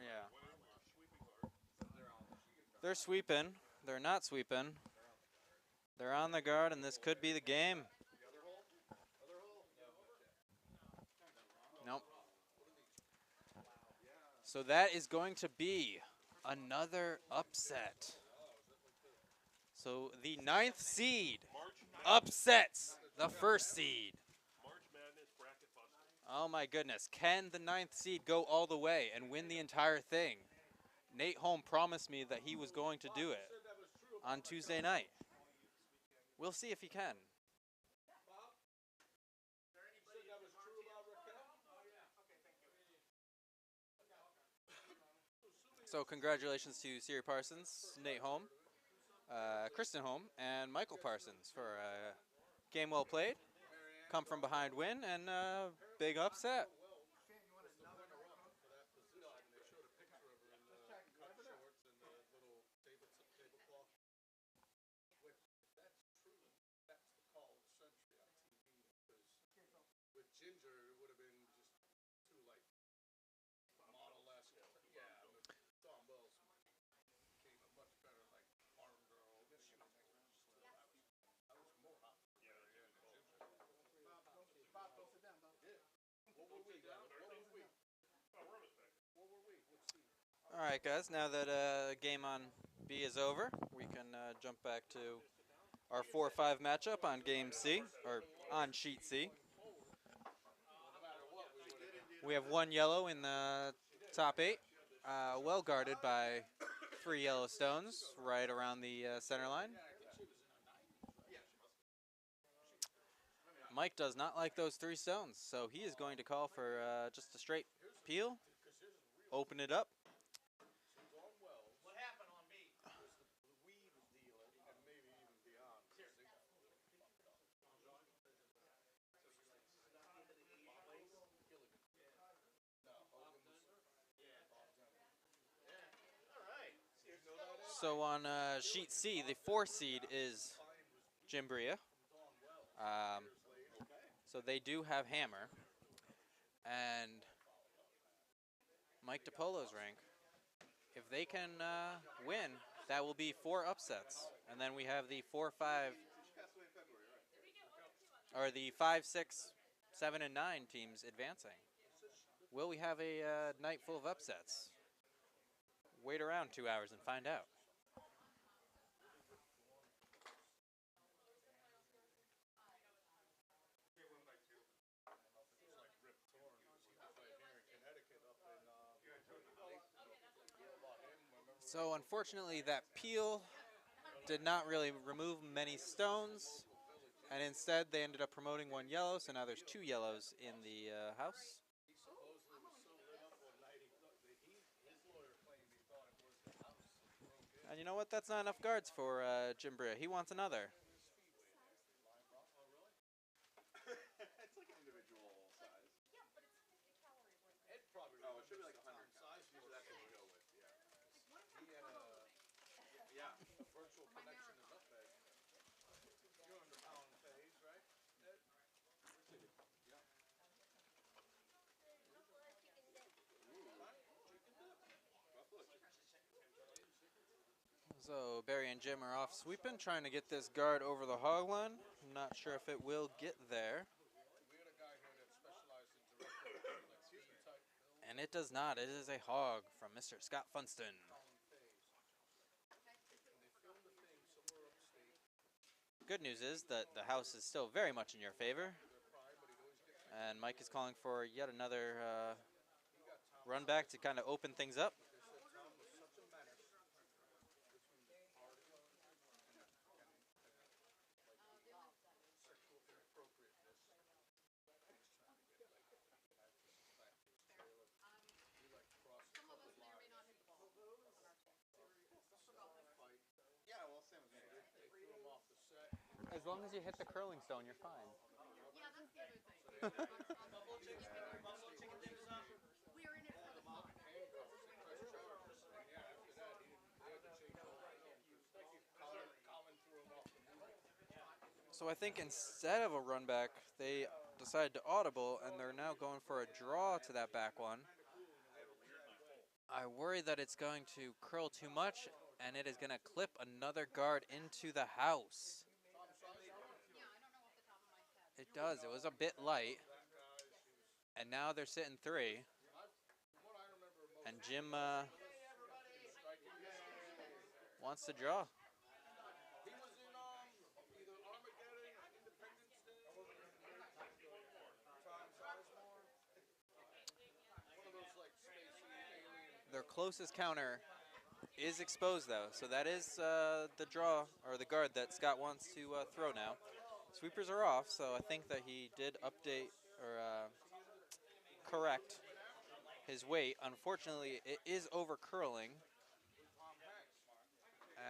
Yeah. Sweeping guard. They're sweeping. They're not sweeping. They're on the guard, and this could be the game. The other hole? Other hole? Nope. So that is going to be another upset. So the 9th seed upsets the 1st seed. March Madness bracket buster. Oh my goodness. Can the 9th seed go all the way and win the entire thing? Nate Holm promised me that he was going to do it on Tuesday night. We'll see if he can. Bob? Said that was true about Raquel? So congratulations to Siri Parsons, Nate Holm, Kristen Holm, and Michael Parsons for a game well played. Come from behind win and big upset. With Ginger, it would have been just too like model-esque. Yeah, but Dawn Wells became a much better like farm girl. I was more hot. Yeah, Bob, go sit down, Bob. Yeah. What were we? What were we? What scene? All right, guys. Now that game on B is over, we can jump back to our 4-5 matchup on game C or on sheet C. We have 1 yellow in the top 8, well guarded by 3 yellow stones right around the center line. Mike does not like those 3 stones, so he is going to call for just a straight peel. Open it up. What happened on me? The weed dealer, and maybe even beyond. So on sheet C, the 4 seed is Jimbria. So they do have hammer. And Mike DiPolo's rank, if they can win, that will be 4 upsets. And then we have the 4, 5, or the 5, 6, 7, and 9 teams advancing. Will we have a night full of upsets? Wait around 2 hours and find out. So unfortunately, that peel did not really remove many stones, and instead they ended up promoting 1 yellow, so now there's 2 yellows in the house. He supposedly was so lit up one night, his lawyer claimed he thought it was the house. And you know what? That's not enough guards for Jimbria. He wants another. It's like an individual size. Ed probably Oh, it should be like remembers 100 the size. Usually that's what we go with, yeah. He had Yeah. a virtual connection is up there. You're under pound phase, right? Ed? So Barry and Jim are off sweeping, trying to get this guard over the hog line. I'm not sure if it will get there. We had a guy here that specialized in direct like speed type build. And it does not. It is a hog from Mr. Scott Funston. Pound phase. And they filmed the thing somewhere upstate. Good news is that the house is still very much in your favor. Their pride, but he'd always get And Mike is calling for yet another he got Tom. run back to kind of open things up. They said Tom was such a menace between the party and sexual inappropriateness. He's trying to get like back to his trailer. He like crossed a couple lines. Fight. Yeah, well, same with me. They threw him off the set. As long as you hit the curling stone, you're fine. Yeah, that's the other thing. Buffalo chicken dinner's up. We are in it for the fun. Handcuffs and press charges. And yeah, after that, they had to change all the film. Colin threw him off the movie. So I think instead of a run back, they decided to audible, and they're now going for a draw to that back one. I worry that it's going to curl too much, and it is going to clip another guard into the house. Yeah, I don't know off the top of my head. It does. It was a bit light. And now they're sitting 3. From what I remember, most And Jim wants to draw. he was in either Armageddon or Independence Day. Tom Sizemore. One of those like spacey alien. Their closest counter is exposed, though. So that is the draw, or the guard that Scott wants to throw now. Sweepers are off, so I think that he did update or correct his weight. Unfortunately, it is over curling.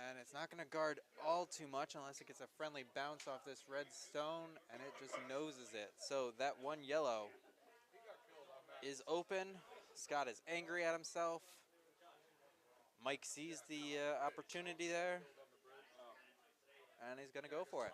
And it's not going to guard all too much unless it gets a friendly bounce off this red stone, and it just noses it. So that 1 yellow is open. Scott is angry at himself. Mike sees the opportunity there, and he's going to go for it.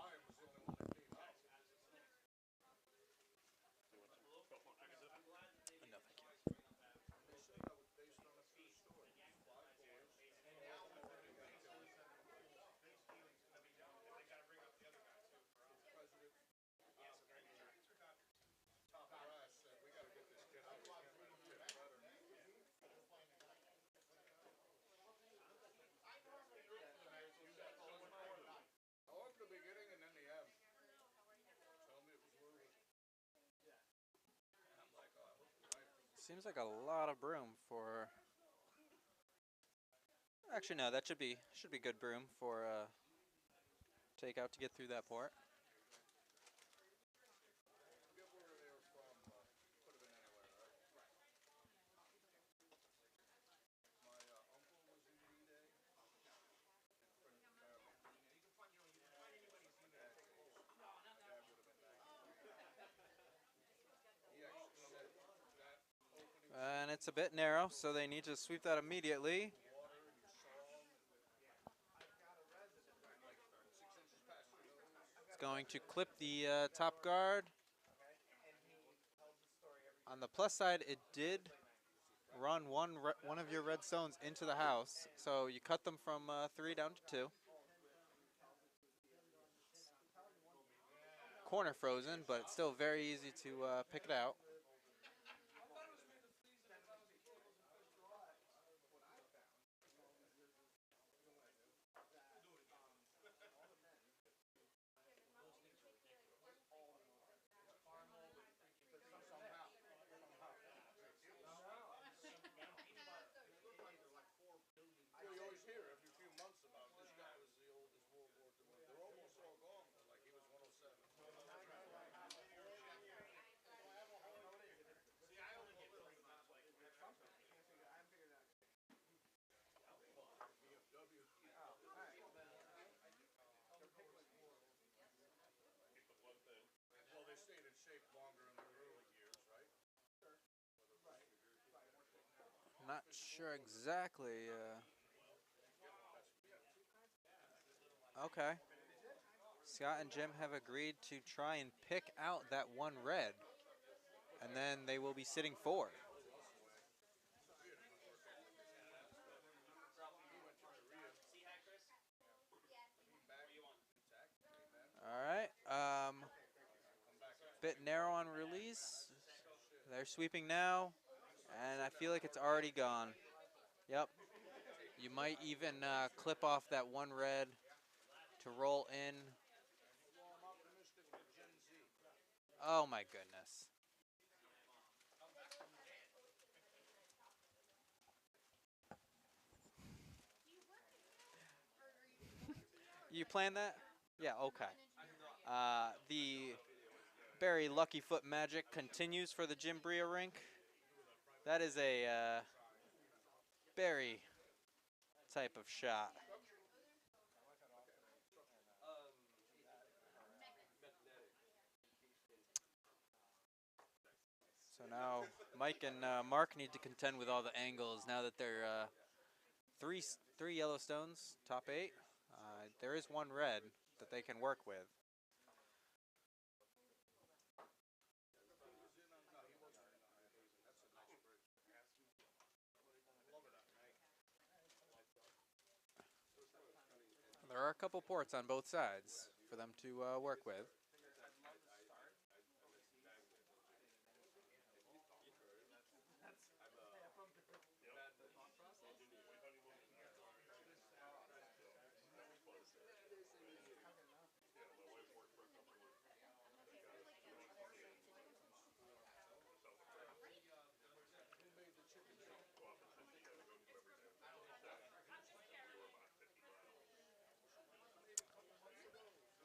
Seems like a lot of room for Actually, no. That should be good broom for takeout to get through that port. Forget where they were from, but could have been anywhere, right? My uncle was in D-Day in Frederick, Maryland. My dad would have been 19. He actually said that opening And it's a bit narrow, so they need to sweep that immediately. the water and you saw him like 6 inches past your nose. It's going to clip the top guard. On the plus side, it did run one of your red stones into the house, so you cut them from 3 down to 2. Corner frozen, but it's still very easy to pick it out. You always hear every few months about this guy was the oldest World War II. They're almost all gone, but like he was 107. BMW. Well, they stayed in shape longer in their early years, right? Not sure exactly. Okay. Scott and Jim have agreed to try and pick out that one red, and then they will be sitting 4. All right. Bit narrow on release. They're sweeping now, and I feel like it's already gone. Yep. You might even clip off that one red to roll in. Well, I'm optimistic for Gen Z. Oh my goodness. You planned that? Yeah, okay. The Barry Lucky Foot magic continues for the Jim Bria rink. That is a Barry type of shot. So now Mike and Mark need to contend with all the angles now that they're three yellow stones, top 8. There is one red that they can work with. There are a couple ports on both sides for them to work with.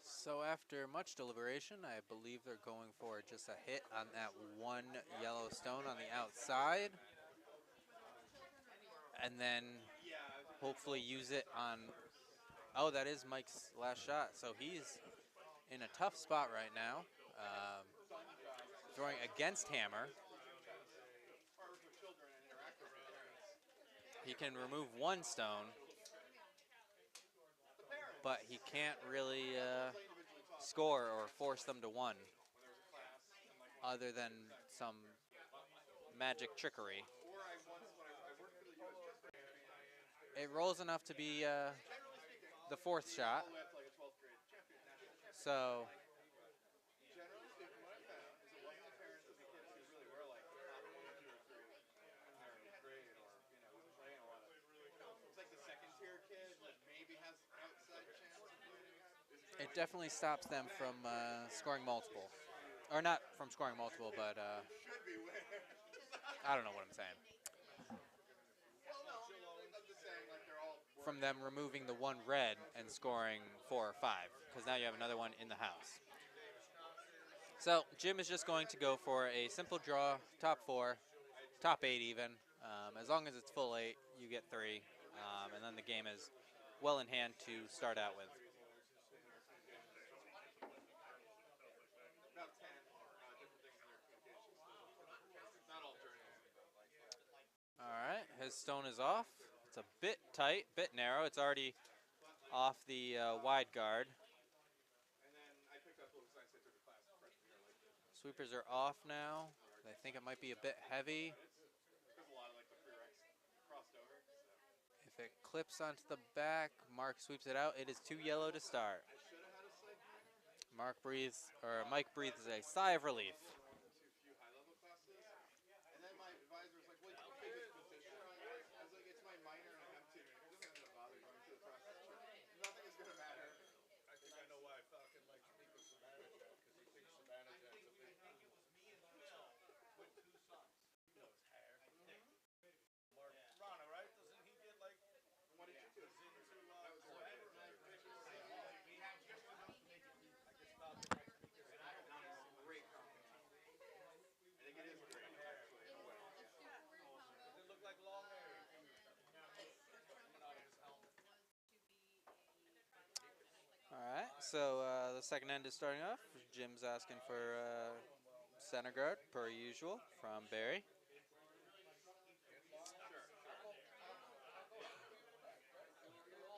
So after much deliberation, I believe they're going for just a hit on that one yellow stone on the outside. And then hopefully use it on... Oh, that is Mike's last shot. So he's in a tough spot right now. Throwing against Hammer. He can remove one stone, but he can't really score or force them to 1, other than some magic trickery. It rolls enough to be the 4th shot. So it definitely stops them from scoring multiple. Or not from scoring multiple, but I don't know what I'm saying. from them removing the one red and scoring 4 or 5, because now you have another one in the house. So Jim is just going to go for a simple draw, top 4, top 8 even. As long as it's full 8, you get 3, and then the game is well in hand to start out with. About 10 different things in their communication skills. Not all journeyman, but like. All right, his stone is off. It's a bit tight, bit narrow. It's already off the wide guard. And then I picked up political science. I took a class freshman year. Like Sweepers are off now. I think it might be a bit heavy. there's a lot of like the prereqs crossed over. So. If it clips onto the back, Mark sweeps it out. It is too yellow to start. I should have had a psych. Mike breathes a sigh of relief. Too few high-level classes. And then my advisor was like, well, you can take this position. I was like, it's my minor and I have to. It doesn't have to bother going through the process. Nothing is going to matter. I think I know why Falcon likes Nico Savannah, because he thinks Savannah Jack's a big fool. Rana, right? Doesn't he get like? What did you do? That was I guess Falcon likes Nico Savannah. great compliment. I think it is great, actually. in a way. Does it look like long hair? Coming out of his helmet. All right, so the second end is starting off. Jim's asking for center guard, per usual, from Barry.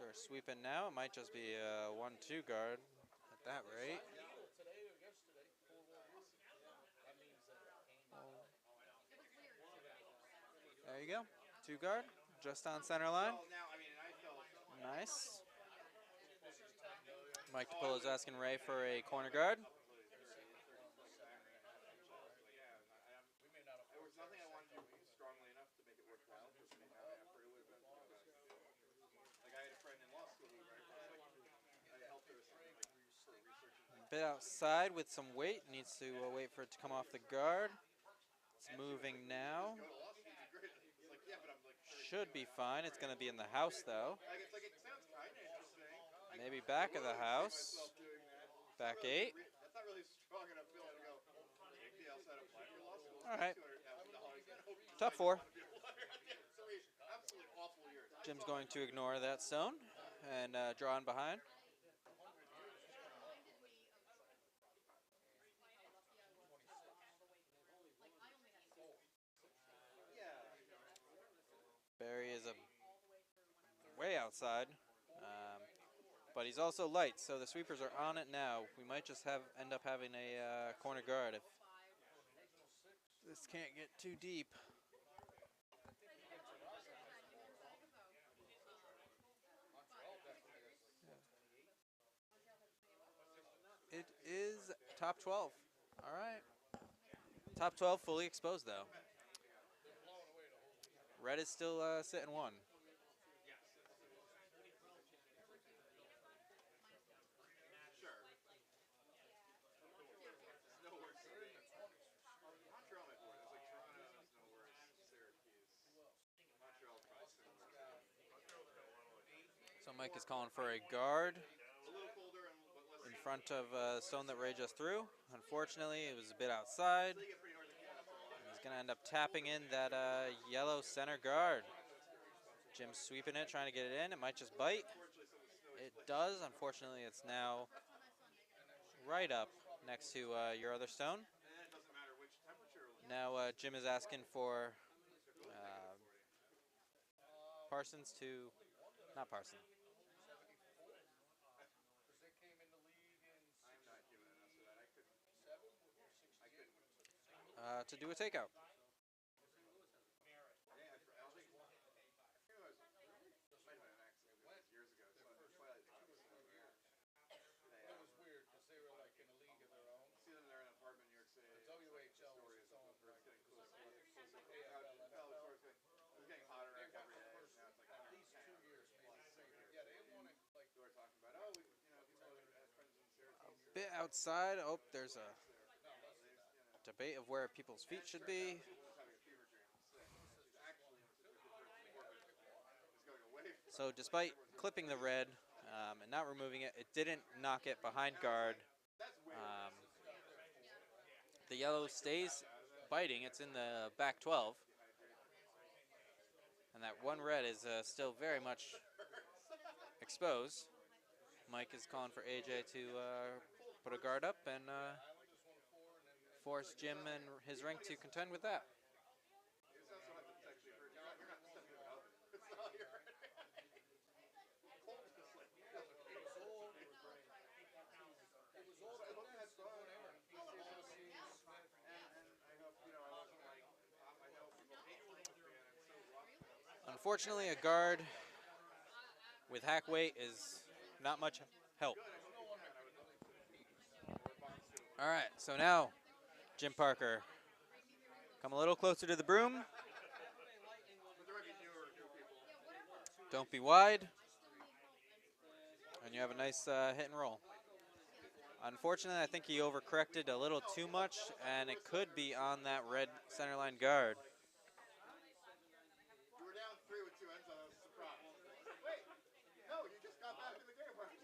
They're sweeping now. It might just be a 1-2 guard at that rate. Today or yesterday, 4-1. That means that There you go. 2 guard, just on center line. Well, now, I mean, and I felt Nice. Mike DePillo's asking Ray for a corner guard. there was nothing I wanted to do strongly enough to make it worthwhile. Because I mean, after it would have been like I had a friend in law school who I helped her with something like for research. A bit outside with some weight. Needs to wait for it to come off the guard. It's moving now. Go to law school, it's great. It's like, yeah, but I'm like Should be fine. It's going to be in the house, though. like it's like it sounds kind of interesting. Maybe back of the house. Doing that. Back Really, 8. that's not really strong enough feeling to go. Take the outside apply for law school. All right. $200,000. Top 4. Absolutely awful years. Jim's going to ignore that stone and draw in behind. Barry is way outside, but he's also light, so the sweepers are on it now. We might just end up having a corner guard if this can't get too deep. It is top 12. All right. Top 12 fully exposed, though. Red is still sitting 1. Sure. It's no worse. Montreal might be worse. It's like Toronto is no worse. Syracuse. Montreal's probably similar. So Mike is calling for a guard A little colder and but less. in front of stone that Ray just threw. Unfortunately, it was a bit outside. They get pretty hard to get up. He's going to end up tapping in that yellow center guard. Jim's sweeping it, trying to get it in. It might just bite. It does. Unfortunately, it's now right up next to your other stone. And it doesn't matter which temperature. Now Jim is asking for Parsons to... Not Parsons. because they came in the league in I'm not human enough for that. I couldn't. 7 or 6 years. To do a takeout. Yeah, I think it was. Might have been an accident. It was years ago. So it's Twilight Cup. It was weird because they were like in a league of their own. See them there in an apartment in New York City. The WHL was its own It's getting closer. It was getting hotter They every won day. the first Now it's like at least 2 years, maybe 3 years. Yeah, they won it like People are talking about, oh, people are friends in Syracuse. Bit outside. Oh, there's a debate of where people's feet should be. Having a fever dream. Sick. She's actually in a good for orbit. It's going away from So despite clipping the red and not removing it, it didn't knock it behind guard. Um, the yellow stays biting. It's in the back 12. And that one red is still very much exposed. Mike is calling for AJ to put a guard up and force Jim and his rink to contend with that. Unfortunately, a guard with hack weight is not much help. All right, so now Jim Parker, come a little closer to the broom. Don't be wide. And you have a nice hit and roll. Unfortunately, I think he overcorrected a little too much, and it could be on that red centerline guard. You were down 3 with 2 ends on. I was surprised. Wait, no, you just got back in the game. Loris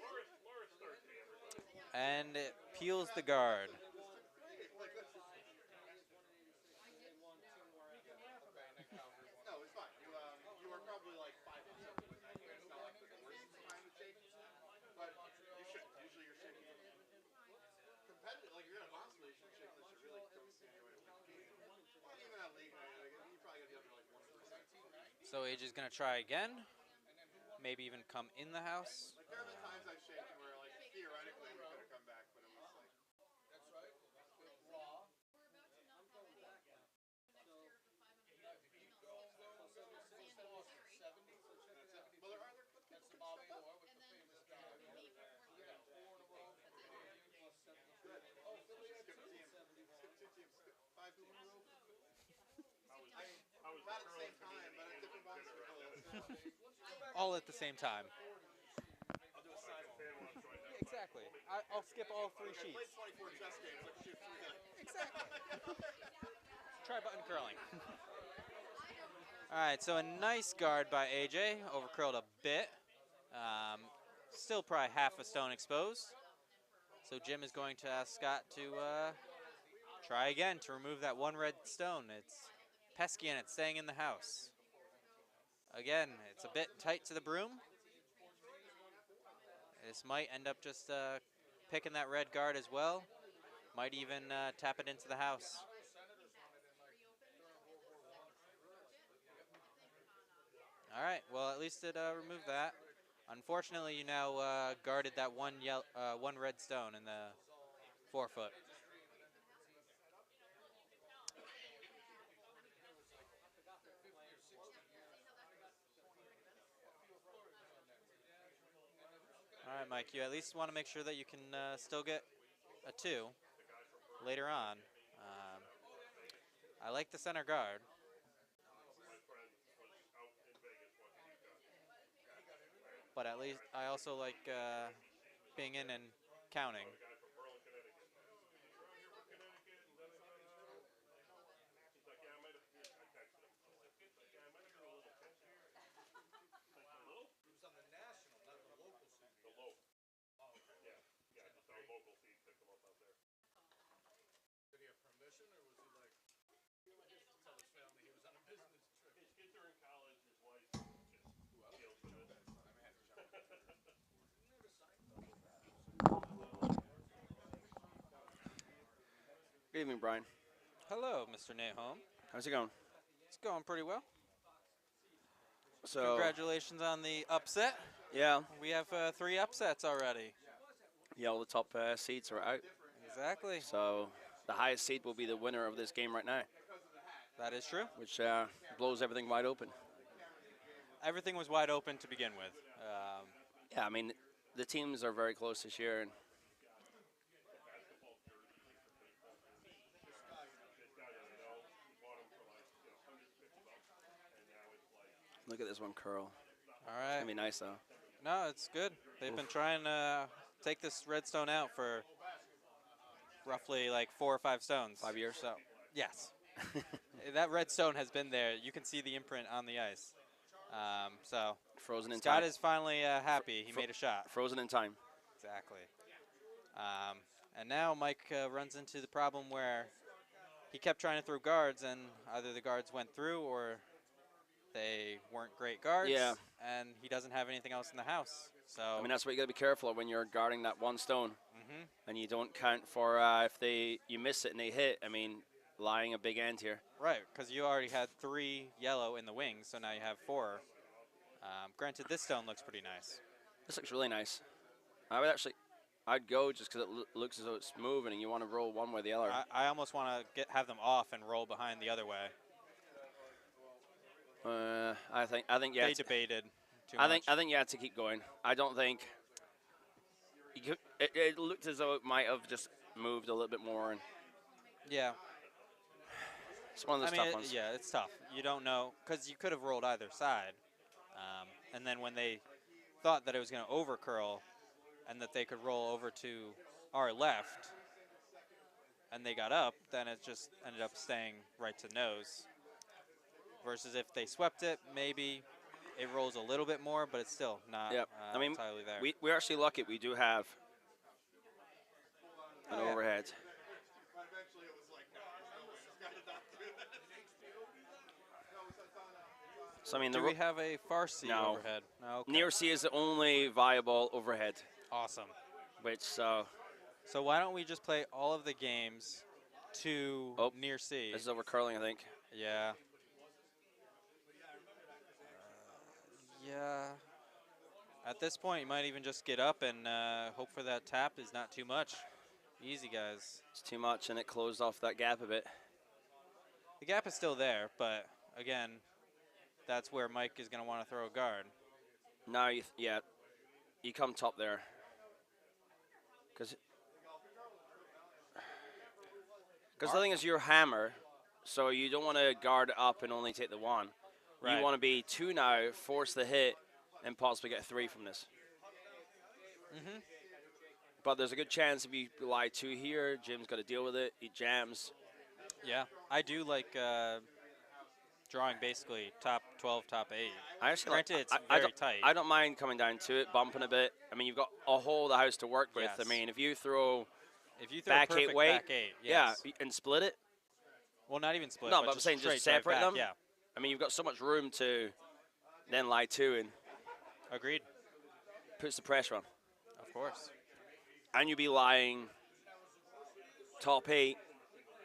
starts me, everybody. And it peels the guard. No, it's fine. You were probably like 5 or 7 with that. It's not like the worst time to shake, but you should. Usually you're shaking competitive. Like you're in a monster, you should shake this. You really don't see any way to win the game. Well, even at league night, you probably got the other like 1%. So AJ's gonna try again. Maybe even come in the house. Like there have been times I've shaken where like theoretically we could have come back, but it was like. That's right. Raw. Well, there are other That's the Bobby Orr with the famous guy. We got 4 in a row. Oh, Philly had skip 2. team. Skip 2 teams. Skip 5 2 in a row. How was Not the at the same time, but at different bounce schools. All at the same time. I'll do a side fan watch right now. Exactly. I'll skip all 3 I sheets. played 24 chess games. I can shoot 3 guys. Exactly. Try button curling. All right, so a nice guard by AJ. Overcurled a bit. Still probably half a stone exposed. So Jim is going to ask Scott to try again to remove that one red stone. It's pesky and it's staying in the house. Again, it's a bit tight to the broom. This might end up just picking that red guard as well. Might even tap it into the house. All right, well, at least it removed that. Unfortunately, you now guarded that one red stone in the forefoot. All right, Mike, you at least want to make sure that you can still get a 2 later on. I like the center guard. My friend was out in Vegas watching you guys. But at least I also like being in and counting. The guy from Berlin, Connecticut. He's around here for Connecticut and da-da-da-da. He's like, yeah, I might have, I texted him. He's like, yeah, I might have been a little tipsy. Like, a little? He was on the national, not the local scene. The local. Yeah, just our local feed picked him up out there. Did he have permission, or was he like, tell his family he was on a business trip? His kids are in college, his wife just deals with it. Good evening, Brian. Hello, Mr. Nahom. How's it going? It's going pretty well. So, Congratulations on the upset. yeah, We have 3 upsets already. all the top seeds are out. Exactly. So, the highest seed will be the winner of this game right now, That is true. which blows everything wide open. Everything was wide open to begin with. Yeah, I mean, the teams are very close this year, and look at this one curl. All It's right. gonna be nice though. No, it's good. They've been trying to take this redstone out for roughly like 4 or 5 stones. 5 years. So, yes. That red stone has been there. You can see the imprint on the ice. So Frozen in Scott time. is finally happy. He made a shot. Frozen in time. Exactly. And now Mike runs into the problem where he kept trying to throw guards, and either the guards went through or they weren't great guards. Yeah. And he doesn't have anything else in the house. So. I mean, that's what you got to be careful of when you're guarding that one stone, Mhm. and you don't count for if you miss it and they hit. I mean, lying a big end here. Right, because you already had 3 yellow in the wings, so now you have 4. Granted, this stone looks pretty nice. This looks really nice. I'd go just because it looks as though it's moving, and you want to roll one way or the other. I almost want to have them off and roll behind the other way. I think yeah. They debated too much. I think you had to keep going. I don't think it looked as though it might have just moved a little bit more. And yeah. It's one of those tough ones. Yeah, it's tough. You don't know, because you could have rolled either side. And then when they thought that it was going to overcurl and that they could roll over to our left and they got up, then it just ended up staying right to nose. Versus if they swept it, maybe it rolls a little bit more, but it's still not I mean, entirely there. we're actually lucky. We do have an overhead. But eventually it was like, no, there's no way. This guy did not do that. So I mean, do we have a far C overhead? No. Okay. Near C is the only viable overhead. Awesome. Which So why don't we just play all of the games to near C? This is over curling, I think. Yeah. Yeah. At this point, you might even just get up and hope for that tap is not too much. Easy, guys. It's too much, and it closed off that gap a bit. The gap is still there, but again, that's where Mike is going to want to throw a guard. Now, you come top there. Because the thing is, you're hammer, so you don't want to guard up and only take the 1. Right. You want to be 2 now, force the hit, and possibly get 3 from this. Mm-hmm. But there's a good chance if you lie 2 here, Jim's got to deal with it. He jams. Yeah, I do like drawing basically top 12, top 8. I actually Granted, it's I very tight. I don't mind coming down to it, bumping a bit. I mean, you've got a whole of the house to work with. Yes. I mean, if you throw back perfect 8 weight, back 8, yes. yeah, and split it. Well, not even split. No, but I'm saying just straight drive separate back, them. Yeah, I mean, you've got so much room to then lie 2 and agreed. puts the pressure on. Of course. And you'd be lying top 8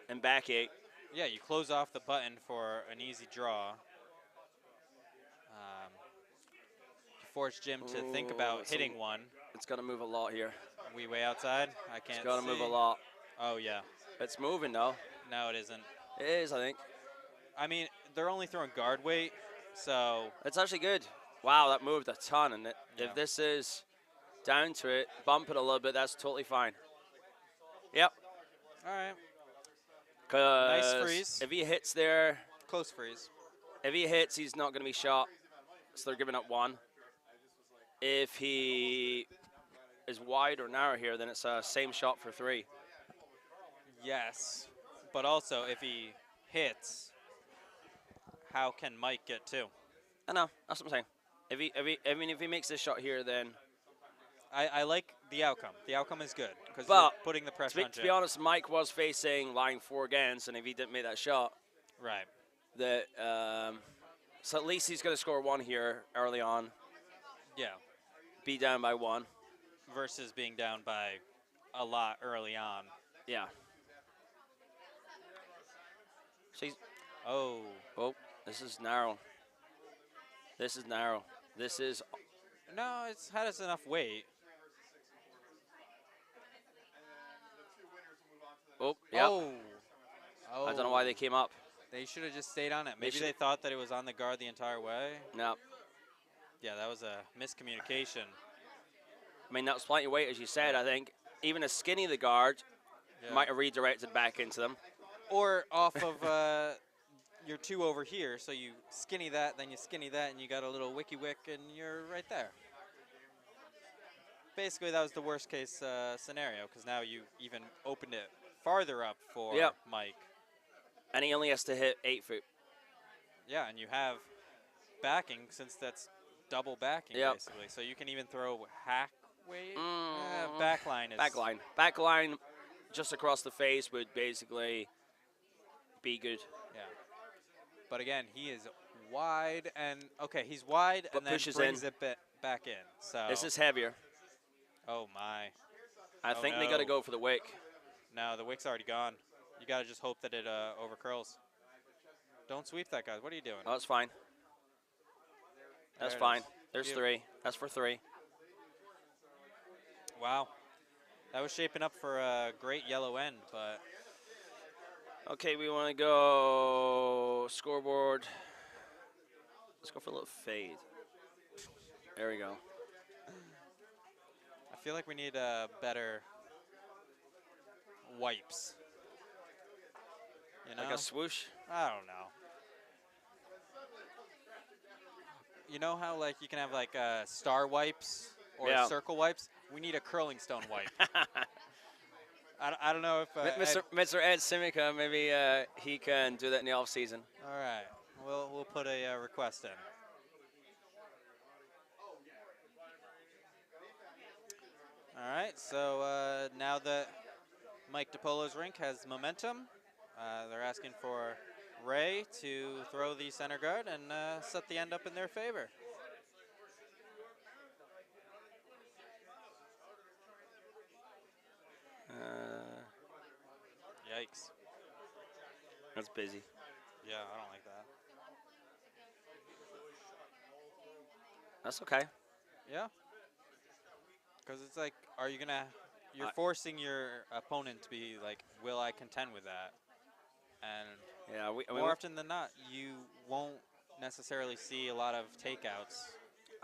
and back 8. Yeah, you close off the button for an easy draw. You force Jim to think about hitting one. It's got to move a lot here. We way outside. I can't. It's got to see. move a lot. Oh yeah. It's moving though. No, it isn't. It is, I think. I mean, they're only throwing guard weight, so. It's actually good. Wow, that moved a ton. And Yeah. if this is down to it, bump it a little bit, that's totally fine. Yep. All right. Nice freeze. If he hits there, Close freeze. if he hits, he's not going to be shot. So they're giving up 1. If he is wide or narrow here, then it's a same shot for 3. Yes, but also if he hits, how can Mike get 2? I know. That's what I'm saying. If he makes this shot here, then. I like the outcome. The outcome is good because But you're putting the pressure on To be honest, Mike was facing line 4 against, and if he didn't make that shot, Right. So at least he's going to score 1 here early on. Yeah. Be down by 1. Versus being down by a lot early on. Yeah. So he's, Oh. this is narrow. This is narrow. This is. No, it's had us enough weight. Oh, yeah. Oh. I don't know why they came up. They should have just stayed on it. Maybe should- they thought that it was on the guard the entire way. No. Yeah, that was a miscommunication. I mean, that was plenty of weight, as you said. I think even a skinny the guard Yeah. might have redirected back into them. Or off of your 2 over here, so you skinny that, then you skinny that, and you got a little wicky wick, and you're right there. Basically, that was the worst case scenario, because now you even opened it farther up for Yep. Mike. And he only has to hit 8 foot. Yeah, and you have backing since that's double backing Yep. basically. So you can even throw hack weight. Mm, Backline is backline, just across the face would basically be good. Yeah. But again, he is wide and okay, he's wide But and then pushes brings in. it back in. So This is heavier. oh my. I Oh, think they got to no. go for the wick. No, the wick's already gone. You got to just hope that it overcurls. Don't sweep that, guys. What are you doing? Oh, that's fine. That's There it fine. is. There's Beautiful. 3. That's for 3. Wow. That was shaping up for a great yellow end, but Okay, we want to go scoreboard. Let's go for a little fade. There we go. I feel like we need better wipes. You know? Like a swoosh. I don't know. You know how like you can have like star wipes or Yeah. circle wipes? We need a curling stone wipe. I don't know if Mr. Ed Simica, maybe he can do that in the off season. All right, we'll put a request in. All right, so now that Mike DiPolo's rink has momentum, they're asking for Ray to throw the center guard and set the end up in their favor. Yikes. That's busy. Yeah, I don't like that. That's okay. Yeah. Because it's like, are you gonna? You're I- forcing your opponent to be like, will I contend with that? And Yeah, more often than not, you won't necessarily see a lot of takeouts.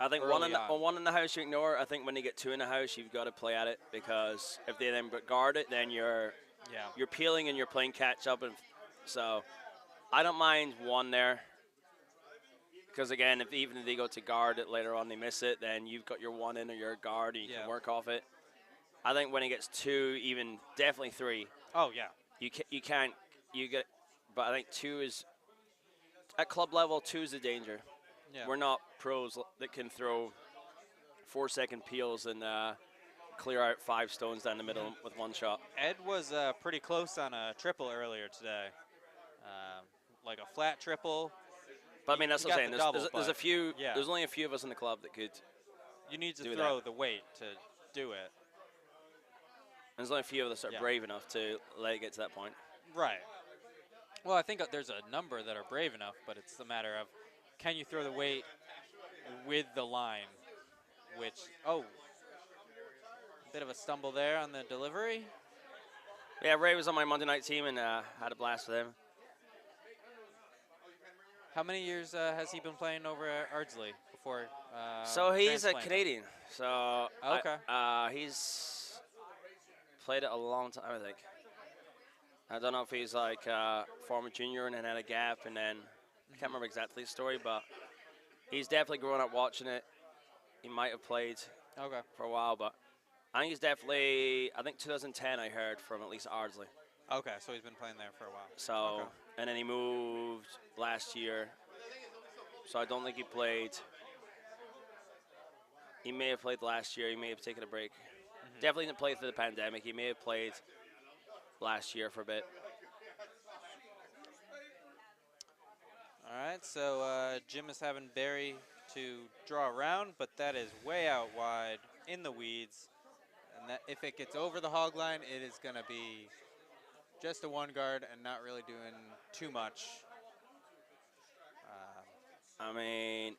I think early on. one in the house you ignore. I think when you get 2 in the house, you've got to play at it because if they then guard it, then you're peeling and you're playing catch up, and so I don't mind 1 there because again, if even if they go to guard it later on, they miss it, then you've got your 1 in or your guard, and you can work off it. I think when it gets 2, even definitely 3. Oh yeah. You can't get, but I think 2 is at club level. 2 is a danger. Yeah. We're not pros that can throw 4-second peels and clear out 5 stones down the middle with 1 shot. Ed was pretty close on a triple earlier today, like a flat triple. But I mean, that's he what I'm got saying. the There's a double, few. but yeah. There's only a few of us in the club that could. You need to do throw that. the weight to do it. There's only a few of us that are Yeah. brave enough to let it get to that point. Right. Well, I think there's a number that are brave enough, but it's the matter of can you throw the weight with the line, which, a bit of a stumble there on the delivery. Yeah, Ray was on my Monday night team and had a blast with him. How many years has he been playing over at Ardsley before? So he's a transplanting? Canadian. So Okay. he's played it a long time, I think. I don't know if he's like former junior and then had a gap, and then I can't remember exactly the story, but he's definitely grown up watching it. He might have played for a while, but I think he's definitely, I think 2010 I heard from at least Ardsley. Okay, so he's been playing there for a while. So, Okay. and then he moved last year. So I don't think he played. He may have played last year. He may have taken a break. Definitely didn't play through the pandemic. He may have played last year for a bit. All right, so Jim is having Barry to draw around, but that is way out wide in the weeds. And that if it gets over the hog line, it is going to be just a 1 guard and not really doing too much. I mean,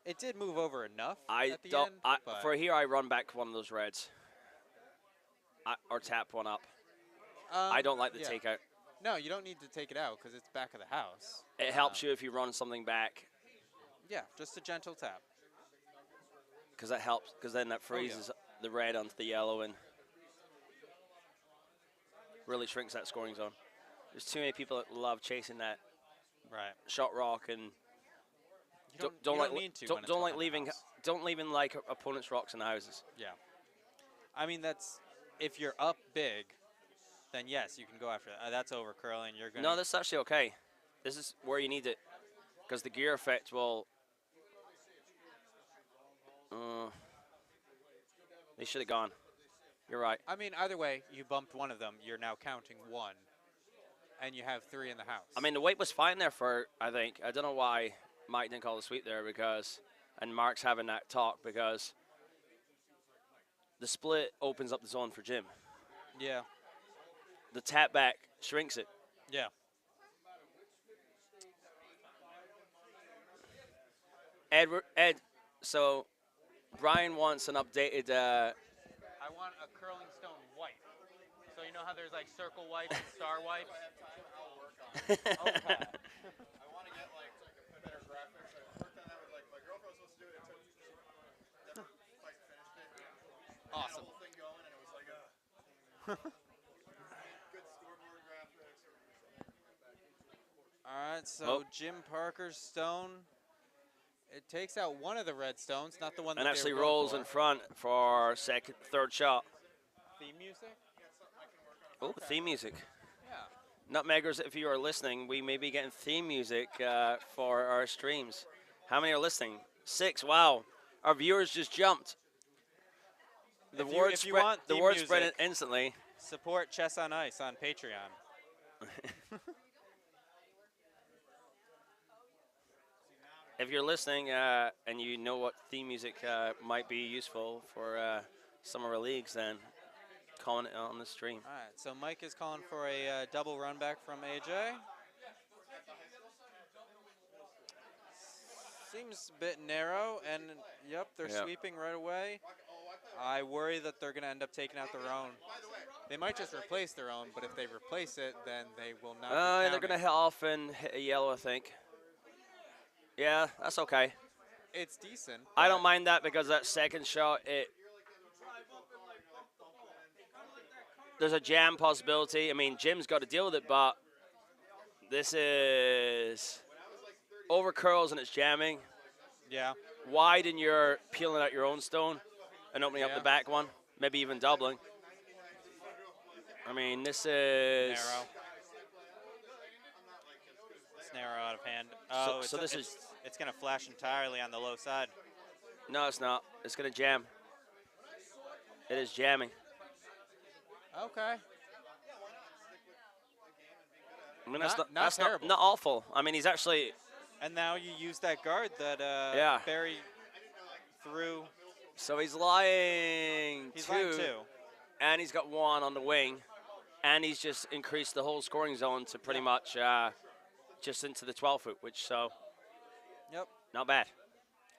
it did move over enough I at the don't. end. But For here, I run back one of those reds, or tap one up. I don't like the takeout. No, you don't need to take it out because it's back of the house. It helps you if you run something back. Yeah, just a gentle tap. Because that helps. Because then that freezes the red onto the yellow and really shrinks that scoring zone. There's too many people that love chasing that shot rock and don't like leaving like opponents' rocks in the houses. Yeah. I mean, that's if you're up big, then yes, you can go after that. That's over curling. You're gonna. No, that's actually okay. This is where you need it. because the gear effect will. They should have gone. You're right. I mean, either way, you bumped one of them. You're now counting one, and you have 3 in the house. I mean, the weight was fine there for, I think. I don't know why Mike didn't call the sweep there and Mark's having that talk because the split opens up the zone for Jim. Yeah. The tap back shrinks it. Yeah. Ed, so Brian wants an updated. I want a curling stone wipe. So you know how there's like circle wipes and star wipes? Okay. I want to get like better graphics. I worked on that with like my girlfriend was supposed to do it. It took never quite finished it. Awesome. The whole thing going, and it was like good scoreboard graphics. All right, so Jim Parker's stone. It takes out one of the red stones, not the one that and they actually were going rolls for. in front for third shot. Theme music? Oh, theme music. Yeah. Nutmeggers, if you are listening, we may be getting theme music for our streams. How many are listening? 6. Wow. Our viewers just jumped. The word spread instantly. Support Chess on Ice on Patreon. If you're listening and you know what theme music might be useful for some of our leagues, then comment it on the stream. All right, so Mike is calling for a double run back from AJ. Seems a bit narrow, and yep, they're sweeping right away. I worry that they're going to end up taking out their own. They might just replace their own, but if they replace it, then they will not be They're going to hit off and hit a yellow, I think. Yeah, that's okay. It's decent. I don't mind that because that second shot, there's a jam possibility. I mean, Jim's got to deal with it, but this is over curls and it's jamming. Yeah. Wide and you're peeling out your own stone and opening up the back one, maybe even doubling. I mean, this is narrow. It's narrow out of hand. So this is. It's going to flash entirely on the low side. No, it's not. It's going to jam. It is jamming. Okay. I mean, that's terrible. not awful. I mean, he's actually. And now you use that guard that Barry threw. So he's lying He's two. lying 2. And he's got 1 on the wing. And he's just increased the whole scoring zone to pretty much just into the 12-foot, which so. Yep. Not bad.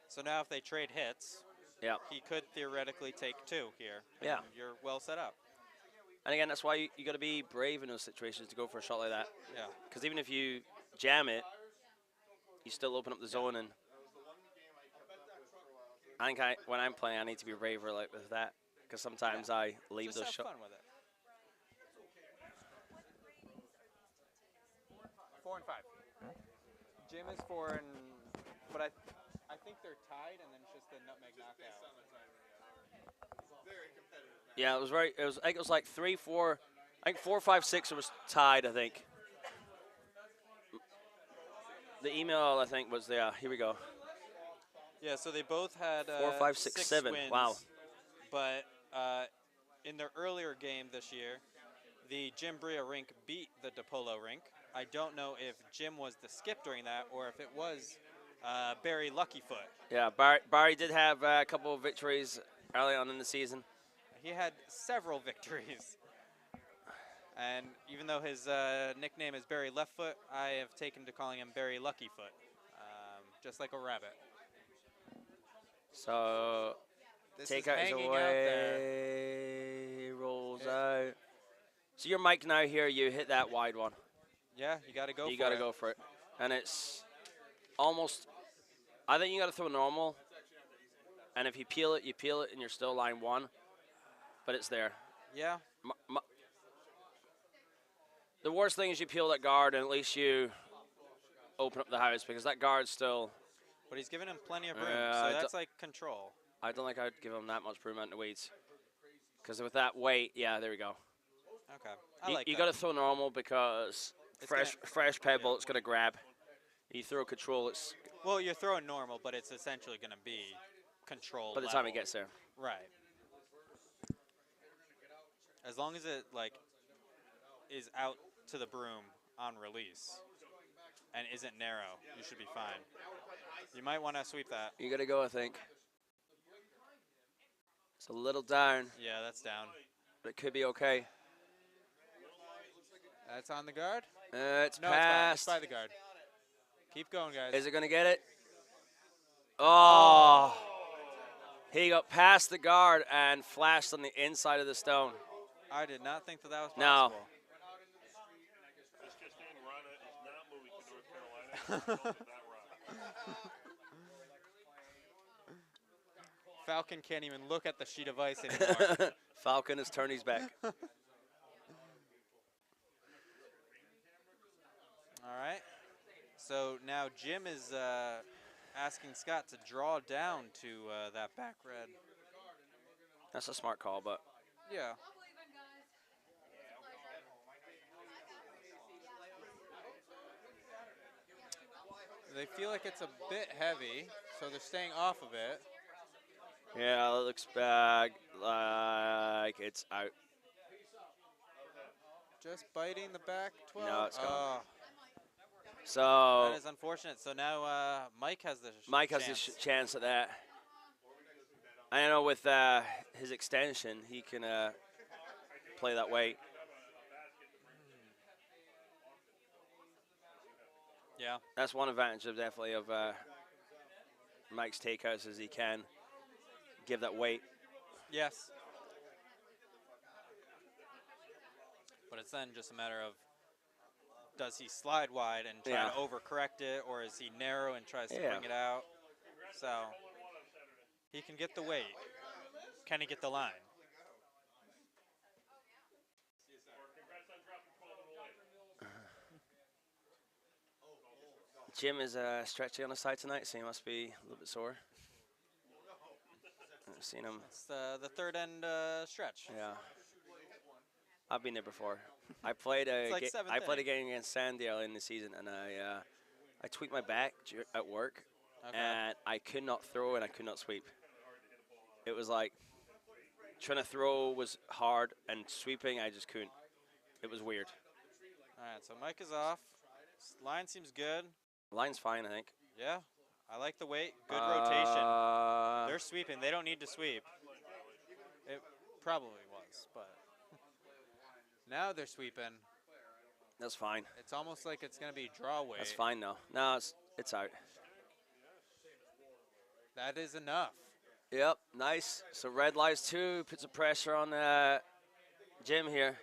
So now if they trade hits, he could theoretically take 2 here. Yeah. You're well set up. And again, that's why you got to be brave in those situations to go for a shot like that. Yeah. Because even if you jam it, you still open up the zone. And I think when I'm playing, I need to be braver like with that. Because sometimes I leave Just those have shots. fun with it. 4 and 5. Jim is 4 and, but I think they're tied, and then it's just the nutmeg knockout. Yeah, it was very. It was. I think it was like 3, 4. I think 4, 5, 6. It was tied. I think. The email I think was there. Here we go. Yeah, so they both had 4, 5, 6, 7. wins, Wow. But in their earlier game this year, the Jim Bria rink beat the DePolo rink. I don't know if Jim was the skip during that or if it was Barry Luckyfoot. Yeah, Barry did have a couple of victories early on in the season. He had several victories. And even though his nickname is Barry Leftfoot, I have taken to calling him Barry Luckyfoot, just like a rabbit. So This takeout is hanging away, out there. rolls out. So your mic now here, you hit that wide one. Yeah, you got to go for it. You got to go for it. And it's almost, I think you got to throw normal. And if you peel it, and you're still line 1. But it's there. Yeah. The worst thing is you peel that guard, and at least you open up the house, because that guard's still. But he's given him plenty of room, so that's like control. I don't think I'd give him that much room out in the weeds. Because with that weight, yeah, there we go. Okay. I like you that. got to throw normal because fresh pebble, it's going to grab. You throw control, it's Well, you're throwing normal, but it's essentially going to be control by the time it level. gets there. Right. As long as it like is out to the broom on release and isn't narrow, you should be fine. You might want to sweep that. You got to go, I think. It's a little down, Yeah, that's down. but it could be okay. That's on the guard? It's No, past. it's by the guard. Keep going, guys. Is it going to get it? Oh. He got past the guard and flashed on the inside of the stone. I did not think that was No. possible. It's just in. Rana is not moving to North Carolina. With that route. Falcon can't even look at the sheet of ice anymore. Falcon has turned his back. All right. So now Jim is asking Scott to draw down to that back red. That's a smart call, but Yeah. They feel like it's a bit heavy, so they're staying off of it. yeah, it looks bad. Like it's out. Just biting the back 12. No, it's gone. Oh, So that is unfortunate. So now Mike has the Mike has chance. the chance at that. I know with his extension, he can play that weight. Yeah. That's one advantage of definitely of Mike's takeouts is he can give that weight. Yes. But it's then just a matter of does he slide wide and try Yeah. to overcorrect it, or is he narrow and tries to Yeah. bring it out? So he can get the weight. Can he get the line? Jim is stretchy on the side tonight, so he must be a little bit sore. I've seen him. It's the third end stretch. Yeah. I've been there before. I played a It's like seventh I played a inning. game against Sandy early in the season, and I tweaked my back at work, Okay. and I could not throw and I could not sweep. It was like trying to throw was hard, and sweeping I just couldn't. It was weird. All right, so Mike is off. Line seems good. Line's fine, I think. Yeah, I like the weight. Good rotation. Uh, They're sweeping. They don't need to sweep. It probably was, but now they're sweeping. That's fine. It's almost like it's going to be draw weight. That's fine now. No, it's out. That is enough. Yep, nice. So red lies 2, puts a pressure on Jim here.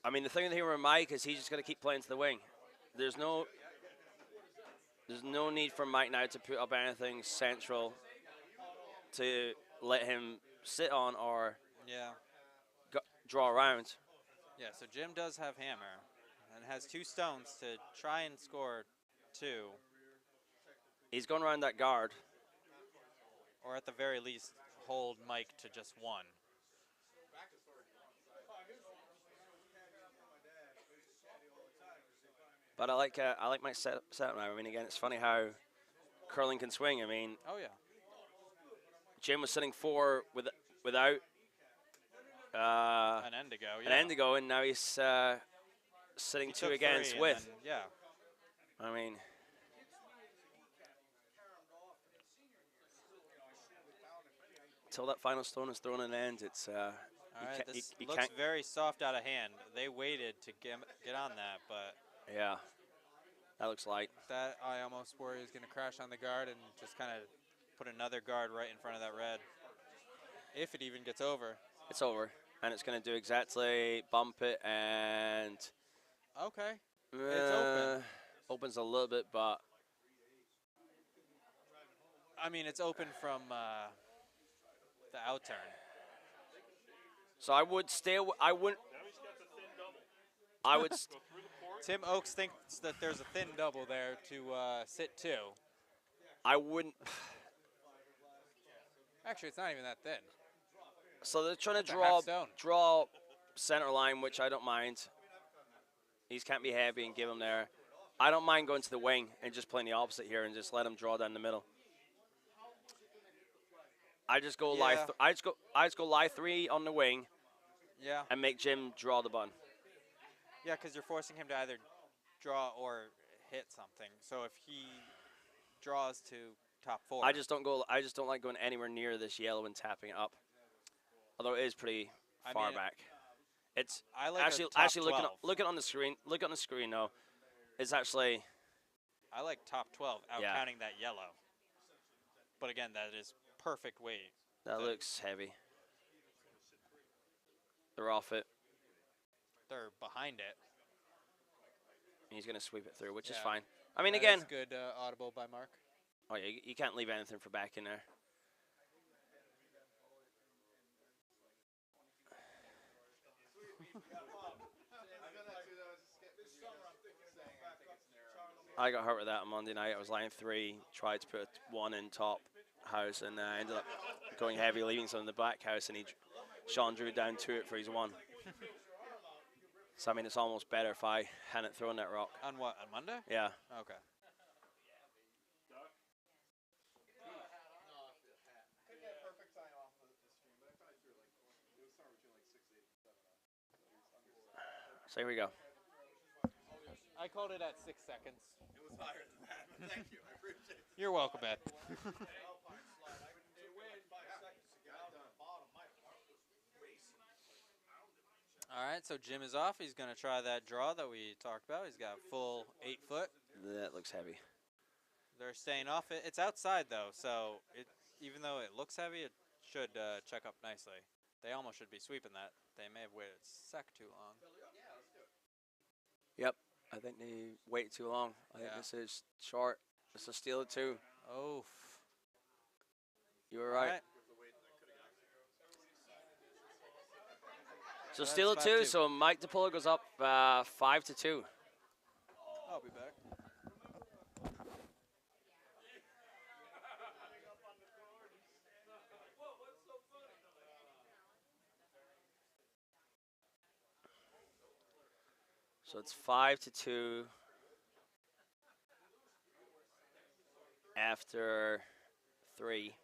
I mean, the thing here with Mike is he's just going to keep playing to the wing. There's no need for Mike now to put up anything central to let him sit on or Yeah. draw around. Yeah, so Jim does have hammer and has 2 stones to try and score 2, He's going around that guard. or at the very least hold Mike to just 1. But I like Mike's setup now. I mean, again, it's funny how curling can swing. I mean, Oh, yeah. Jim was sitting 4 without An end to go, yeah. an end to go, and now he's sitting He 2 took against 3 and with. then- yeah. I mean, until that final stone is thrown in the end, it's All right, can't- this you looks can't. very soft out of hand. They waited to get on that, but Yeah, that looks light. that I almost worry is going to crash on the guard and just kind of put another guard right in front of that red. If it even gets over. It's over, and it's going to do exactly bump it and. Okay. It's open. Opens a little bit, but I mean, it's open from the outturn. so I would stay. I wouldn't. I would. Tim Oakes thinks that there's a thin double there to sit 2. I wouldn't. Actually, it's not even that thin. So they're trying to It's a half stone. draw center line, which I don't mind. These can't be heavy and give him there. I don't mind going to the wing and just playing the opposite here and just let him draw down the middle. I just go lie. Yeah. I just go lie 3 on the wing Yeah. and make Jim draw the bun. Yeah, because you're forcing him to either draw or hit something. So if he draws to top 4, I just don't like going anywhere near this yellow and tapping it up. Although it is pretty far back. It's I like actually a top actually 12. looking on the screen. Look on the screen though. It's actually I like top 12 out Yeah. counting that yellow. But again, that is perfect weight. that looks heavy. They're off it. They're behind it. He's gonna sweep it through, which is Yeah. fine. I mean, That again, is good audible by Mark. oh yeah, you can't leave anything for back in there. I got hurt with that on Monday night. I was lying 3, tried to put 1 in top house, and ended up going heavy, leaving some in the back house, and Sean drew down to it for his 1. So I mean, it's almost better if I hadn't thrown that rock. On what? On Monday? Yeah. Okay. So here we go. I called it at 6 seconds. It was higher than that, but thank you. I appreciate it. You're welcome, Ed. All right, so Jim is off. He's going to try that draw that we talked about. He's got full 8 foot. That looks heavy. They're staying off it. It's outside, though, so even though it looks heavy, it should check up nicely. They almost should be sweeping that. They may have waited a sec too long. Yep. I think they waited too long. I think this is short. This is steal it 2. Oh. You were right. Right. So That's steal it 2. 5-2. So Mike DePolo goes up 5-2. I'll be back. So it's 5-2 after 3.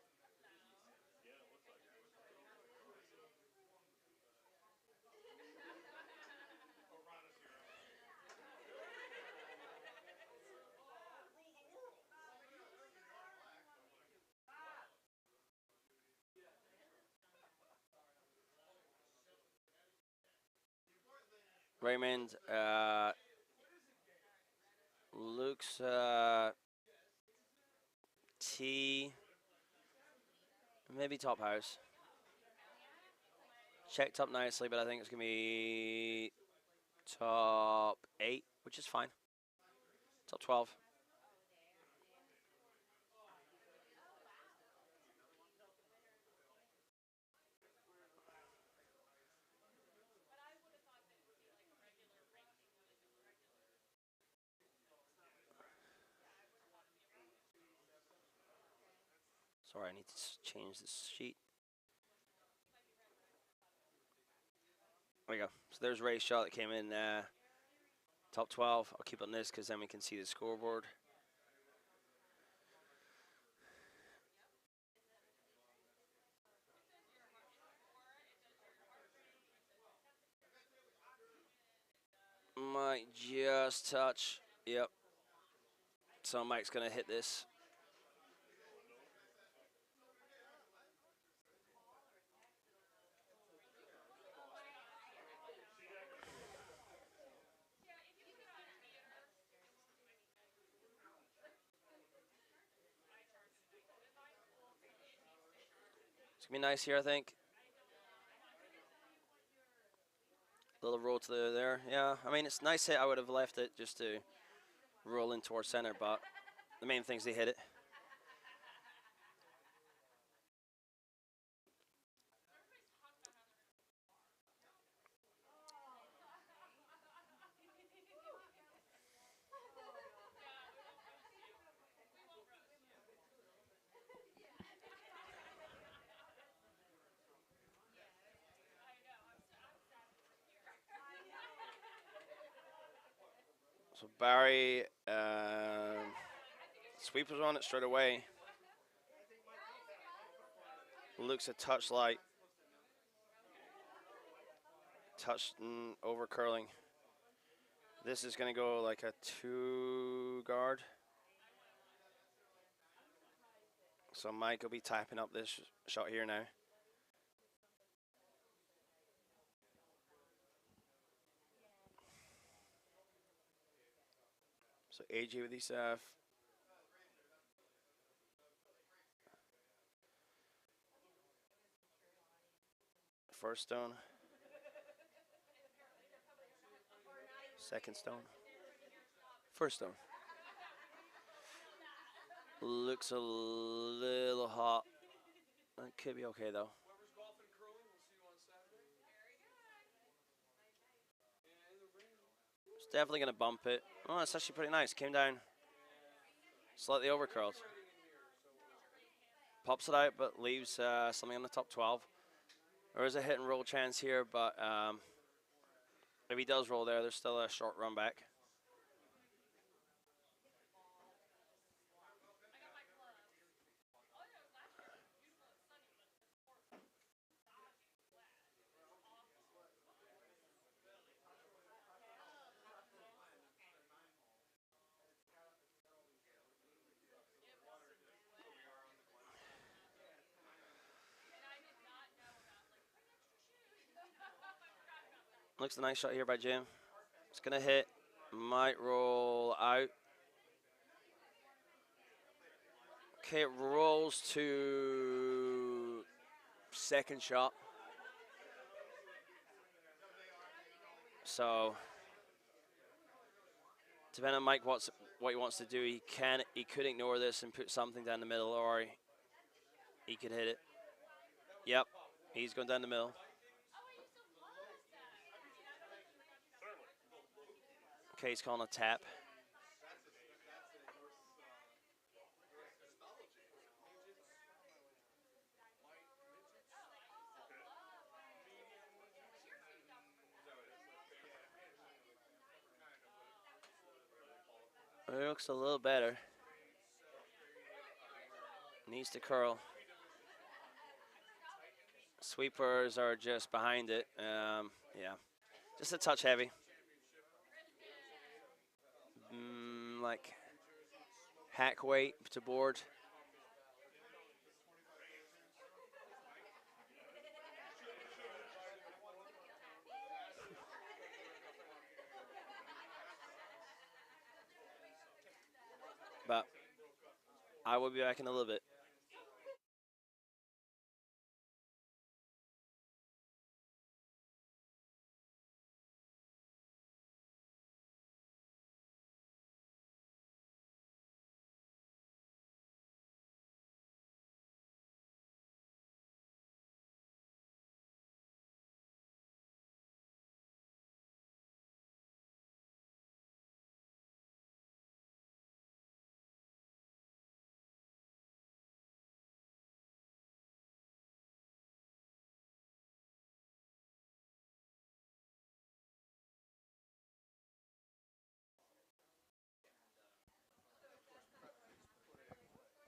Raymond, Luke's T, maybe top house. Checked up nicely, but I think it's going to be top 8, which is fine. Top 12. Sorry, I need to change this sheet. There we go. So there's Ray's shot that came in top 12. I'll keep on this because then we can see the scoreboard. Might just touch. Yep. So Mike's going to hit this. It's going to be nice here, I think. Little roll to there. Yeah, I mean, it's a nice hit. I would have left it just to roll in towards center, but the main thing is they hit it. So Barry, sweepers on it straight away. Looks a touch light. Touch over curling. This is going to go like a 2 guard. So Mike will be typing up this shot here now. So AJ with his first stone. Second stone. First stone. Looks a little hot. It could be okay though. Whoever's golfing curling, we'll see you on Saturday. Yeah, in the rain. It's definitely going to bump it. Oh, it's actually pretty nice. Came down slightly over curled. Pops it out, but leaves something on the top 12. There is a hit and roll chance here, but if he does roll there, there's still a short run back. Looks a nice shot here by Jim. It's going to hit. Might roll out. Okay, it rolls to second shot. So, depending on Mike what he wants to do, he could ignore this and put something down the middle, or he could hit it. Yep, he's going down the middle. Okay, he's calling a tap. It looks a little better. Needs to curl. Sweepers are just behind it. Yeah, just a touch heavy. Like hack weight to board. But I will be back in a little bit.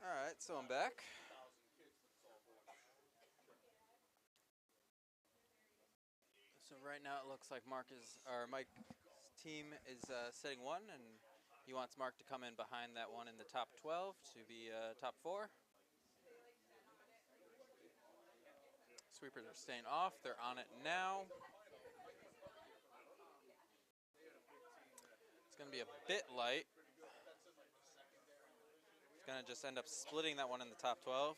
All right, so I'm back. So right now it looks like Mike's team is setting one, and he wants Mark to come in behind that one in the top 12 to be top 4. Sweepers are staying off. They're on it now. It's going to be a bit light. It's going to just end up splitting that one in the top 12.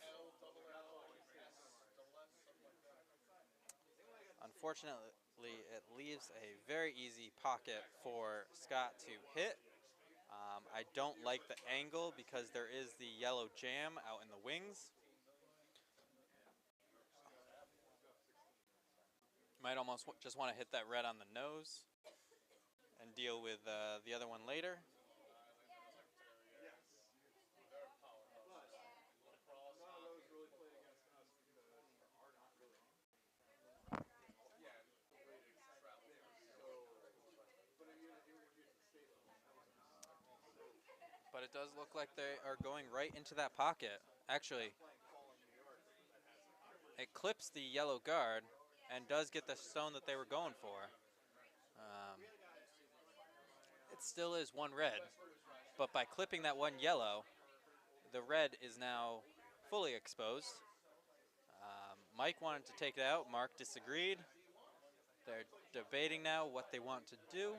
Unfortunately, it leaves a very easy pocket for Scott to hit. I don't like the angle because there is the yellow jam out in the wings. Might almost just want to hit that red on the nose and deal with the other one later. But it does look like they are going right into that pocket. Actually, it clips the yellow guard and does get the stone that they were going for. It still is one red, but by clipping that one yellow, the red is now fully exposed. Mike wanted to take it out. Mark disagreed. They're debating now what they want to do.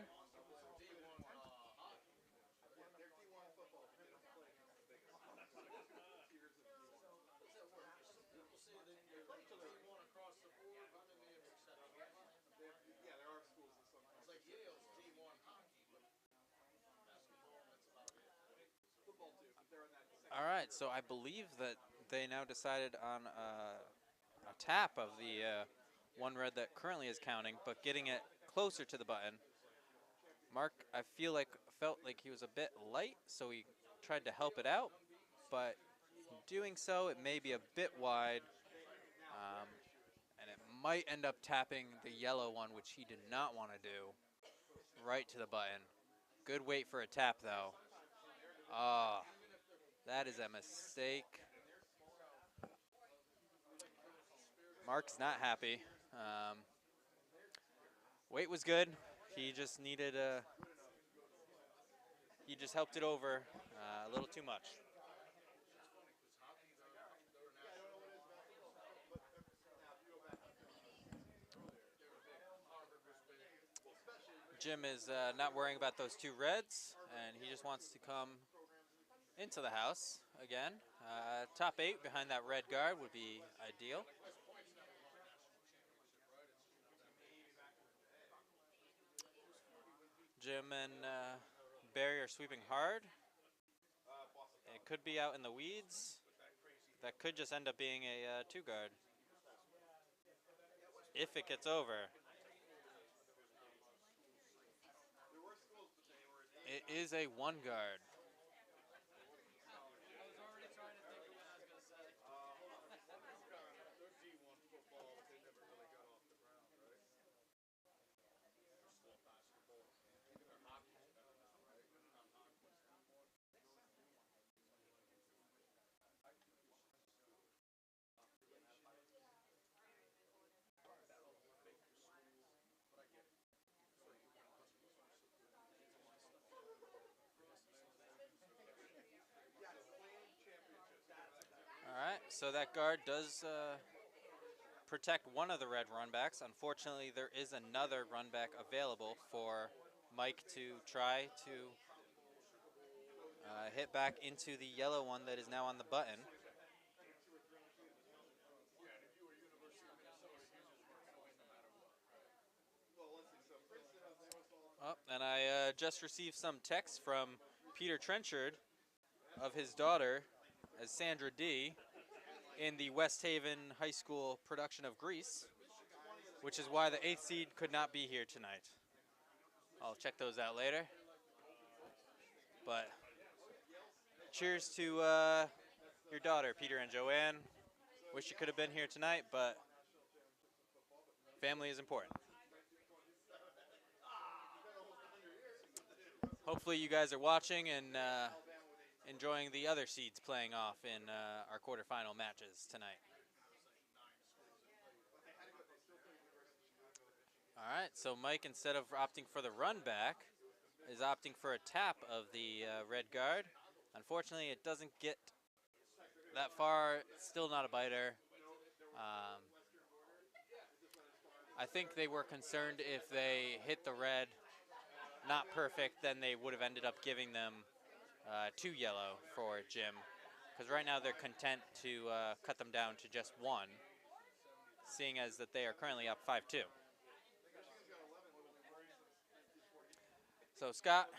All right, so I believe that they now decided on a tap of the one red that currently is counting, but getting it closer to the button. Mark, I felt like he was a bit light, so he tried to help it out, but in doing so, it may be a bit wide, and it might end up tapping the yellow one, which he did not want to do, right to the button. Good wait for a tap, though. Ah, that is a mistake. Mark's not happy. Weight was good. He just needed he just helped it over a little too much. Jim is not worrying about those two reds, and he just wants to come into the house again. Top 8 behind that red guard would be ideal. Jim and Barry are sweeping hard. It could be out in the weeds. That could just end up being a 2 guard. If it gets over. It is a 1 guard. All right, so that guard does protect one of the red runbacks. Unfortunately, there is another runback available for Mike to try to hit back into the yellow one that is now on the button. Oh, and I just received some text from Peter Trenchard of his daughter as Sandra D in the West Haven High School production of Grease, which is why the 8th seed could not be here tonight. I'll check those out later. But cheers to your daughter, Peter and Joanne. Wish you could have been here tonight, but family is important. Hopefully you guys are watching and enjoying the other seeds playing off in our quarterfinal matches tonight. All right, so Mike, instead of opting for the run back, is opting for a tap of the red guard. Unfortunately, it doesn't get that far. It's still not a biter. I think they were concerned if they hit the red not perfect, then they would have ended up giving them 2 yellow for Jim. Because right now they're content to cut them down to just 1, seeing as that they are currently up 5-2. So Scott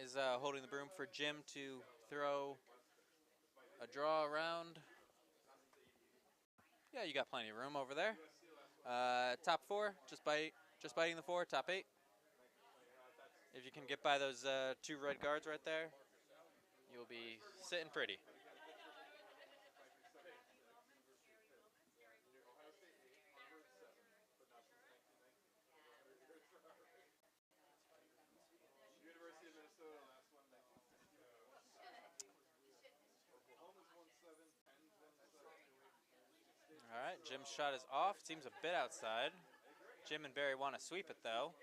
is holding the broom for Jim to throw a draw around. Yeah, you got plenty of room over there. Top 4, just biting the 4, top 8. If you can get by those 2 red guards right there, you'll be sitting pretty. All right, Jim's shot is off. Seems a bit outside. Jim and Barry want to sweep it, though.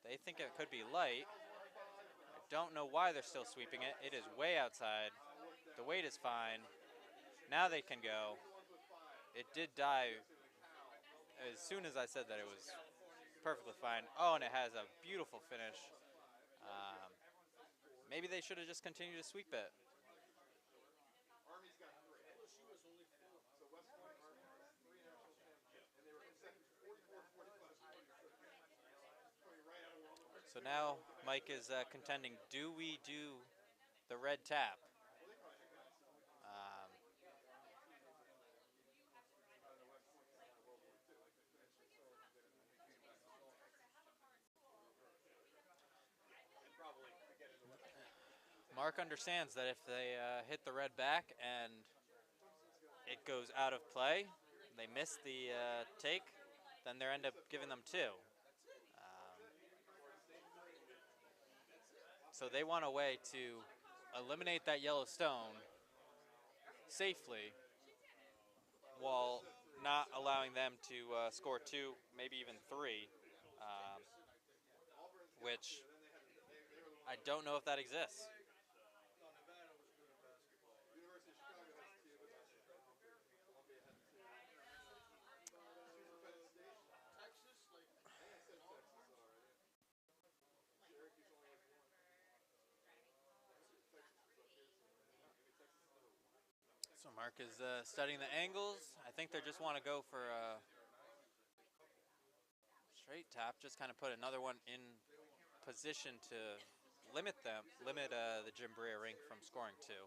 They think it could be light. I don't know why they're still sweeping it. It is way outside. The weight is fine. Now they can go. It did die as soon as I said that it was perfectly fine. Oh, and it has a beautiful finish. Maybe they should have just continued to sweep it. So now Mike is contending, do we do the red tap? Mark understands that if they hit the red back and it goes out of play, they miss the take, then they end up giving them two. So they want a way to eliminate that yellow stone safely while not allowing them to score two, maybe even three, which I don't know if that exists. So Mark is studying the angles. I think they just want to go for a straight tap, just kind of put another one in position to limit the Jim Brea rink from scoring two.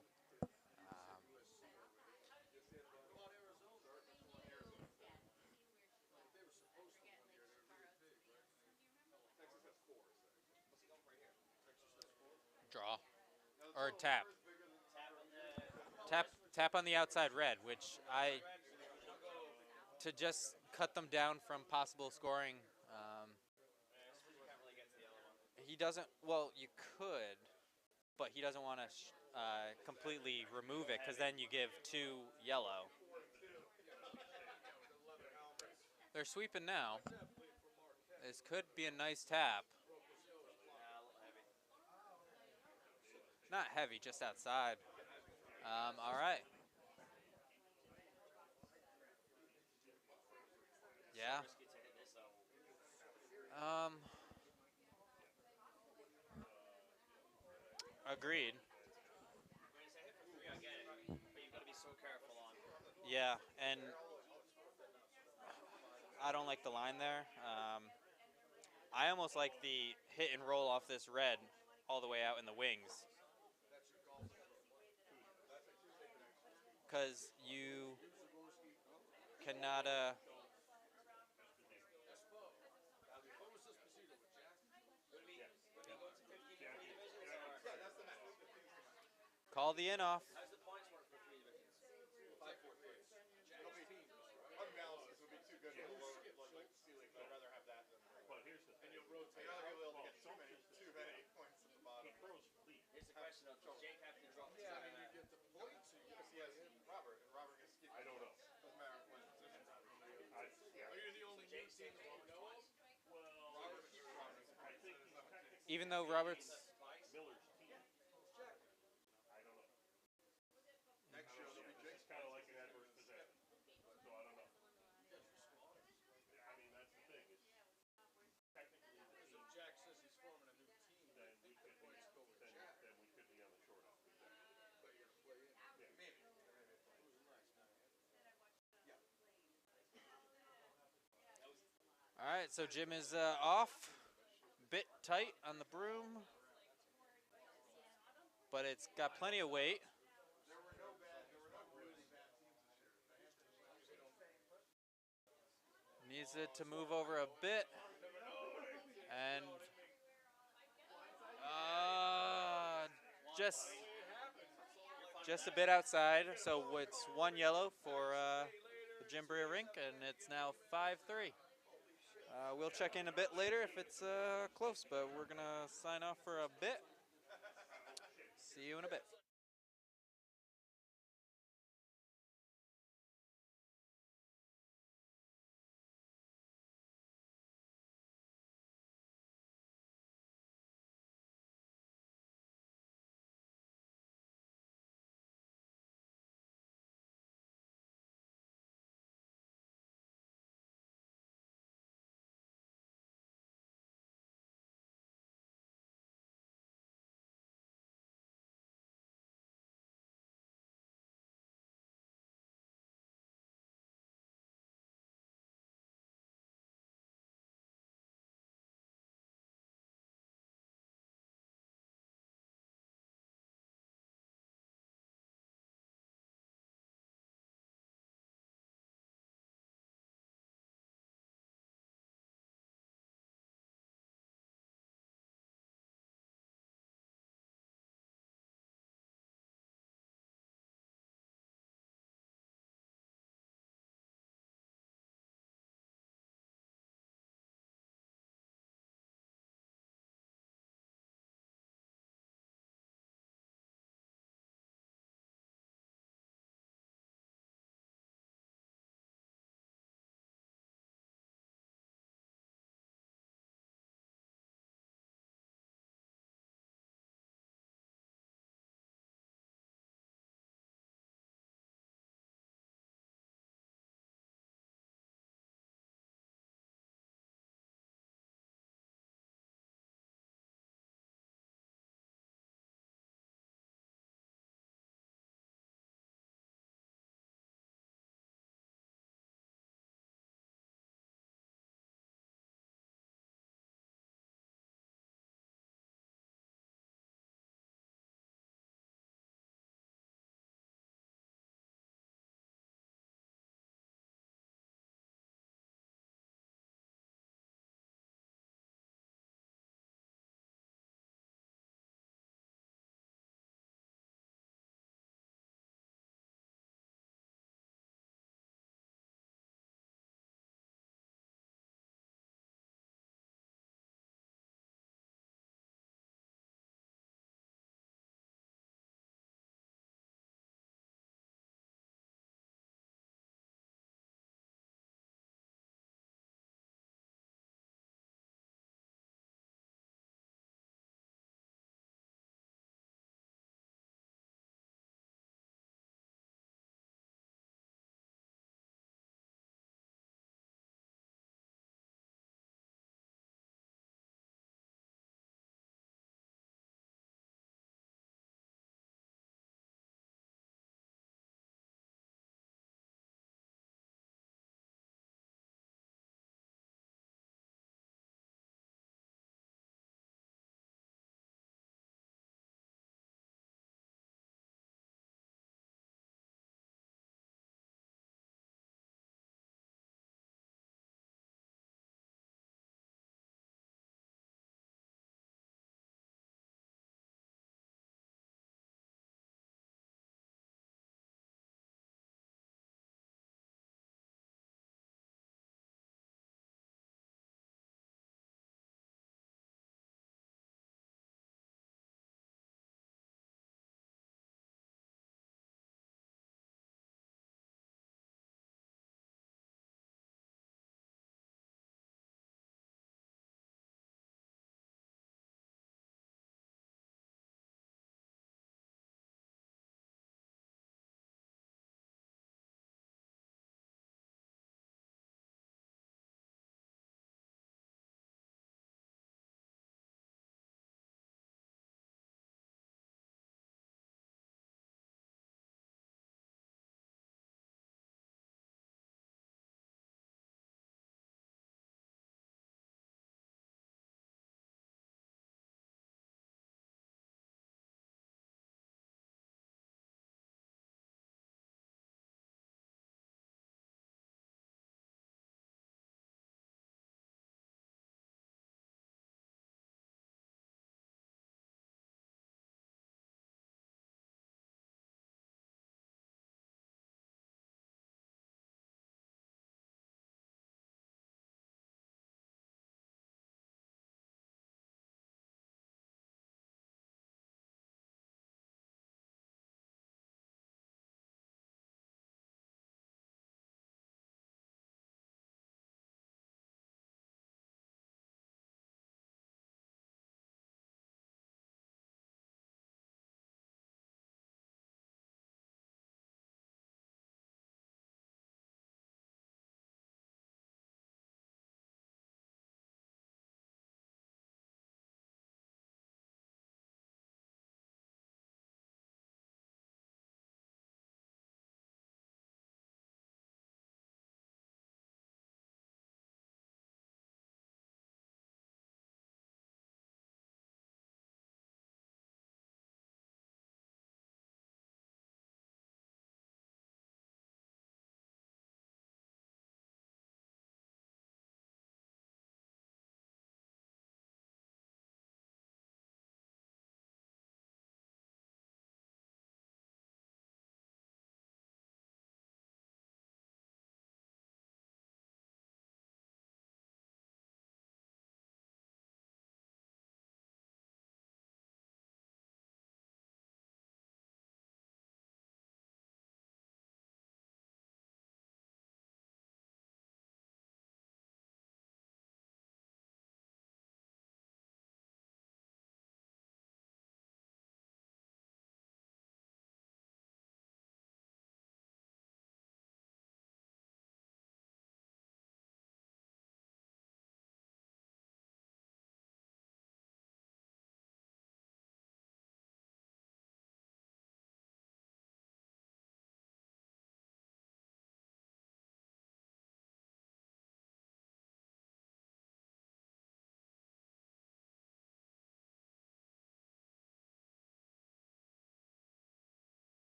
Draw or tap. Tap on the outside red, which to just cut them down from possible scoring. He doesn't. Well, you could, but he doesn't want to completely remove it because then you give two yellow. They're sweeping now. This could be a nice tap. Not heavy, just outside. All right. Yeah. Agreed. Yeah, and I don't like the line there. I almost like the hit and roll off this red all the way out in the wings. Because you cannot... Call the in off. Unbalanced would be too good for the lower ceiling. I'd rather have that than. But here's the thing. And you'll rotate. I'd rather be able to get too many points at the bottom. He throws fleet. Here's the question though, does Jake have to drop the Yeah, I mean, you get the points, so you get Because he has Robert, and Robert gets skipped. I don't know. Doesn't matter what position. Yeah. Are you the only new team that you know of? Well, Robert, I think he's technically Even though Roberts... Miller's team. I don't know. next year it'll be It's Jake's. just kind of like an adverse possession. So I don't know. I mean, that's the thing. Is technically the team. If Jack says he's forming a new team, Then we could be. points go with Then Jack. we could be on the short end. Exactly. But you're gonna play in. Yeah. Maybe. All right, so Jim is off. Bit tight on the broom. But it's got plenty of weight. There were no really bad teams this year. Needs it to move over a bit. And just a bit outside. So it's one yellow for the Jim Brea rink, and it's now 5-3. We'll check in a bit later if it's close, but we're going to sign off for a bit. See you in a bit.